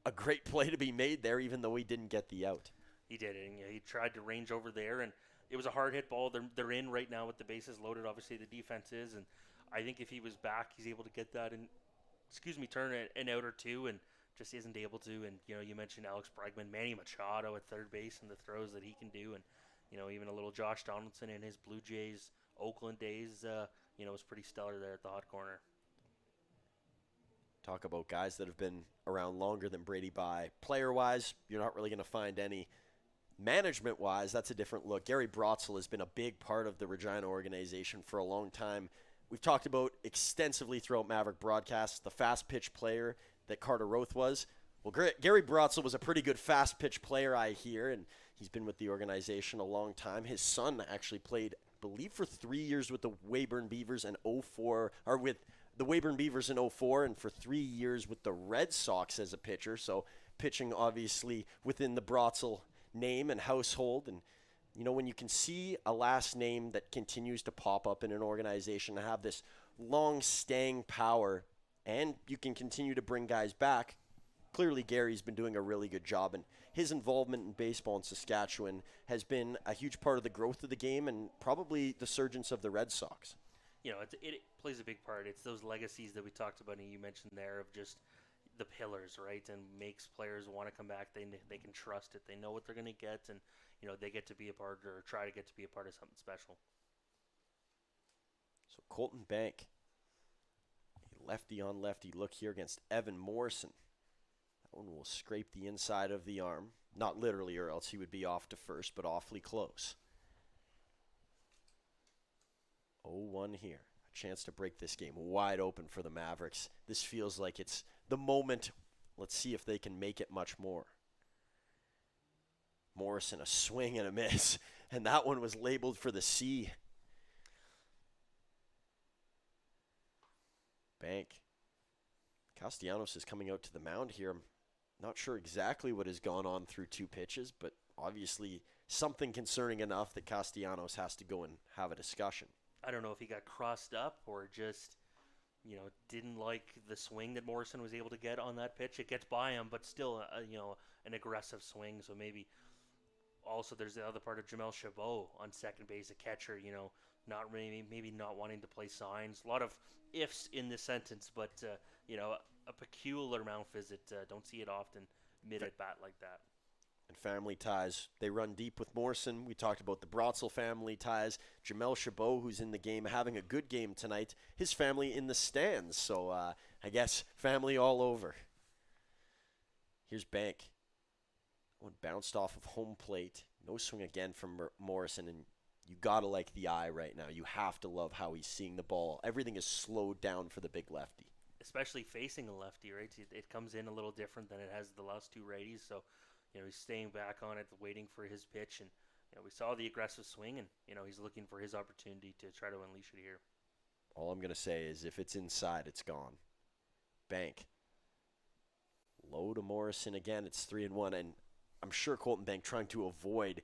a great play to be made there, even though he didn't get the out. He did it, and he tried to range over there, and it was a hard hit ball. They're in right now with the bases loaded. Obviously, the defense is, and I think if he was back, he's able to get that and, turn an out or two, and just isn't able to. And you mentioned Alex Bregman, Manny Machado at third base, and the throws that he can do, and even a little Josh Donaldson in his Blue Jays Oakland days, was pretty stellar there at the hot corner. Talk about guys that have been around longer than Brady Bye. Player-wise, you're not really going to find any. Management-wise, that's a different look. Gary Brotzel has been a big part of the Regina organization for a long time. We've talked about extensively throughout Maverick broadcasts the fast-pitch player that Carter Roth was. Well, Gary Brotzel was a pretty good fast-pitch player, I hear, and he's been with the organization a long time. His son actually played, I believe, for 3 years with the Weyburn Beavers in 04, or with the Weyburn Beavers in 04, and for 3 years with the Red Sox as a pitcher. So pitching, obviously, within the Brotzel name and household. And when you can see a last name that continues to pop up in an organization and have this long staying power, and you can continue to bring guys back, clearly Gary's been doing a really good job, and his involvement in baseball in Saskatchewan has been a huge part of the growth of the game and probably the surgence of the Red Sox. It plays a big part. It's those legacies that we talked about and you mentioned there of just the pillars, right? And makes players want to come back. They can trust it. They know what they're going to get, and they get to be a part or try to get to be a part of something special. So Colton Bank, a lefty on lefty look here against Evan Morrison. That one will scrape the inside of the arm. Not literally, or else he would be off to first, but awfully close. 0-1 here. A chance to break this game wide open for the Mavericks. This feels like it's the moment. Let's see if they can make it much more. Morrison, a swing and a miss. And that one was labeled for the C. Bank. Castellanos is coming out to the mound here. I'm not sure exactly what has gone on through 2 pitches, but obviously something concerning enough that Castellanos has to go and have a discussion. I don't know if he got crossed up or just, didn't like the swing that Morrison was able to get on that pitch. It gets by him, but still, an aggressive swing. So maybe also there's the other part of Jamel Chabot on second base, a catcher, not really, maybe not wanting to play signs. A lot of ifs in this sentence, but, a peculiar mound visit. Don't see it often mid at bat like that. And family ties, they run deep with Morrison. We talked about the Brotzel family ties. Jamel Chabot, who's in the game, having a good game tonight. His family in the stands, so I guess family all over. Here's Bank. One bounced off of home plate. No swing again from Morrison, and you got to like the eye right now. You have to love how he's seeing the ball. Everything is slowed down for the big lefty. Especially facing a lefty, right? It comes in a little different than it has the last 2 righties, so he's staying back on it, waiting for his pitch, and we saw the aggressive swing, and he's looking for his opportunity to try to unleash it here. All I'm going to say is if it's inside, it's gone. Bank. Low to Morrison again. It's 3-1, and I'm sure Colton Bank trying to avoid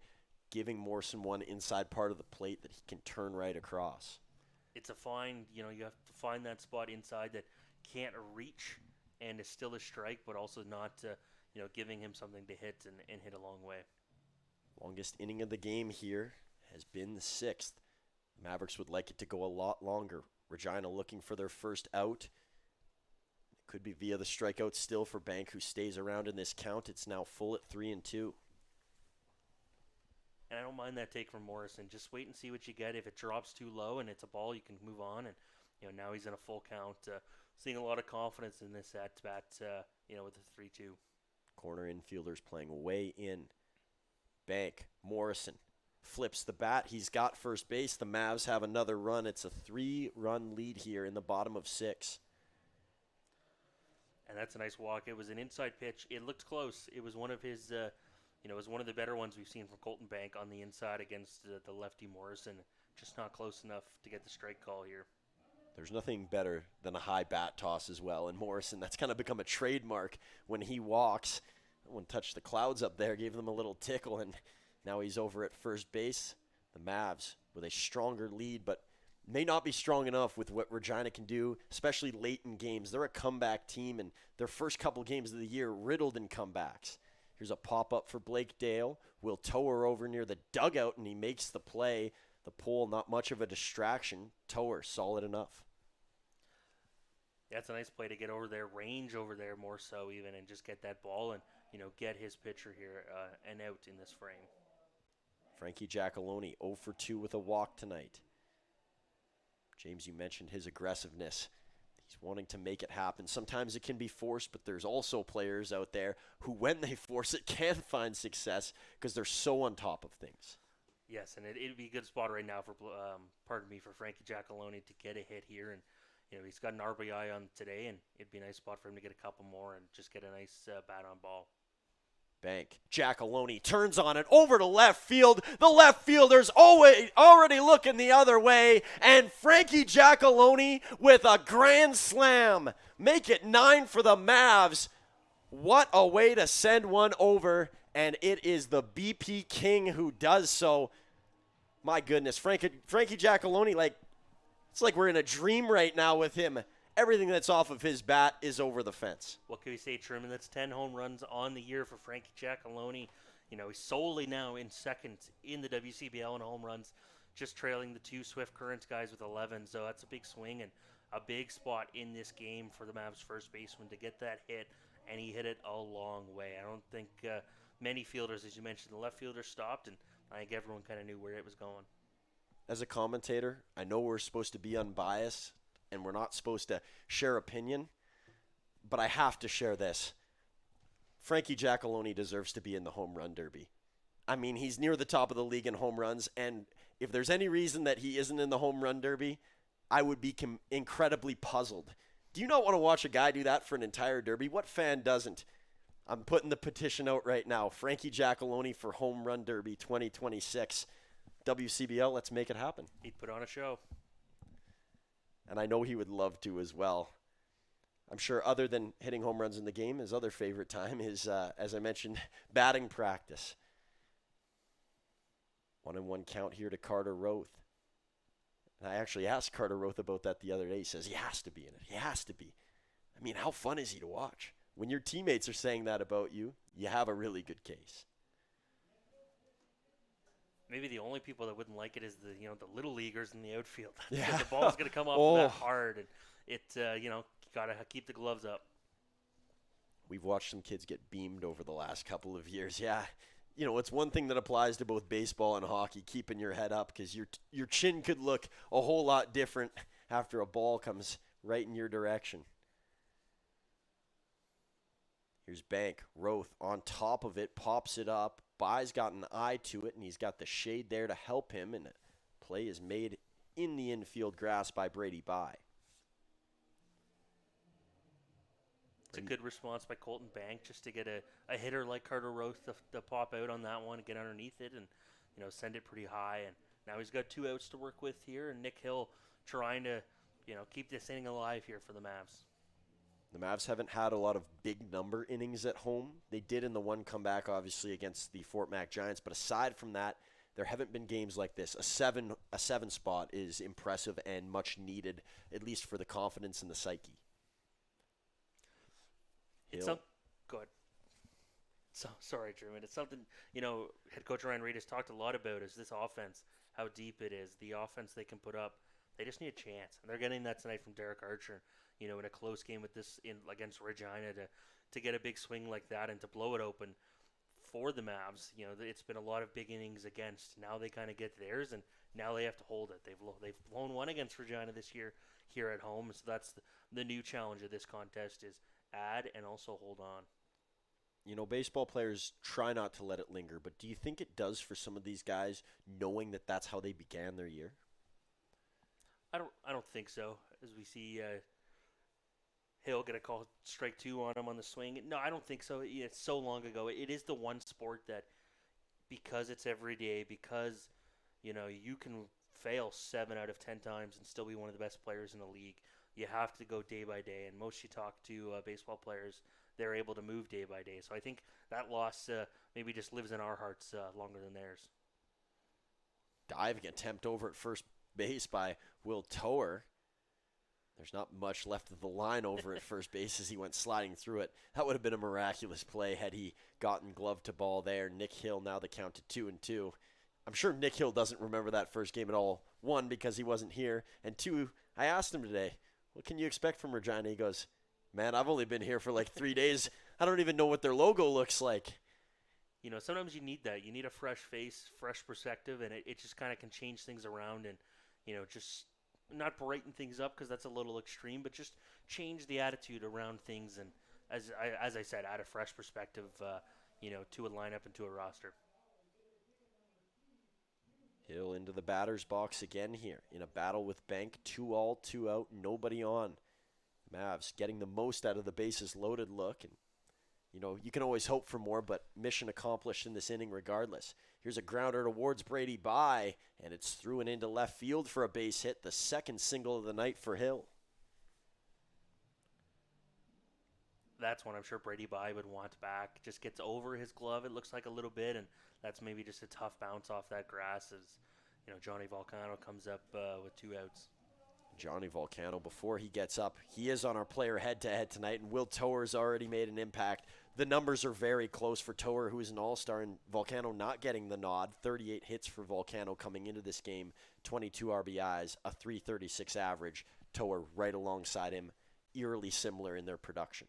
giving Morrison one inside part of the plate that he can turn right across. It's a fine, you have to find that spot inside that can't reach and is still a strike, but also not giving him something to hit and hit a long way. Longest inning of the game here has been the 6th. Mavericks would like it to go a lot longer. Regina looking for their first out. It could be via the strikeout still for Bank, who stays around in this count. It's now full at 3-2. And I don't mind that take from Morrison. Just wait and see what you get. If it drops too low and it's a ball, you can move on. And now he's in a full count. Seeing a lot of confidence in this at bat. With the 3-2. Corner infielders playing way in. Bank, Morrison flips the bat. He's got first base. The Mavs have another run. It's a 3-run lead here in the bottom of 6. And that's a nice walk. It was an inside pitch. It looked close. It was one of his, it was one of the better ones we've seen from Colton Bank on the inside against the lefty Morrison. Just not close enough to get the strike call here. There's nothing better than a high bat toss as well. And Morrison, that's kind of become a trademark when he walks. That one touched the clouds up there, gave them a little tickle, and now he's over at first base. The Mavs with a stronger lead, but may not be strong enough with what Regina can do, especially late in games. They're a comeback team, and their first couple games of the year riddled in comebacks. Here's a pop-up for Blake Dale. Will Tower over near the dugout, and he makes the play. The pole, not much of a distraction. Tower, solid enough. Yeah, it's a nice play to get over there, range over there more so even, and just get that ball and, get his pitcher here and out in this frame. Frankie Giacalone, 0 for 2 with a walk tonight. James, you mentioned his aggressiveness. He's wanting to make it happen. Sometimes it can be forced, but there's also players out there who, when they force it, can find success because they're so on top of things. Yes, and it'd be a good spot right now for Frankie Giacalone to get a hit here. And, he's got an RBI on today, and it'd be a nice spot for him to get a couple more and just get a nice bat on ball. Bank. Giacalone turns on it over to left field. The left fielder's already looking the other way. And Frankie Giacalone with a grand slam. Make it 9 for the Mavs. What a way to send one over. And it is the BP King who does so. My goodness. Frankie Giacalone, it's like we're in a dream right now with him. Everything that's off of his bat is over the fence. What can we say, Truman? That's 10 home runs on the year for Frankie Giacalone. He's solely now in second in the WCBL in home runs, just trailing the two Swift Currents guys with 11. So that's a big swing and a big spot in this game for the Mavs first baseman to get that hit, and he hit it a long way. I don't think many fielders, as you mentioned, the left fielder stopped, and I think everyone kind of knew where it was going. As a commentator, I know we're supposed to be unbiased, and we're not supposed to share opinion, but I have to share this. Frankie Giacalone deserves to be in the home run derby. I mean, he's near the top of the league in home runs, and if there's any reason that he isn't in the home run derby, I would be incredibly puzzled. Do you not want to watch a guy do that for an entire derby? What fan doesn't? I'm putting the petition out right now. Frankie Giacalone for home run derby 2026. WCBL, let's make it happen. He'd put on a show. And I know he would love to as well. I'm sure other than hitting home runs in the game, his other favorite time is, as I mentioned, batting practice. 1-1 count here to Carter Roth. And I actually asked Carter Roth about that the other day. He says he has to be in it. He has to be. I mean, how fun is he to watch? When your teammates are saying that about you, you have a really good case. Maybe the only people that wouldn't like it is the little leaguers in the outfield. Yeah. The ball's going to come off that hard, and it got to keep the gloves up. We've watched some kids get beamed over the last couple of years. Yeah, it's one thing that applies to both baseball and hockey, keeping your head up, because your chin could look a whole lot different after a ball comes right in your direction. Here's Bank. Roth on top of it, pops it up. Bai's got an eye to it, and he's got the shade there to help him, and play is made in the infield grass by Brady Bai. It's a good response by Colton Bank just to get a hitter like Carter Roth to pop out on that one and get underneath it and send it pretty high. And now he's got 2 outs to work with here, and Nick Hill trying to keep this inning alive here for the Mavs. The Mavs haven't had a lot of big number innings at home. They did in the one comeback, obviously, against the Fort Mac Giants. But aside from that, there haven't been games like this. A seven spot is impressive and much needed, at least for the confidence and the psyche. Go ahead. So sorry, Truman. It's something head coach Ryan Reed has talked a lot about is this offense, how deep it is, the offense they can put up. They just need a chance, and they're getting that tonight from Derek Archer. In a close game with this against Regina to get a big swing like that and to blow it open for the Mavs. It's been a lot of big innings against. Now they kind of get theirs, and now they have to hold it. They've blown one against Regina this year here at home, so that's the new challenge of this contest is add and also hold on. Baseball players try not to let it linger, but do you think it does for some of these guys knowing that that's how they began their year? I don't think so. As we see Hill get a call strike 2 on him on the swing. No, I don't think so. It's so long ago. It is the one sport that, because it's every day, because you can fail 7 out of 10 times and still be one of the best players in the league. You have to go day by day, and most you talk to baseball players, they're able to move day by day. So I think that loss maybe just lives in our hearts longer than theirs. Diving attempt over at first base by Will Toer. There's not much left of the line over at first base as he went sliding through it. That would have been a miraculous play had he gotten glove to ball there. Nick Hill now the count to 2-2. I'm sure Nick Hill doesn't remember that first game at all. 1, because he wasn't here, and 2, I asked him today, what can you expect from Regina? He goes, man, I've only been here for like 3 days. I don't even know what their logo looks like. You know, sometimes you need that. You need a fresh face, fresh perspective, and it just kind of can change things around and, you know, just not brighten things up because that's a little extreme, but just change the attitude around things and, as I said, add a fresh perspective, you know, to a lineup and to a roster. Hill into the batter's box again here in a battle with Bank. 2 all, 2 out, nobody on. Mavs getting the most out of the bases loaded look. And, you know, you can always hope for more, but mission accomplished in this inning regardless. Here's a grounder towards Brady Bye, and it's through and into left field for a base hit, the second single of the night for Hill. That's one I'm sure Brady Bye would want back. Just gets over his glove, it looks like a little bit, and that's maybe just a tough bounce off that grass as, you know, Johnny Volcano comes up with 2 outs. Johnny Volcano, before he gets up, he is on our player head-to-head tonight, and Will Toer's already made an impact. The numbers are very close for Toer, who is an all-star, and Volcano not getting the nod. 38 hits for Volcano coming into this game, 22 RBIs, a .336 average. Toer right alongside him, eerily similar in their production.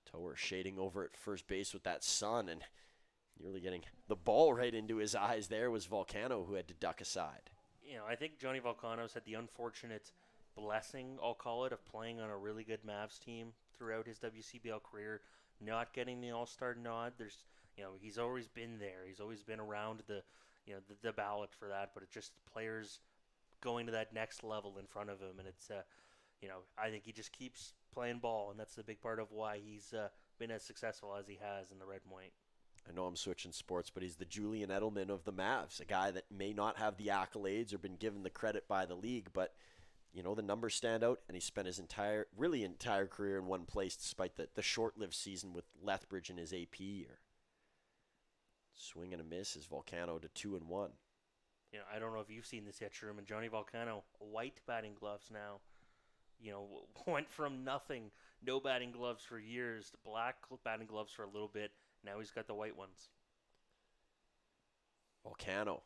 Toer shading over at first base with that sun and nearly getting the ball right into his eyes there was Volcano, who had to duck aside. You know, I think Johnny Volcano's had the unfortunate blessing, I'll call it, of playing on a really good Mavs team throughout his WCBL career, not getting the All-Star nod. There's, you know, he's always been there. He's always been around the, you know, the ballot for that, but it's just players going to that next level in front of him, and it's, you know, I think he just keeps playing ball, and that's the big part of why he's been as successful as he has in the red and white. I know I'm switching sports, but he's the Julian Edelman of the Mavs, a guy that may not have the accolades or been given the credit by the league, but, you know, the numbers stand out, and he spent his entire career in one place despite the short-lived season with Lethbridge in his AP year. Swing and a miss is Volcano to 2-1. You know, I don't know if you've seen this yet, Sherman. Johnny Volcano, white batting gloves now. You know, went from nothing, no batting gloves for years, to black batting gloves for a little bit. Now he's got the white ones. Volcano.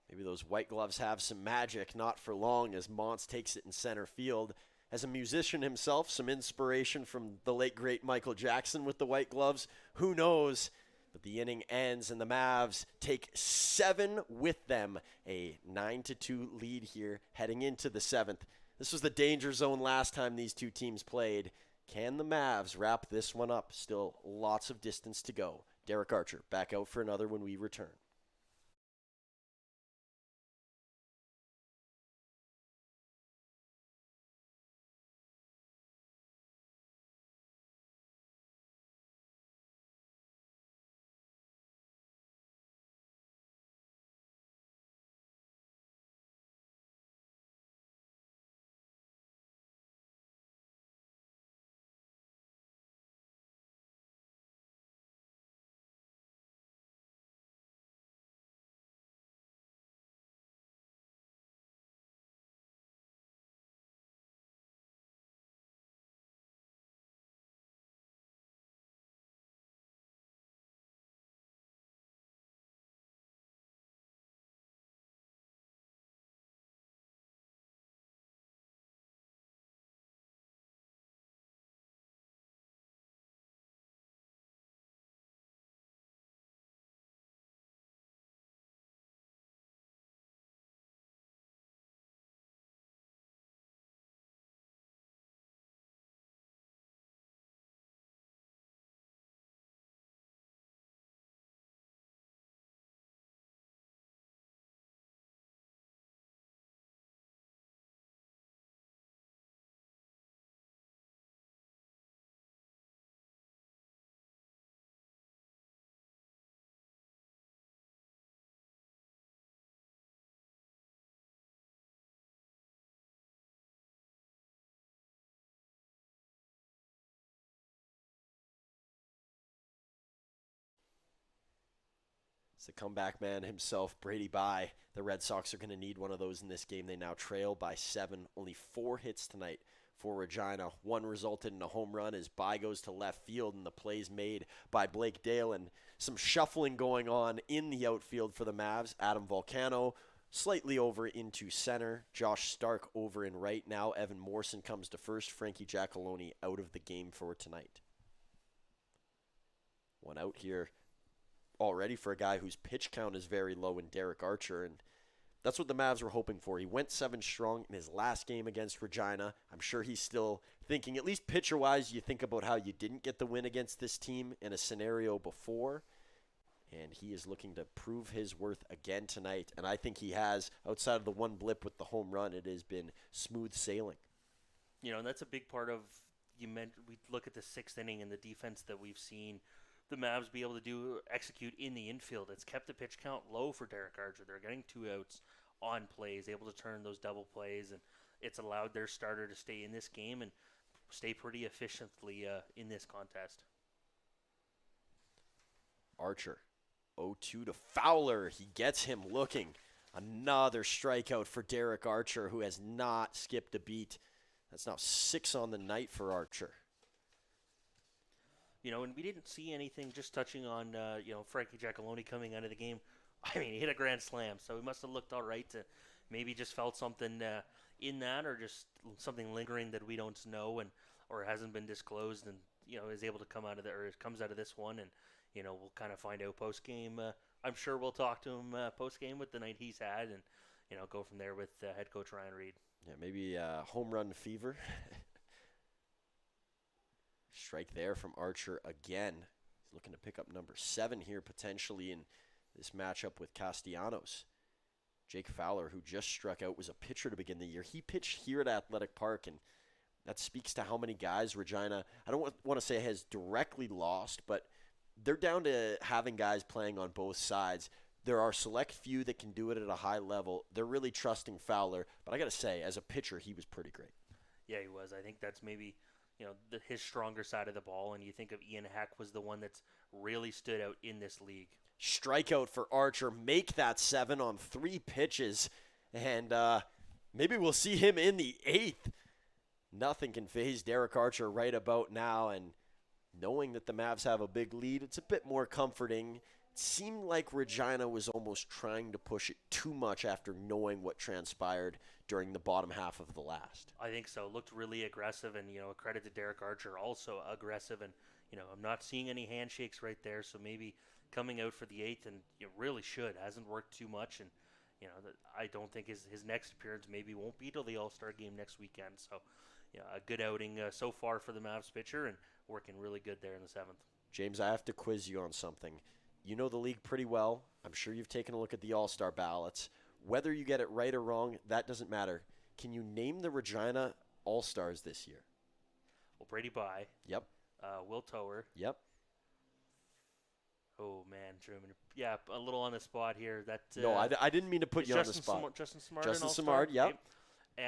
Maybe those white gloves have some magic, not for long, as Montz takes it in center field. As a musician himself, some inspiration from the late, great Michael Jackson with the white gloves. Who knows? But the inning ends, and the Mavs take 7 with them. A 9-2 lead here, heading into the 7th. This was the danger zone last time these two teams played. Can the Mavs wrap this one up? Still lots of distance to go. Derek Archer back out for another when we return. It's the comeback man himself, Brady Bye. The Red Sox are going to need one of those in this game. They now trail by 7. Only 4 hits tonight for Regina. One resulted in a home run as Bye goes to left field, and the plays made by Blake Dale, and some shuffling going on in the outfield for the Mavs. Adam Volcano slightly over into center. Josh Stark over in right now. Evan Morrison comes to first. Frankie Giacalone out of the game for tonight. One out here already for a guy whose pitch count is very low in Derek Archer, and that's what the Mavs were hoping for. He went 7 strong in his last game against Regina. I'm sure he's still thinking, at least pitcher-wise, you think about how you didn't get the win against this team in a scenario before, and he is looking to prove his worth again tonight, and I think he has. Outside of the one blip with the home run, it has been smooth sailing. You know, and that's a big part of, we look at the 6th inning and the defense that we've seen the Mavs be able to execute in the infield. It's kept the pitch count low for Derek Archer. They're getting 2 outs on plays, able to turn those double plays, and it's allowed their starter to stay in this game and stay pretty efficiently in this contest. Archer, 0-2 to Fowler. He gets him looking. Another strikeout for Derek Archer, who has not skipped a beat. That's now 6 on the night for Archer. You know, and we didn't see anything, just touching on, Frankie Giacalone coming out of the game. I mean, he hit a grand slam, so he must have looked all right. Maybe just felt something in that, or just something lingering that we don't know or hasn't been disclosed, and, is able to come out of comes out of this one, and, we'll kind of find out post-game. I'm sure we'll talk to him post-game with the night he's had, and, go from there with head coach Ryan Reed. Yeah, maybe home run fever. Strike there from Archer again. He's looking to pick up number 7 here potentially in this matchup with Castellanos. Jake Fowler, who just struck out, was a pitcher to begin the year. He pitched here at Athletic Park, and that speaks to how many guys Regina, I don't want to say has directly lost, but they're down to having guys playing on both sides. There are select few that can do it at a high level. They're really trusting Fowler, but I got to say, as a pitcher, he was pretty great. Yeah, he was. I think that's maybe his stronger side of the ball, and you think of Ian Heck was the one that's really stood out in this league. Strikeout for Archer, make that 7 on 3 pitches, and maybe we'll see him in the 8th. Nothing can phase Derek Archer right about now, and knowing that the Mavs have a big lead, it's a bit more comforting. It seemed like Regina was almost trying to push it too much after knowing what transpired during the bottom half of the last. I think so. Looked really aggressive, and, a credit to Derek Archer, also aggressive, and, I'm not seeing any handshakes right there, so maybe coming out for the 8th, and really should. Hasn't worked too much, and, I don't think his next appearance maybe won't be till the All-Star game next weekend, so, a good outing so far for the Mavs pitcher, and working really good there in the 7th. James, I have to quiz you on something. You know the league pretty well. I'm sure you've taken a look at the All-Star ballots. Whether you get it right or wrong, that doesn't matter. Can you name the Regina All-Stars this year? Well, Brady Bye. Yep. Will Tower. Yep. Oh, man, Truman. Yeah, a little on the spot here. No, I didn't mean to put you on the spot. Justin Smart. Justin Smart, yep. Okay.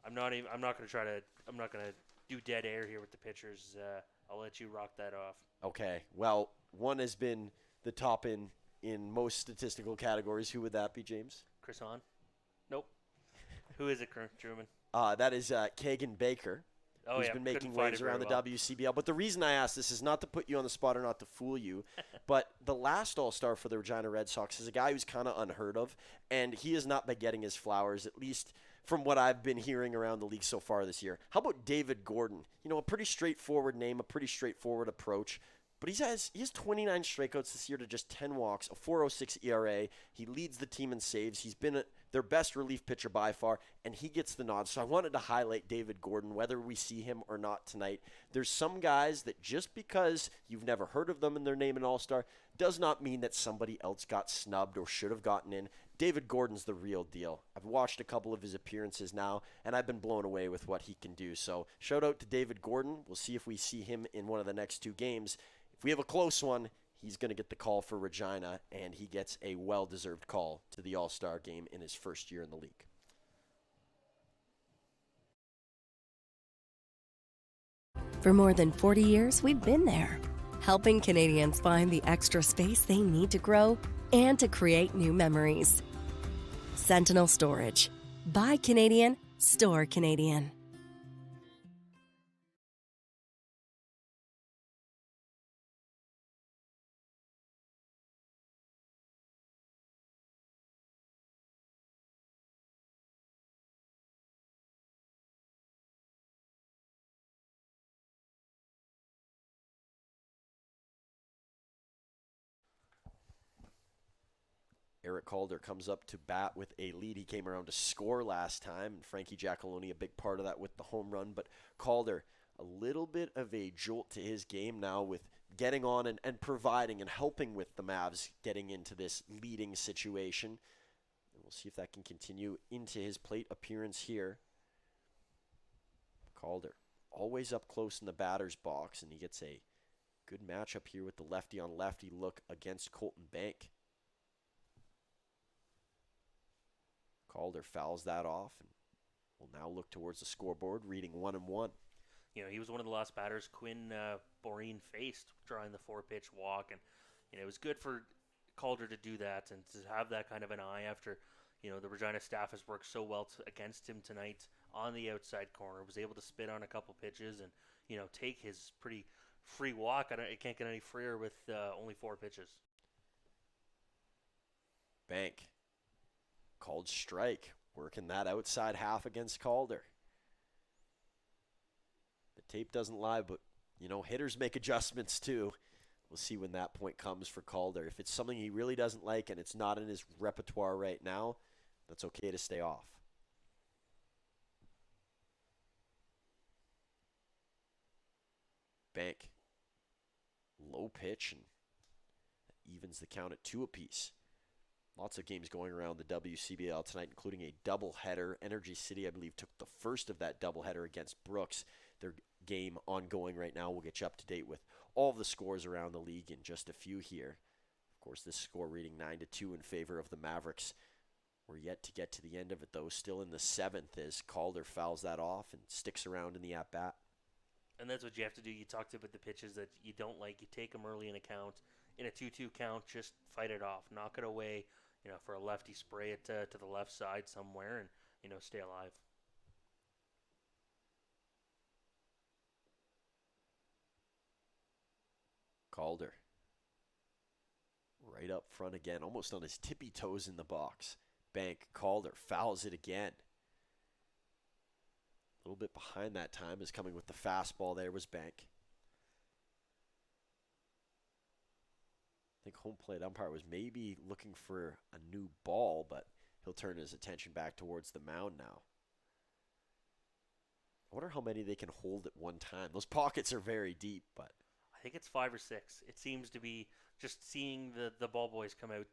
I'm not going to do dead air here with the pitchers. I'll let you rock that off. Okay. Well, one has been the top in most statistical categories. Who would that be, James? Chris Hahn? Nope. Who is it, Truman? That is Kagan Baker, who's been making waves around the WCBL. But the reason I ask this is not to put you on the spot or not to fool you, but the last All-Star for the Regina Red Sox is a guy who's kind of unheard of, and he has not been getting his flowers, at least from what I've been hearing around the league so far this year. How about David Gordon? A pretty straightforward name, a pretty straightforward approach. But he has 29 strikeouts this year to just 10 walks, a 4.06 ERA. He leads the team in saves. He's been their best relief pitcher by far, and he gets the nod. So I wanted to highlight David Gordon, whether we see him or not tonight. There's some guys that just because you've never heard of them and their name an All-Star does not mean that somebody else got snubbed or should have gotten in. David Gordon's the real deal. I've watched a couple of his appearances now, and I've been blown away with what he can do. So shout out to David Gordon. We'll see if we see him in one of the next 2 games. If we have a close one, he's going to get the call for Regina, and he gets a well-deserved call to the All-Star game in his first year in the league. For more than 40 years, we've been there, helping Canadians find the extra space they need to grow and to create new memories. Sentinel Storage. Buy Canadian, store Canadian. Eric Calder comes up to bat with a lead. He came around to score last time. Frankie Giacalone, a big part of that with the home run. But Calder, a little bit of a jolt to his game now with getting on and providing and helping with the Mavs getting into this leading situation. And we'll see if that can continue into his plate appearance here. Calder, always up close in the batter's box, and he gets a good matchup here with the lefty-on-lefty look against Colton Bank. Calder fouls that off and will now look towards the scoreboard, reading 1-1. You know, he was one of the last batters Quinn Boreen faced drawing the 4-pitch walk, and you know, it was good for Calder to do that and to have that kind of an eye after, you know, the Regina staff has worked so well against him tonight on the outside corner, was able to spit on a couple pitches and, you know, take his pretty free walk. It can't get any freer with only 4 pitches. Bank. Called strike, working that outside half against Calder. The tape doesn't lie, but, you know, hitters make adjustments too. We'll see when that point comes for Calder. If it's something he really doesn't like and it's not in his repertoire right now, that's okay to stay off. Bank. Low pitch and evens the count at 2 apiece. Lots of games going around the WCBL tonight, including a doubleheader. Energy City, I believe, took the first of that doubleheader against Brooks. Their game ongoing right now. We'll get you up to date with all of the scores around the league in just a few here. Of course, this score reading 9-2 in favor of the Mavericks. We're yet to get to the end of it, though. Still in the 7th as Calder fouls that off and sticks around in the at-bat. And that's what you have to do. You talked about the pitches that you don't like. You take them early in a count. In a 2-2 count, just fight it off. Knock it away. You know, for a lefty, spray it to the left side somewhere and, you know, stay alive. Calder. Right up front again, almost on his tippy toes in the box. Bank, Calder fouls it again. A little bit behind that time is coming with the fastball there was Bank. I think home plate umpire was maybe looking for a new ball, but he'll turn his attention back towards the mound now. I wonder how many they can hold at one time. Those pockets are very deep, but I think it's 5 or 6. It seems to be just seeing the ball boys come out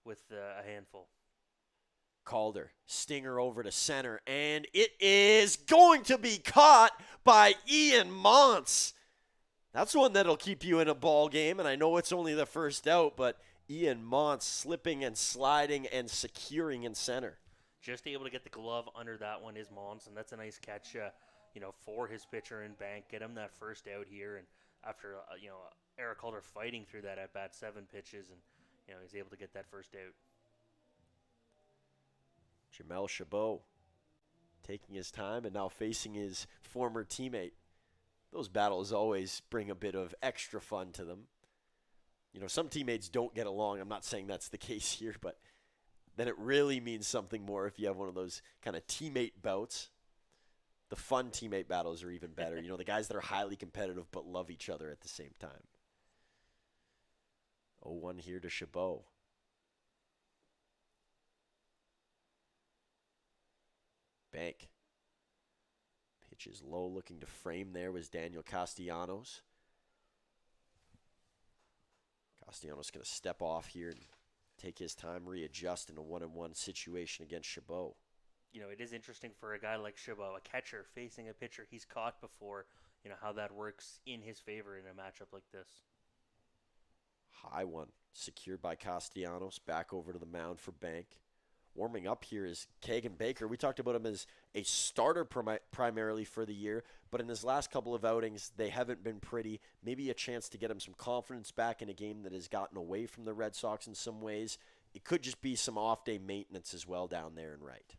with a handful. Calder, stinger over to center, and it is going to be caught by Ian Montz. That's one that'll keep you in a ball game, and I know it's only the first out, but Ian Montz slipping and sliding and securing in center. Just able to get the glove under that one is Montz, and that's a nice catch, you know, for his pitcher in Bank. Get him that first out here, and after, you know, Eric Calder fighting through that at-bat 7 pitches, and, you know, he's able to get that first out. Jamel Chabot taking his time and now facing his former teammate. Those battles always bring a bit of extra fun to them. You know, some teammates don't get along. I'm not saying that's the case here, but then it really means something more if you have one of those kind of teammate bouts. The fun teammate battles are even better. You know, the guys that are highly competitive but love each other at the same time. 0-1 here to Chabot. Bank. Pitch is low, looking to frame there was Daniel Castellanos. Castellanos going to step off here and take his time, readjust in a 1-1 situation against Chabot. You know, it is interesting for a guy like Chabot, a catcher facing a pitcher he's caught before, you know, how that works in his favor in a matchup like this. High one, secured by Castellanos, back over to the mound for Bank. warming up here is Kagan Baker. We talked about him as a starter primarily for the year, but in his last couple of outings, they haven't been pretty. Maybe a chance to get him some confidence back in a game that has gotten away from the Red Sox in some ways. It could just be some off-day maintenance as well down there in right.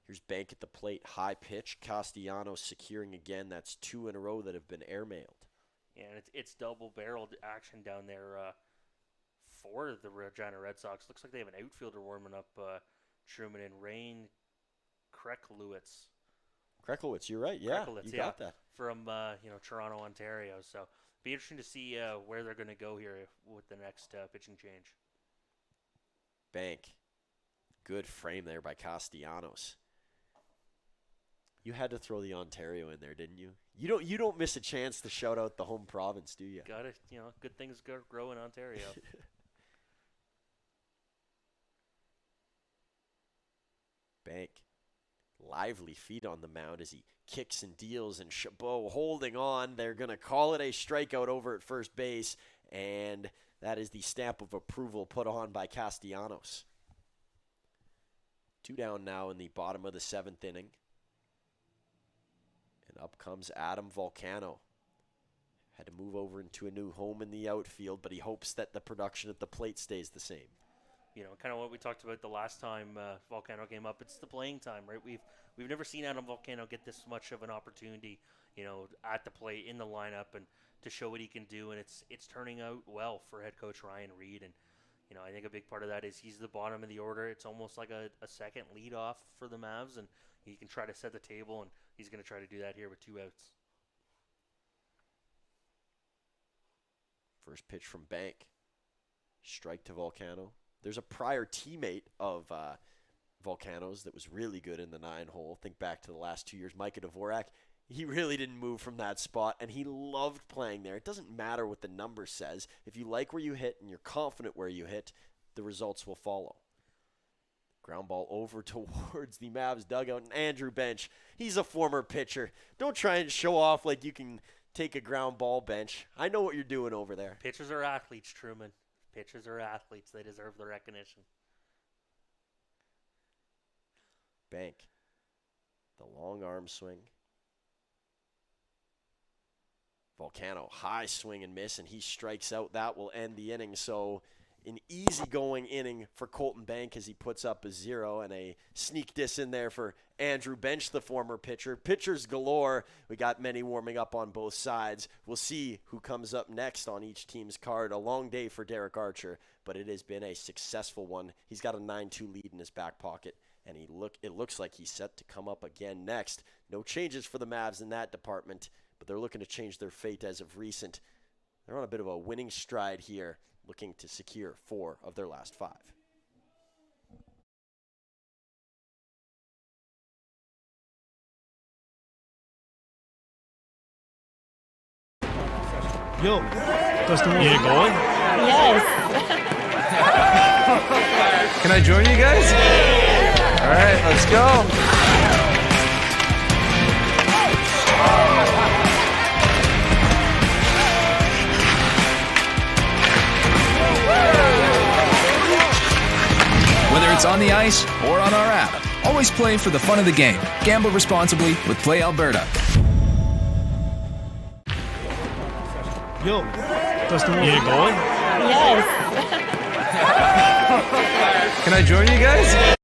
Here's Bank at the plate. High pitch. Castellanos securing again. That's 2 in a row that have been airmailed. Yeah, and it's double-barreled action down there for the Regina Red Sox. Looks like they have an outfielder warming up, Truman and Rain Kreklewitz. Kreklewitz, you're right. Yeah, you got that. From, Toronto, Ontario. So be interesting to see where they're going to go here with the next pitching change. Bank. Good frame there by Castellanos. You had to throw the Ontario in there, didn't you? You don't miss a chance to shout out the home province, do you? Got it. Good things grow in Ontario. Bank. Lively feet on the mound as he kicks and deals, and Chabot holding on. They're going to call it a strikeout over at first base, and that is the stamp of approval put on by Castellanos. 2 down now in the bottom of the 7th inning. And up comes Adam Volcano. Had to move over into a new home in the outfield, but he hopes that the production at the plate stays the same. Kind of what we talked about the last time Volcano came up. It's the playing time, right? We've never seen Adam Volcano get this much of an opportunity, at the plate, in the lineup, and to show what he can do. And it's turning out well for head coach Ryan Reed. And I think a big part of that is he's the bottom of the order. It's almost like a second leadoff for the Mavs, and he can try to set the table, and he's going to try to do that here with 2 outs. First pitch from Bank. Strike to Volcano. There's a prior teammate of Volcano's that was really good in the 9-hole. Think back to the last 2 years. Micah Dvorak. He really didn't move from that spot, and he loved playing there. It doesn't matter what the number says. If you like where you hit and you're confident where you hit, the results will follow. Ground ball over towards the Mavs dugout, and Andrew Bench. He's a former pitcher. Don't try and show off like you can take a ground ball, Bench. I know what you're doing over there. Pitchers are athletes, Truman. Pitchers are athletes. They deserve the recognition. Bank. The long arm swing. Volcano, high swing and miss, and he strikes out. That will end the inning. So an easygoing inning for Colton Bank as he puts up a 0, and a sneak diss in there for Andrew Bench, the former pitcher. Pitchers galore. We got many warming up on both sides. We'll see who comes up next on each team's card. A long day for Derek Archer, but it has been a successful one. He's got a 9-2 lead in his back pocket, and it looks like he's set to come up again next. No changes for the Mavs in that department, but they're looking to change their fate as of recent. They're on a bit of a winning stride here, looking to secure 4 of their last 5. Yo, Dustin, you going? Yes. Can I join you guys? All right, let's go. Whether it's on the ice or on our app, always play for the fun of the game. Gamble responsibly with Play Alberta. Yo, Dustin, you going? Yes. Can I join you guys?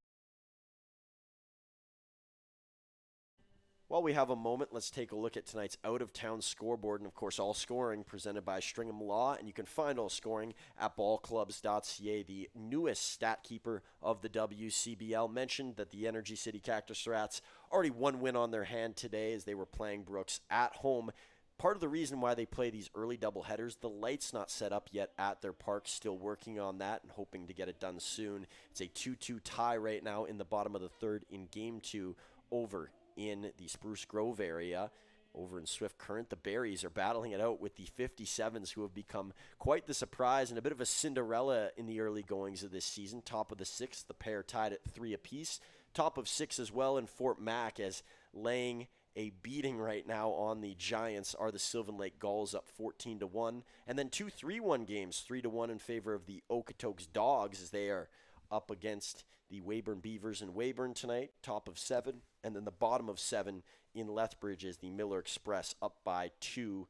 While we have a moment, let's take a look at tonight's out-of-town scoreboard. And, of course, all scoring presented by Stringham Law. And you can find all scoring at ballclubs.ca. The newest stat keeper of the WCBL mentioned that the Energy City Cactus Rats already 1 win on their hand today as they were playing Brooks at home. Part of the reason why they play these early doubleheaders, the light's not set up yet at their park, still working on that and hoping to get it done soon. It's a 2-2 tie right now in the bottom of the 3rd in Game 2 over in the Spruce Grove area. Over in Swift Current, the Berries are battling it out with the 57s, who have become quite the surprise and a bit of a Cinderella in the early goings of this season. Top of the 6th, the pair tied at 3 apiece. Top of 6 as well in Fort Mac, as laying a beating right now on the Giants are the Sylvan Lake Gulls, up 14-1. And then 2 3-1 games, 3-1 in favor of the Okotoks Dogs, as they are up against the Weyburn Beavers in Weyburn tonight, top of 7. And then the bottom of 7 in Lethbridge is the Miller Express up by 2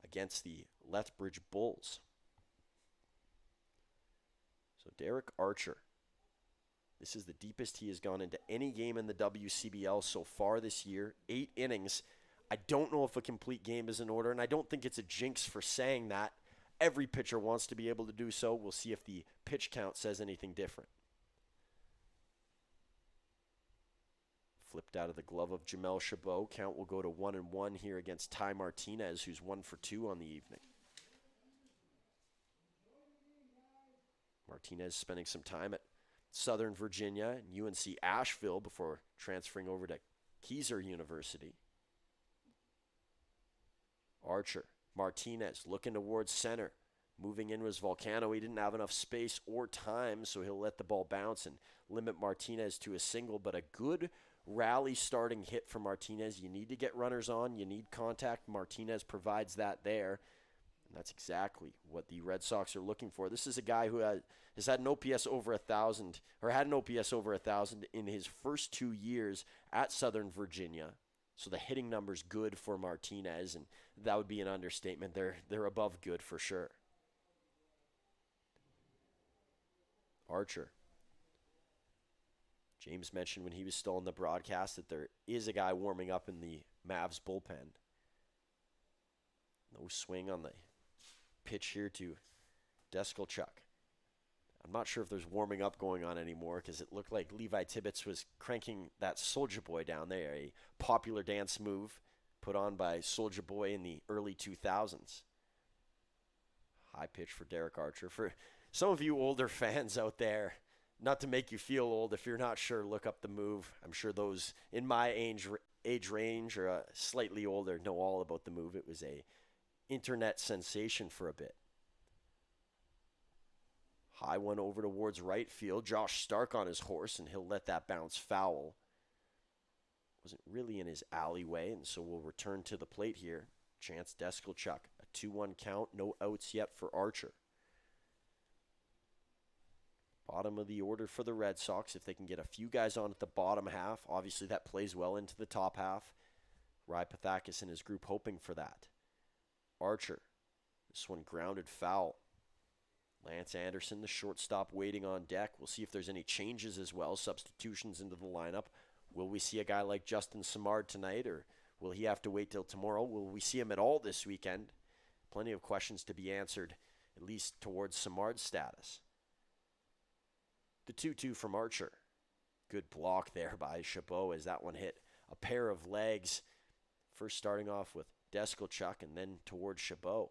against the Lethbridge Bulls. So Derek Archer. This is the deepest he has gone into any game in the WCBL so far this year. 8 innings. I don't know if a complete game is in order, and I don't think it's a jinx for saying that. Every pitcher wants to be able to do so. We'll see if the pitch count says anything different. Flipped out of the glove of Jamel Chabot. Count will go to 1-1 here against Ty Martinez, who's 1 for 2 on the evening. Martinez spending some time at Southern Virginia and UNC Asheville before transferring over to Keiser University. Archer, Martinez looking towards center. Moving in was Volcano. He didn't have enough space or time, so he'll let the ball bounce and limit Martinez to a single. But a good rally starting hit for Martinez. You need to get runners on. You need contact. Martinez provides that there. And that's exactly what the Red Sox are looking for. This is a guy who has had an OPS over 1,000, or had an OPS over 1,000 in his first 2 years at Southern Virginia. So the hitting number's good for Martinez, and that would be an understatement. They're above good for sure. Archer. James mentioned when he was still on the broadcast that there is a guy warming up in the Mavs bullpen. No swing on the pitch here to Deskelchuk. I'm not sure if there's warming up going on anymore because it looked like Levi Tibbetts was cranking that Soulja Boy down there, a popular dance move put on by Soulja Boy in the early 2000s. High pitch for Derek Archer. For some of you older fans out there, not to make you feel old, if you're not sure, look up the move. I'm sure those in my age range or slightly older know all about the move. It was a internet sensation for a bit. High one over towards right field. Josh Stark on his horse, and he'll let that bounce foul. Wasn't really in his alleyway, and so we'll return to the plate here. Chance Deskelchuk, a 2-1 count, no outs yet for Archer. Bottom of the order for the Red Sox. If they can get a few guys on at the bottom half, obviously that plays well into the top half. Ry Pathakis and his group hoping for that. Archer, this one grounded foul. Lance Anderson, the shortstop, waiting on deck. We'll see if there's any changes as well, substitutions into the lineup. Will we see a guy like Justin Simard tonight, or will he have to wait till tomorrow? Will we see him at all this weekend? Plenty of questions to be answered, at least towards Simard's status. The 2-2 from Archer. Good block there by Chabot as that one hit a pair of legs. First starting off with Deskelchuk and then towards Chabot.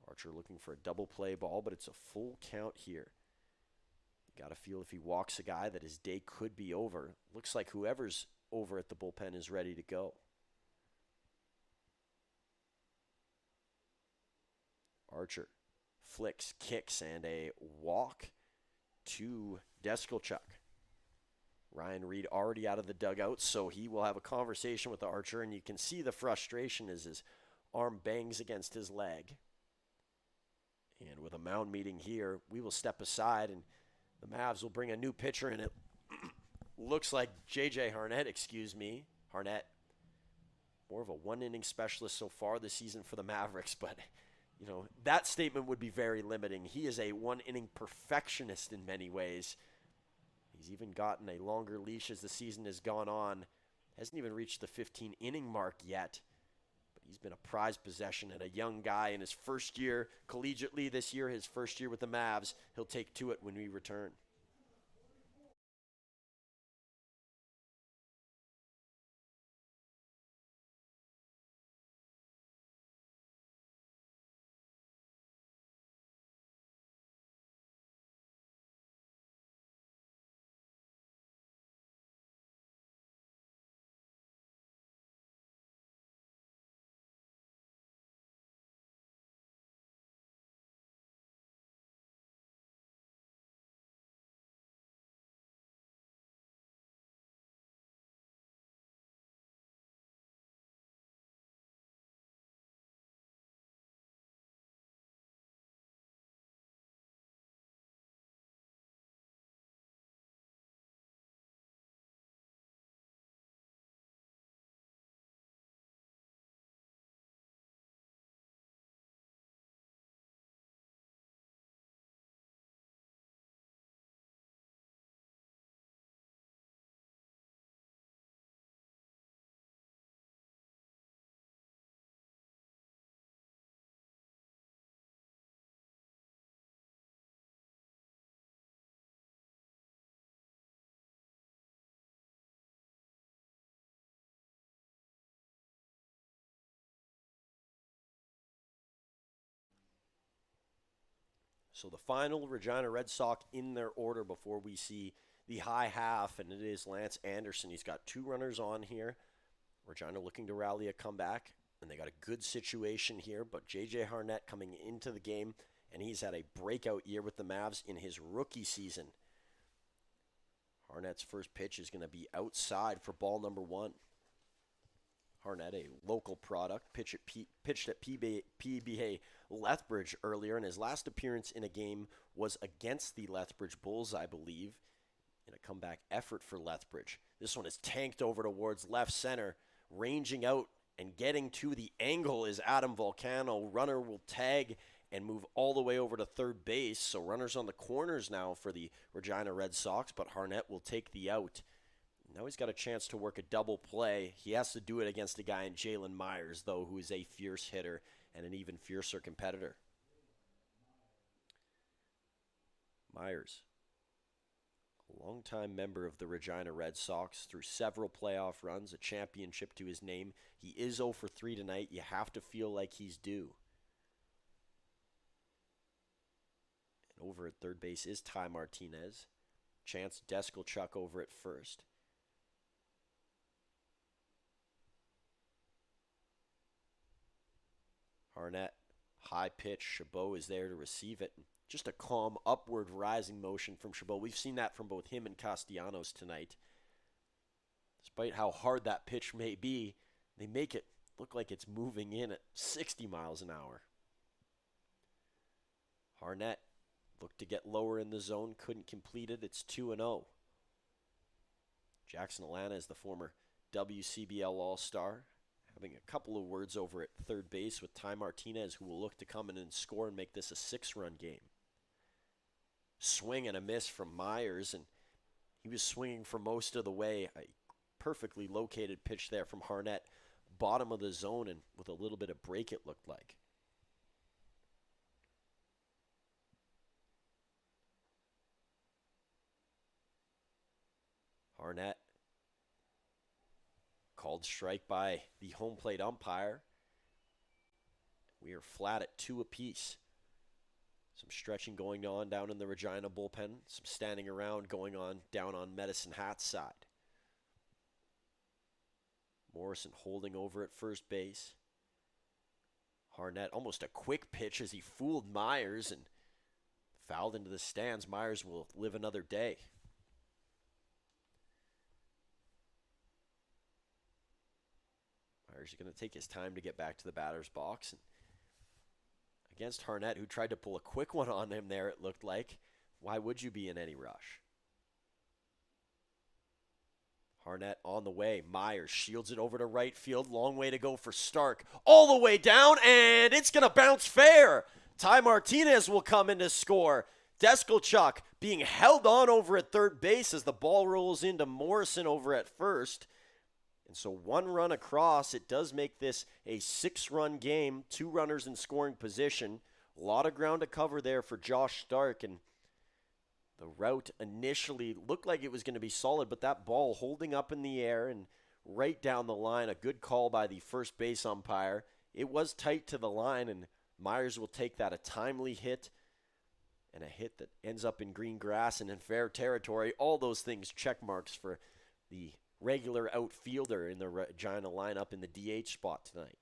Archer looking for a double play ball, but it's a full count here. You got to feel if he walks a guy that his day could be over. Looks like whoever's over at the bullpen is ready to go. Archer flicks, kicks, and a walk to Deskelchuk. Ryan Reed already out of the dugout, so he will have a conversation with Archer, and you can see the frustration as his arm bangs against his leg. And with a mound meeting here, we will step aside, and the Mavs will bring a new pitcher in. It looks like J.J. Harnett. More of a one-inning specialist so far this season for the Mavericks, but you know, that statement would be very limiting. He is a one-inning perfectionist in many ways. He's even gotten a longer leash as the season has gone on. Hasn't even reached the 15-inning mark yet. But he's been a prized possession and a young guy in his first year collegiately this year, his first year with the Mavs. He'll take to it when we return. So the final Regina Red Sox in their order before we see the high half, and it is Lance Anderson. He's got 2 runners on here. Regina looking to rally a comeback, and they got a good situation here, but J.J. Harnett coming into the game, and he's had a breakout year with the Mavs in his rookie season. Harnett's first pitch is going to be outside for ball number 1. Harnett, a local product, pitched at PBA Lethbridge earlier, and his last appearance in a game was against the Lethbridge Bulls, I believe, in a comeback effort for Lethbridge. This one is tanked over towards left center, ranging out and getting to the angle is Adam Volcano. Runner will tag and move all the way over to third base, so runners on the corners now for the Regina Red Sox, but Harnett will take the out. Now he's got a chance to work a double play. He has to do it against a guy in Jalen Myers, though, who is a fierce hitter and an even fiercer competitor. Myers, a longtime member of the Regina Red Sox through several playoff runs, a championship to his name. He is 0 for 3 tonight. You have to feel like he's due. And over at third base is Ty Martinez. Chance Deskelchuk over at first. Harnett, high pitch. Chabot is there to receive it. Just a calm, upward rising motion from Chabot. We've seen that from both him and Castellanos tonight. Despite how hard that pitch may be, they make it look like it's moving in at 60 miles an hour. Harnett looked to get lower in the zone, couldn't complete it. It's 2-0. Jackson Alana is the former WCBL All-Star, having a couple of words over at third base with Ty Martinez, who will look to come in and score and make this a 6-run game. Swing and a miss from Myers, and he was swinging for most of the way. A perfectly located pitch there from Harnett, bottom of the zone, and with a little bit of break it looked like. Harnett called strike by the home plate umpire. We are flat at 2 apiece. Some stretching going on down in the Regina bullpen. Some standing around going on down on Medicine Hat's side. Morrison holding over at first base. Harnett, almost a quick pitch as he fooled Myers and fouled into the stands. Myers will live another day. Myers is going to take his time to get back to the batter's box. And against Harnett, who tried to pull a quick one on him there, it looked like. Why would you be in any rush? Harnett on the way. Myers shields it over to right field. Long way to go for Stark. All the way down, and it's going to bounce fair. Ty Martinez will come in to score. Deskelchuk being held on over at third base as the ball rolls into Morrison over at first. And so 1 run across. It does make this a 6-run game. 2 runners in scoring position. A lot of ground to cover there for Josh Stark. And the route initially looked like it was going to be solid, but that ball holding up in the air and right down the line. A good call by the first base umpire. It was tight to the line, and Myers will take that. A timely hit and a hit that ends up in green grass and in fair territory. All those things check marks for the regular outfielder in the Regina lineup in the DH spot tonight.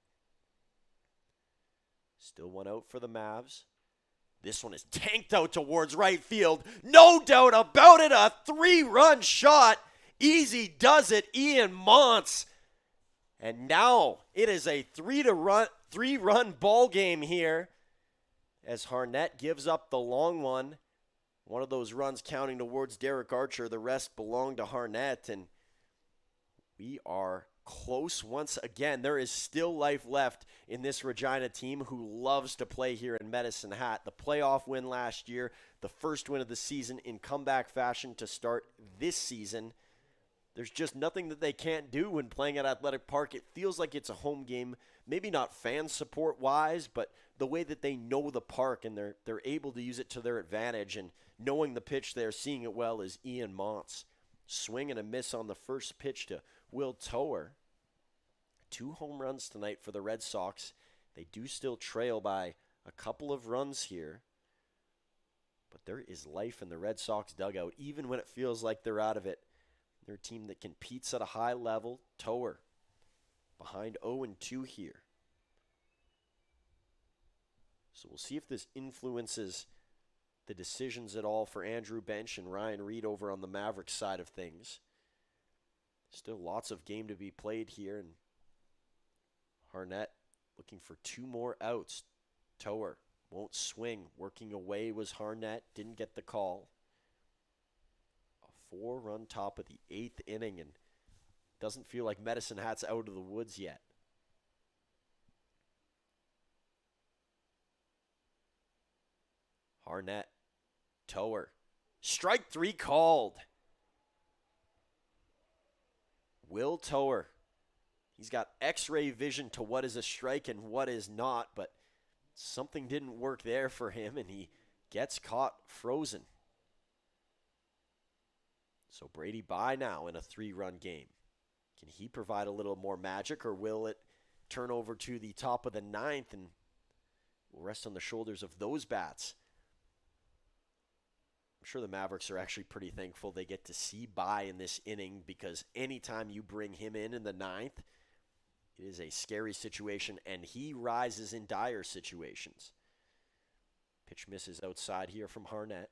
Still 1 out for the Mavs. This one is tanked out towards right field. No doubt about it, a 3-run shot. Easy does it, Ian Montz. And now it is a 3-run ball game here as Harnett gives up the long one. One of those runs counting towards Derek Archer. The rest belong to Harnett, and we are close once again. There is still life left in this Regina team who loves to play here in Medicine Hat. The playoff win last year, the first win of the season in comeback fashion to start this season. There's just nothing that they can't do when playing at Athletic Park. It feels like it's a home game, maybe not fan support-wise, but the way that they know the park and they're able to use it to their advantage. And knowing the pitch there, seeing it well, is Ian Montz. Swing and a miss on the first pitch to Will Tower. 2 home runs tonight for the Red Sox. They do still trail by a couple of runs here. But there is life in the Red Sox dugout, even when it feels like they're out of it. They're a team that competes at a high level. Tower behind 0-2 here. So we'll see if this influences the decisions at all for Andrew Bench and Ryan Reed over on the Mavericks side of things. Still lots of game to be played here, and Harnett looking for 2 more outs. Tower won't swing. Working away was Harnett. Didn't get the call. A 4-run top of the 8th inning, and doesn't feel like Medicine Hat's out of the woods yet. Harnett. Tower. Strike 3 called. Will Tower. He's got x-ray vision to what is a strike and what is not, but something didn't work there for him, and he gets caught frozen. So Brady by now in a 3-run game. Can he provide a little more magic, or will it turn over to the top of the 9th and will rest on the shoulders of those bats? I'm sure the Mavericks are actually pretty thankful they get to see By in this inning, because anytime you bring him in the 9th, it is a scary situation, and he rises in dire situations. Pitch misses outside here from Harnett.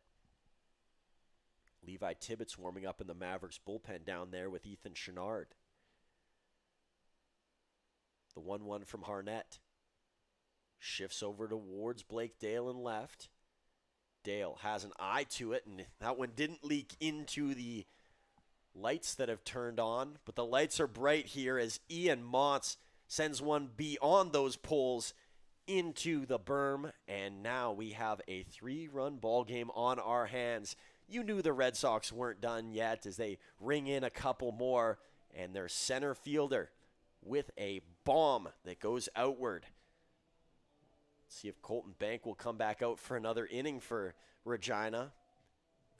Levi Tibbetts warming up in the Mavericks bullpen down there with Ethan Chenard. The 1-1 from Harnett. Shifts over towards Blake Dale in left. Dale has an eye to it, and that one didn't leak into the lights that have turned on, but the lights are bright here as Ian Montz sends one beyond those poles into the berm, and now we have a 3-run ball game on our hands. You knew the Red Sox weren't done yet as they ring in a couple more, and their center fielder with a bomb that goes outward. See if Colton Bank will come back out for another inning for Regina.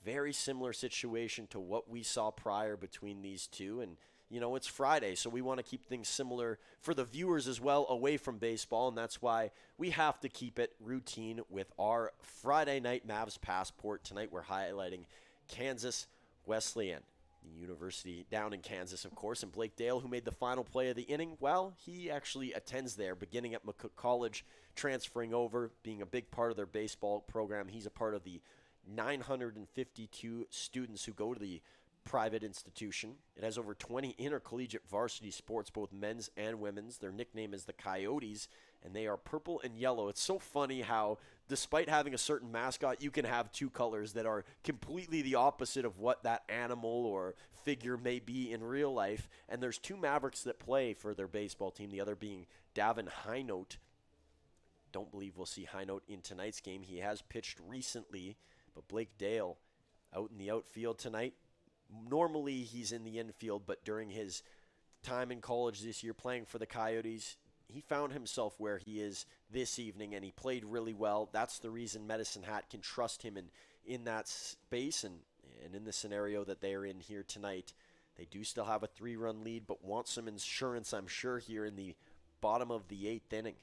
Very similar situation to what we saw prior between these two. And, you know, it's Friday, so we want to keep things similar for the viewers as well away from baseball. And that's why we have to keep it routine with our Friday night Mavs Passport. Tonight we're highlighting Kansas Wesleyan, the university down in Kansas, of course. And Blake Dale, who made the final play of the inning, well, he actually attends there, beginning at FloCollege, transferring over, being a big part of their baseball program. He's a part of the 952 students who go to the private institution. It has over 20 intercollegiate varsity sports, both men's and women's. Their nickname is the Coyotes, and they are purple and yellow. It's so funny how, despite having a certain mascot, you can have 2 colors that are completely the opposite of what that animal or figure may be in real life. And there's 2 Mavericks that play for their baseball team, the other being Davin Highnote. Don't believe we'll see Highnote in tonight's game. He has pitched recently, but Blake Dale out in the outfield tonight. Normally he's in the infield, but during his time in college this year playing for the Coyotes, he found himself where he is this evening, and he played really well. That's the reason Medicine Hat can trust him in that space, and in the scenario that they are in here tonight. They do still have a 3-run lead, but want some insurance, I'm sure, here in the bottom of the 8th inning.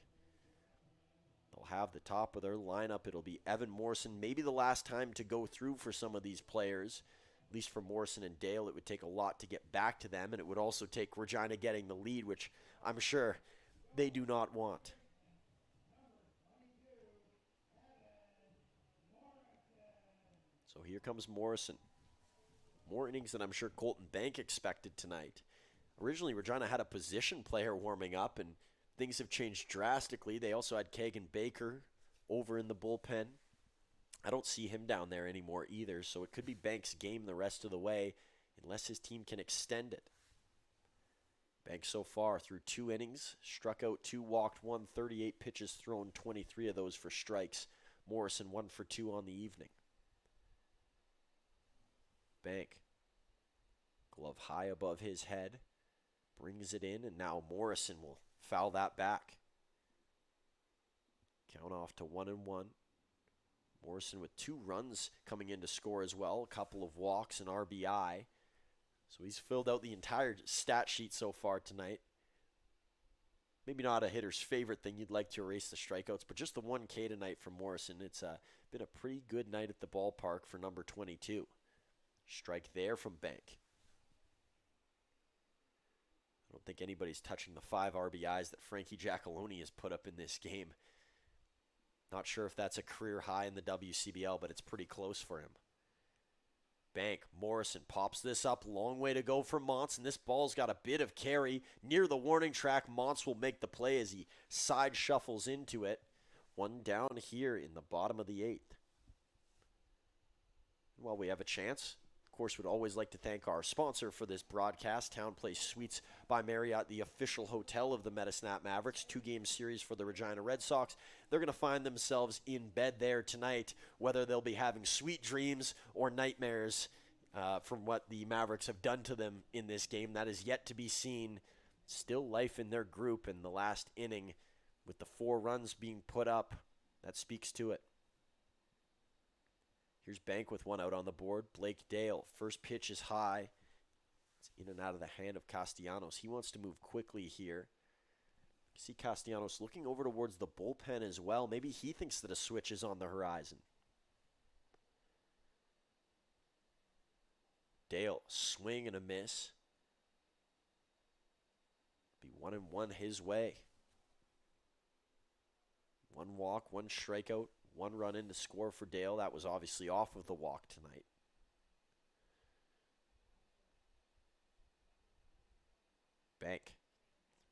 They'll have the top of their lineup. It'll be Evan Morrison, maybe the last time to go through for some of these players. At least for Morrison and Dale, it would take a lot to get back to them, and it would also take Regina getting the lead, which I'm sure they do not want. So here comes Morrison. More innings than I'm sure Colton Bank expected tonight. Originally, Regina had a position player warming up, and things have changed drastically. They also had Kagan Baker over in the bullpen. I don't see him down there anymore either, so it could be Banks' game the rest of the way unless his team can extend it. Banks so far through 2 innings, struck out 2, walked 1, 38 pitches thrown, 23 of those for strikes. Morrison 1 for 2 on the evening. Bank, glove high above his head, brings it in, and now Morrison will foul that back. Count off to 1-1. Morrison with 2 runs coming in to score as well, a couple of walks and RBI. So he's filled out the entire stat sheet so far tonight. maybe not a hitter's favorite thing. You'd like to erase the strikeouts, but just the 1K tonight from Morrison. It's been a pretty good night at the ballpark for number 22. Strike there from Bank. I don't think anybody's touching the 5 RBIs that Frankie Giacalone has put up in this game. Not sure if that's a career high in the WCBL, but it's pretty close for him. Bank, Morrison pops this up. Long way to go for Montz, and this ball's got a bit of carry. Near the warning track, Montz will make the play as he side shuffles into it. One down here in the bottom of the 8th. While we have a chance, of course, we'd always like to thank our sponsor for this broadcast, Town Place Suites by Marriott, the official hotel of the Medicine Hat Mavericks. 2-game series for the Regina Red Sox. They're going to find themselves in bed there tonight, whether they'll be having sweet dreams or nightmares from what the Mavericks have done to them in this game. That is yet to be seen. Still life in their group in the last inning with the 4 runs being put up. That speaks to it. Here's Bank with 1 out on the board. Blake Dale, first pitch is high. It's in and out of the hand of Castellanos. He wants to move quickly here. You see Castellanos looking over towards the bullpen as well. Maybe he thinks that a switch is on the horizon. Dale, swing and a miss. Be 1-1 his way. 1 walk, 1 strikeout. 1 run in to score for Dale. That was obviously off of the walk tonight. Bank.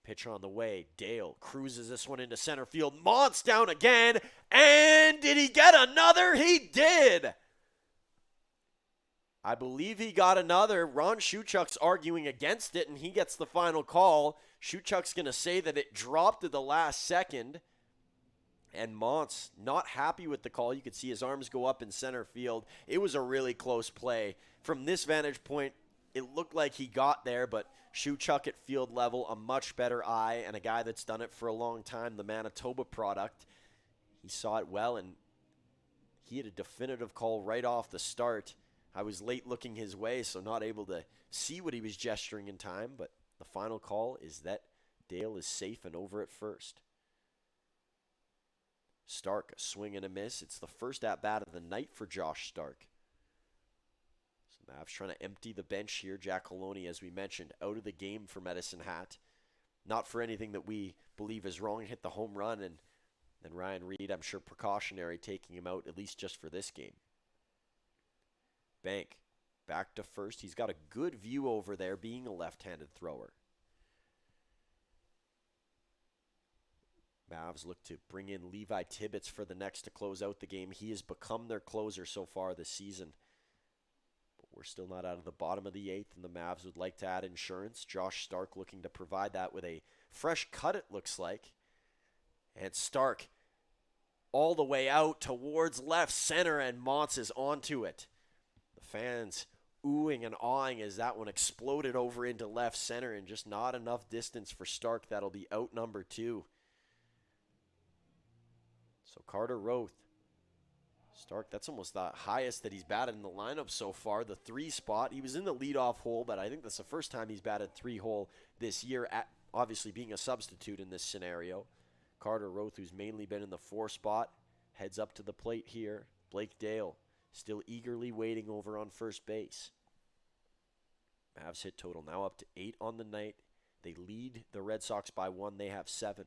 Pitch on the way. Dale cruises this one into center field. Montz down again. And did he get another? He did. I believe he got another. Ron Shuchuk's arguing against it, and he gets the final call. Shuchuk's going to say that it dropped at the last second. And Montz not happy with the call. You could see his arms go up in center field. It was a really close play. From this vantage point, it looked like he got there, but Shuchuk at field level, a much better eye, and a guy that's done it for a long time, the Manitoba product. He saw it well, and he had a definitive call right off the start. I was late looking his way, so not able to see what he was gesturing in time, but the final call is that Dale is safe and over at first. Stark, a swing and a miss. It's the first at-bat of the night for Josh Stark. So Mavs trying to empty the bench here. Giacalone, as we mentioned, out of the game for Medicine Hat. Not for anything that we believe is wrong. Hit the home run, and then Ryan Reed, I'm sure precautionary, taking him out, at least just for this game. Bank, back to first. He's got a good view over there, being a left-handed thrower. Mavs look to bring in Levi Tibbetts for the next to close out the game. He has become their closer so far this season. But we're still not out of the bottom of the 8th, and the Mavs would like to add insurance. Josh Stark looking to provide that with a fresh cut, it looks like. And Stark all the way out towards left center, and Montz is onto it. The fans oohing and awing as that one exploded over into left center, and just not enough distance for Stark. That'll be out number 2. So Carter Roth, Stark, that's almost the highest that he's batted in the lineup so far, the 3 spot. He was in the leadoff hole, but I think that's the first time he's batted 3 hole this year, at obviously being a substitute in this scenario. Carter Roth, who's mainly been in the 4 spot, heads up to the plate here. Blake Dale, still eagerly waiting over on first base. Mavs hit total now up to 8 on the night. They lead the Red Sox by 1. They have 7.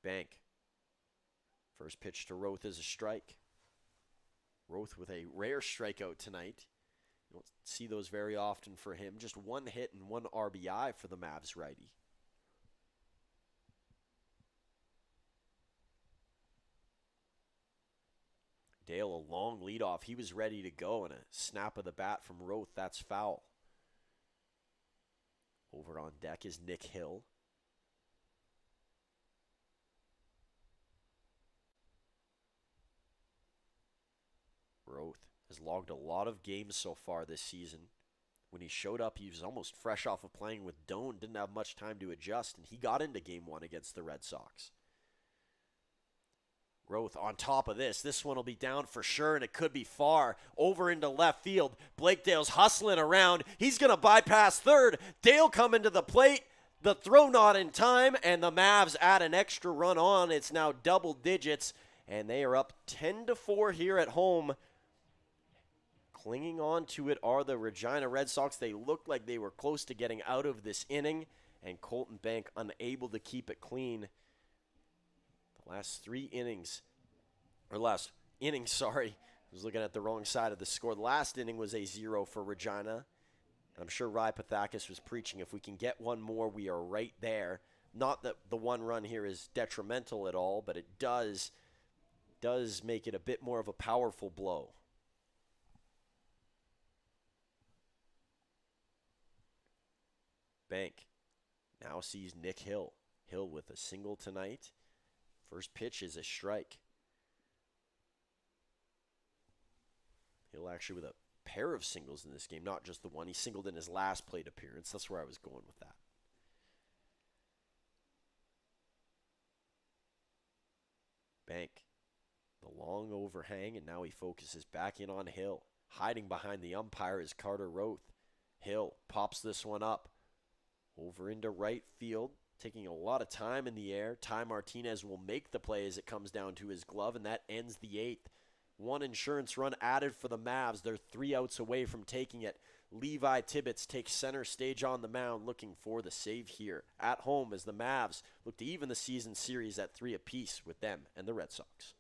Bank. First pitch to Roth is a strike. Roth with a rare strikeout tonight. You don't see those very often for him. Just 1 hit and 1 RBI for the Mavs righty. Dale, a long leadoff. He was ready to go, and a snap of the bat from Roth. That's foul. Over on deck is Nick Hill. Roth has logged a lot of games so far this season. When he showed up, he was almost fresh off of playing with Doan, didn't have much time to adjust, and he got into Game 1 against the Red Sox. Roth on top of this. This one will be down for sure, and it could be far. Over into left field. Blake Dale's hustling around. He's going to bypass third. Dale coming to the plate. The throw not in time, and the Mavs add an extra run on. It's now double digits, and they are up 10-4 here at home. Clinging on to it are the Regina Red Sox. They looked like they were close to getting out of this inning, and Colton Bank unable to keep it clean. Last inning, sorry. I was looking at the wrong side of the score. The last inning was a 0 for Regina. I'm sure Rye Pathakis was preaching, if we can get one more, we are right there. Not that the one run here is detrimental at all, but it does make it a bit more of a powerful blow. Bank now sees Nick Hill. Hill with a single tonight. First pitch is a strike. Hill actually with a pair of singles in this game, not just the one. He singled in his last plate appearance. That's where I was going with that. Bank. The long overhang, and now he focuses back in on Hill. Hiding behind the umpire is Carter Roth. Hill pops this one up. Over into right field. Taking a lot of time in the air. Ty Martinez will make the play as it comes down to his glove, and that ends the 8th. One insurance run added for the Mavs. They're 3 outs away from taking it. Levi Tibbetts takes center stage on the mound, looking for the save here at home as the Mavs look to even the season series at 3 apiece with them and the Red Sox.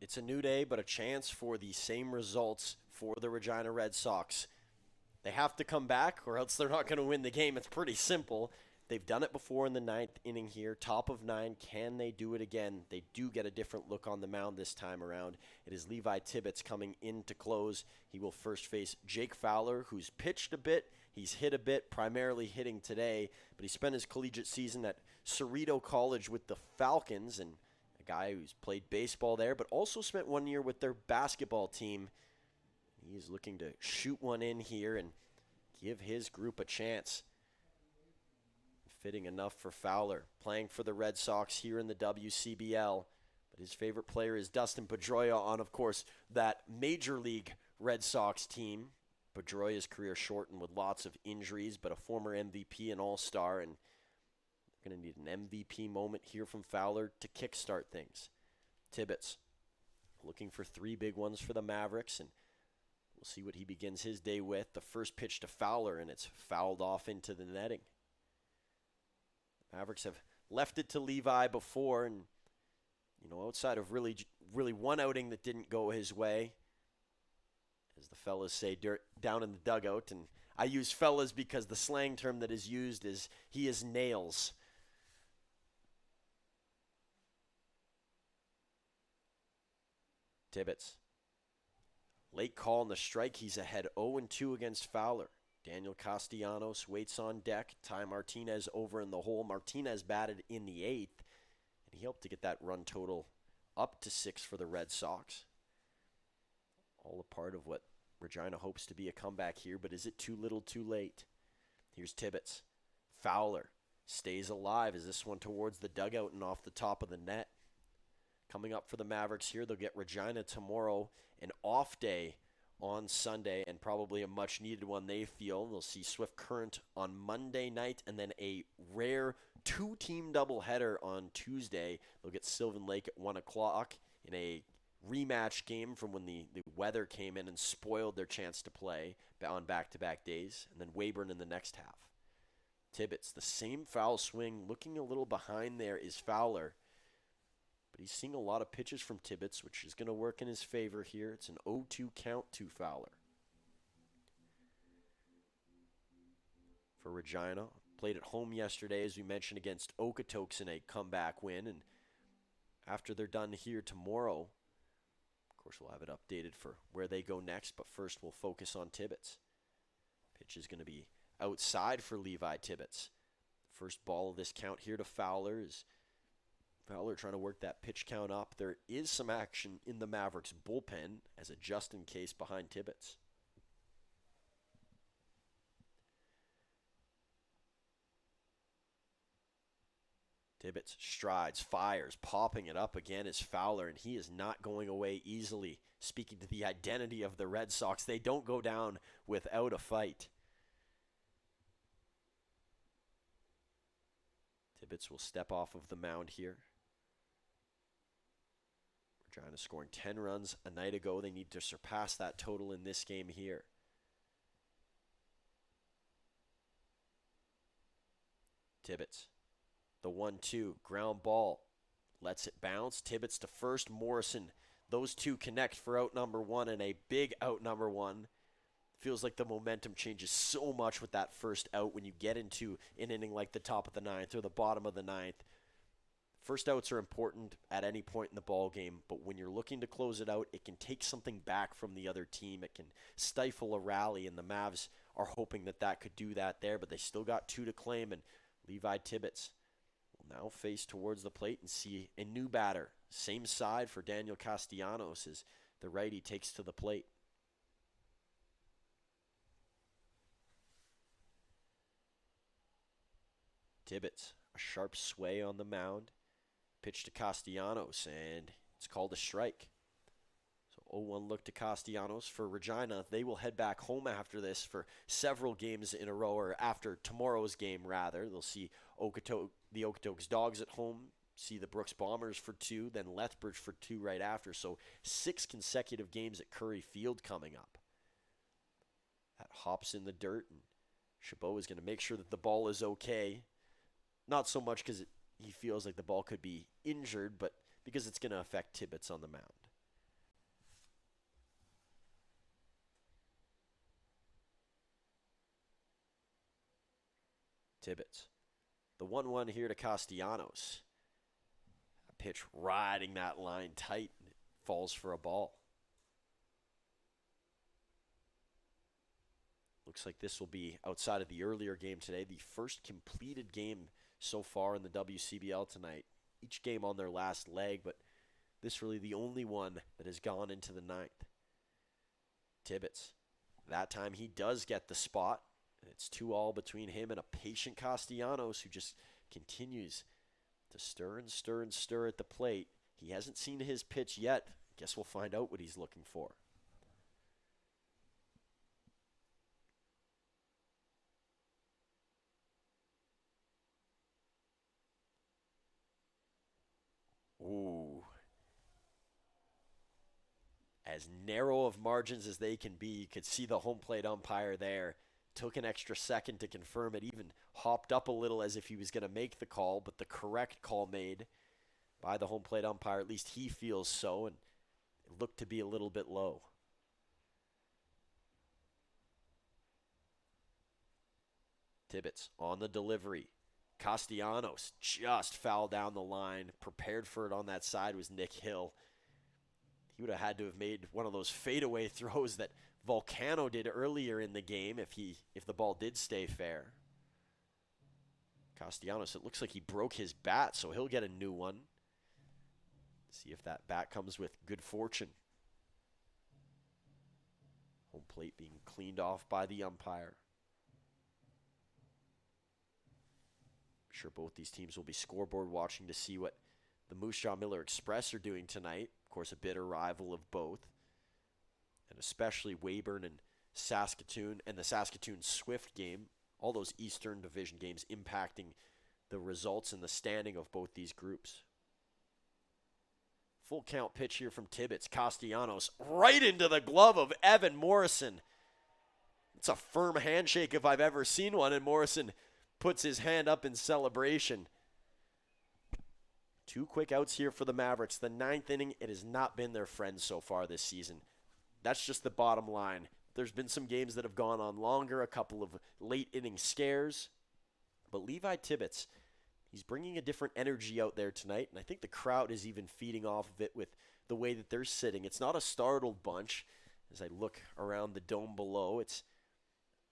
It's a new day, but a chance for the same results for the Regina Red Sox. They have to come back, or else they're not going to win the game. It's pretty simple. They've done it before in the 9th inning here. Top of 9. Can they do it again? They do get a different look on the mound this time around. It is Levi Tibbetts coming in to close. He will first face Jake Fowler, who's pitched a bit. He's hit a bit, primarily hitting today, but he spent his collegiate season at Cerrito College with the Falcons, and a guy who's played baseball there, but also spent 1 year with their basketball team. He's looking to shoot one in here and give his group a chance. Fitting enough for Fowler, playing for the Red Sox here in the WCBL. But his favorite player is Dustin Pedroia on, of course, that Major League Red Sox team. Pedroia's career shortened with lots of injuries, but a former MVP and All-Star, and going to need an MVP moment here from Fowler to kickstart things. Tibbetts looking for 3 big ones for the Mavericks, and we'll see what he begins his day with. The first pitch to Fowler, and it's fouled off into the netting. Mavericks have left it to Levi before, and outside of really one outing that didn't go his way, as the fellas say down in the dugout, and I use fellas because the slang term that is used is he is nails. Tibbetts. Late call on the strike. He's ahead 0-2 against Fowler. Daniel Castellanos waits on deck. Ty Martinez over in the hole. Martinez batted in the 8th, and he helped to get that run total up to 6 for the Red Sox. All a part of what Regina hopes to be a comeback here, but is it too little too late? Here's Tibbetts. Fowler stays alive as this one towards the dugout and off the top of the net. Coming up for the Mavericks here, they'll get Regina tomorrow, an off day on Sunday, and probably a much-needed one, they feel. They'll see Swift Current on Monday night, and then a rare two-team doubleheader on Tuesday. They'll get Sylvan Lake at 1 o'clock in a rematch game from when the weather came in and spoiled their chance to play on back-to-back days, and then Weyburn in the next half. Tibbetts, the same foul swing, looking a little behind there is Fowler. But he's seeing a lot of pitches from Tibbetts, which is going to work in his favor here. It's an 0-2 count to Fowler. For Regina, played at home yesterday, as we mentioned, against Okotoks in a comeback win. And after they're done here tomorrow, of course, we'll have it updated for where they go next. But first, we'll focus on Tibbetts. Pitch is going to be outside for Levi Tibbetts. First ball of this count here to Fowler is Fowler trying to work that pitch count up. There is some action in the Mavericks bullpen as a just-in-case behind Tibbetts. Tibbetts strides, fires, popping it up again is Fowler, and he is not going away easily. Speaking to the identity of the Red Sox, they don't go down without a fight. Tibbetts will step off of the mound here. Regina scoring 10 runs a night ago. They need to surpass that total in this game here. Tibbetts, the 1-2, ground ball, lets it bounce. Tibbetts to first, Morrison. Those two connect for out number 1, and a big out number 1. Feels like the momentum changes so much with that first out when you get into an inning like the top of the 9th or the bottom of the 9th. First outs are important at any point in the ball game, but when you're looking to close it out, it can take something back from the other team. It can stifle a rally, and the Mavs are hoping that that could do that there, but they still got 2 to claim, and Levi Tibbetts will now face towards the plate and see a new batter. Same side for Daniel Castellanos as the righty takes to the plate. Tibbetts, a sharp sway on the mound. Pitch to Castellanos, and it's called a strike. So 0-1 look to Castellanos for Regina. They will head back home after this for several games in a row, or after tomorrow's game, rather. They'll see the Okotoks Dogs at home, see the Brooks Bombers for 2, then Lethbridge for 2 right after. So 6 consecutive games at Curry Field coming up. That hops in the dirt, and Chabot is going to make sure that the ball is okay. Not so much because he feels like the ball could be injured, but because it's going to affect Tibbetts on the mound. Tibbetts, the 1-1 here to Castellanos. A pitch riding that line tight, and it falls for a ball. Looks like this will be, outside of the earlier game today, the first completed game so far in the WCBL tonight. Each game on their last leg, but this really the only one that has gone into the 9th. Tibbetts, that time he does get the spot. It's 2-2 between him and a patient Castellanos who just continues to stir and stir and stir at the plate. He hasn't seen his pitch yet. Guess we'll find out what he's looking for. Ooh. As narrow of margins as they can be, you could see the home plate umpire there. Took an extra second to confirm it, even hopped up a little as if he was going to make the call, but the correct call made. by the home plate umpire. At least he feels so, and it looked to be a little bit low. Tibbetts on the delivery. Castellanos just fouled down the line. Prepared for it on that side was Nick Hill. He would have had to have made one of those fadeaway throws that Volcano did earlier in the game if the ball did stay fair. Castellanos, it looks like he broke his bat, so he'll get a new one. See if that bat comes with good fortune. Home plate being cleaned off by the umpire. I'm sure both these teams will be scoreboard watching to see what the Moose Jaw Miller Express are doing tonight. Of course, a bitter rival of both. And especially Weyburn and Saskatoon and the Saskatoon Swift game. All those Eastern Division games impacting the results and the standing of both these groups. Full count pitch here from Tibbetts. Castellanos right into the glove of Evan Morrison. It's a firm handshake if I've ever seen one, and Morrison puts his hand up in celebration. 2 quick outs here for the Mavericks. The 9th inning, it has not been their friend so far this season. That's just the bottom line. There's been some games that have gone on longer, a couple of late inning scares. But Levi Tibbetts, he's bringing a different energy out there tonight, and I think the crowd is even feeding off of it with the way that they're sitting. It's not a startled bunch. As I look around the dome below, it's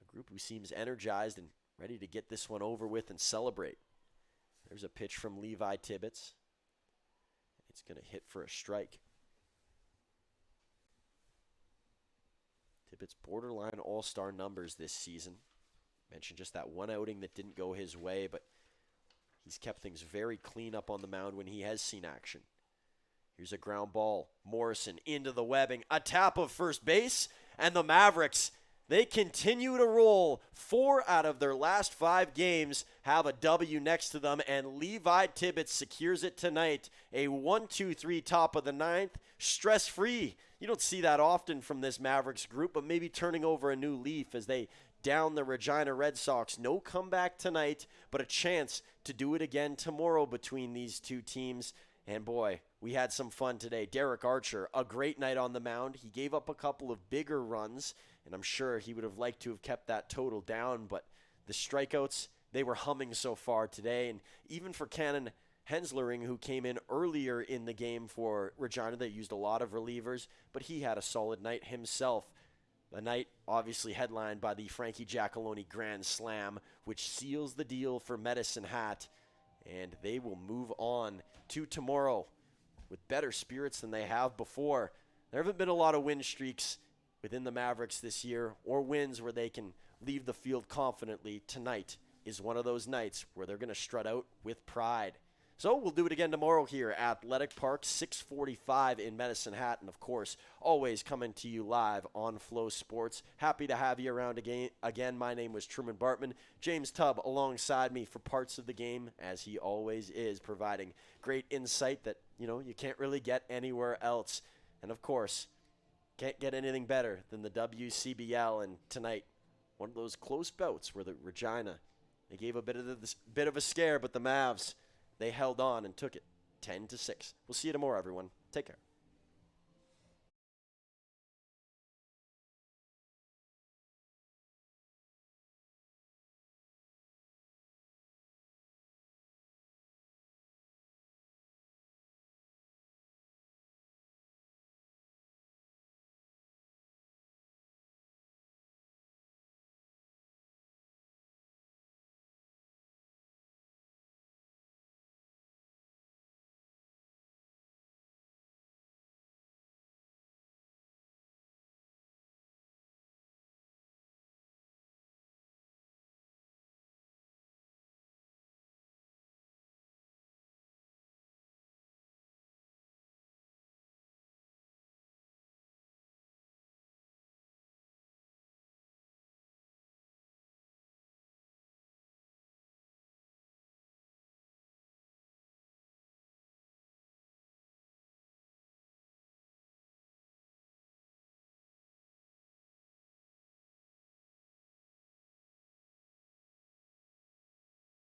a group who seems energized and ready to get this one over with and celebrate. There's a pitch from Levi Tibbetts. It's going to hit for a strike. Tibbetts borderline all-star numbers this season. Mentioned just that one outing that didn't go his way, but he's kept things very clean up on the mound when he has seen action. Here's a ground ball. Morrison into the webbing. A tap of first base, and the Mavericks, they continue to roll. 4 out of their last 5 games have a W next to them, and Levi Tibbetts secures it tonight. A 1-2-3 top of the 9th, stress-free. You don't see that often from this Mavericks group, but maybe turning over a new leaf as they down the Regina Red Sox. No comeback tonight, but a chance to do it again tomorrow between these two teams. And boy, we had some fun today. Derek Archer, a great night on the mound. He gave up a couple of bigger runs, and I'm sure he would have liked to have kept that total down, but the strikeouts, they were humming so far today. And even for Cannon Henslering, who came in earlier in the game for Regina, they used a lot of relievers, but he had a solid night himself. A night obviously headlined by the Frankie Giacalone Grand Slam, which seals the deal for Medicine Hat, and they will move on to tomorrow with better spirits than they have before. There haven't been a lot of win streaks within the Mavericks this year, or wins where they can leave the field confidently. Tonight is one of those nights where they're going to strut out with pride. So we'll do it again tomorrow here at Athletic Park, 6:45 in Medicine Hat. And, of course, always coming to you live on Flow Sports. Happy to have you around again. My name was Truman Bartman. James Tubb alongside me for parts of the game, as he always is, providing great insight that, you can't really get anywhere else. And, of course, can't get anything better than the WCBL. And tonight, one of those close bouts where the Regina, they gave a bit of a scare, but the Mavs, they held on and took it 10-6. We'll see you tomorrow, everyone. Take care.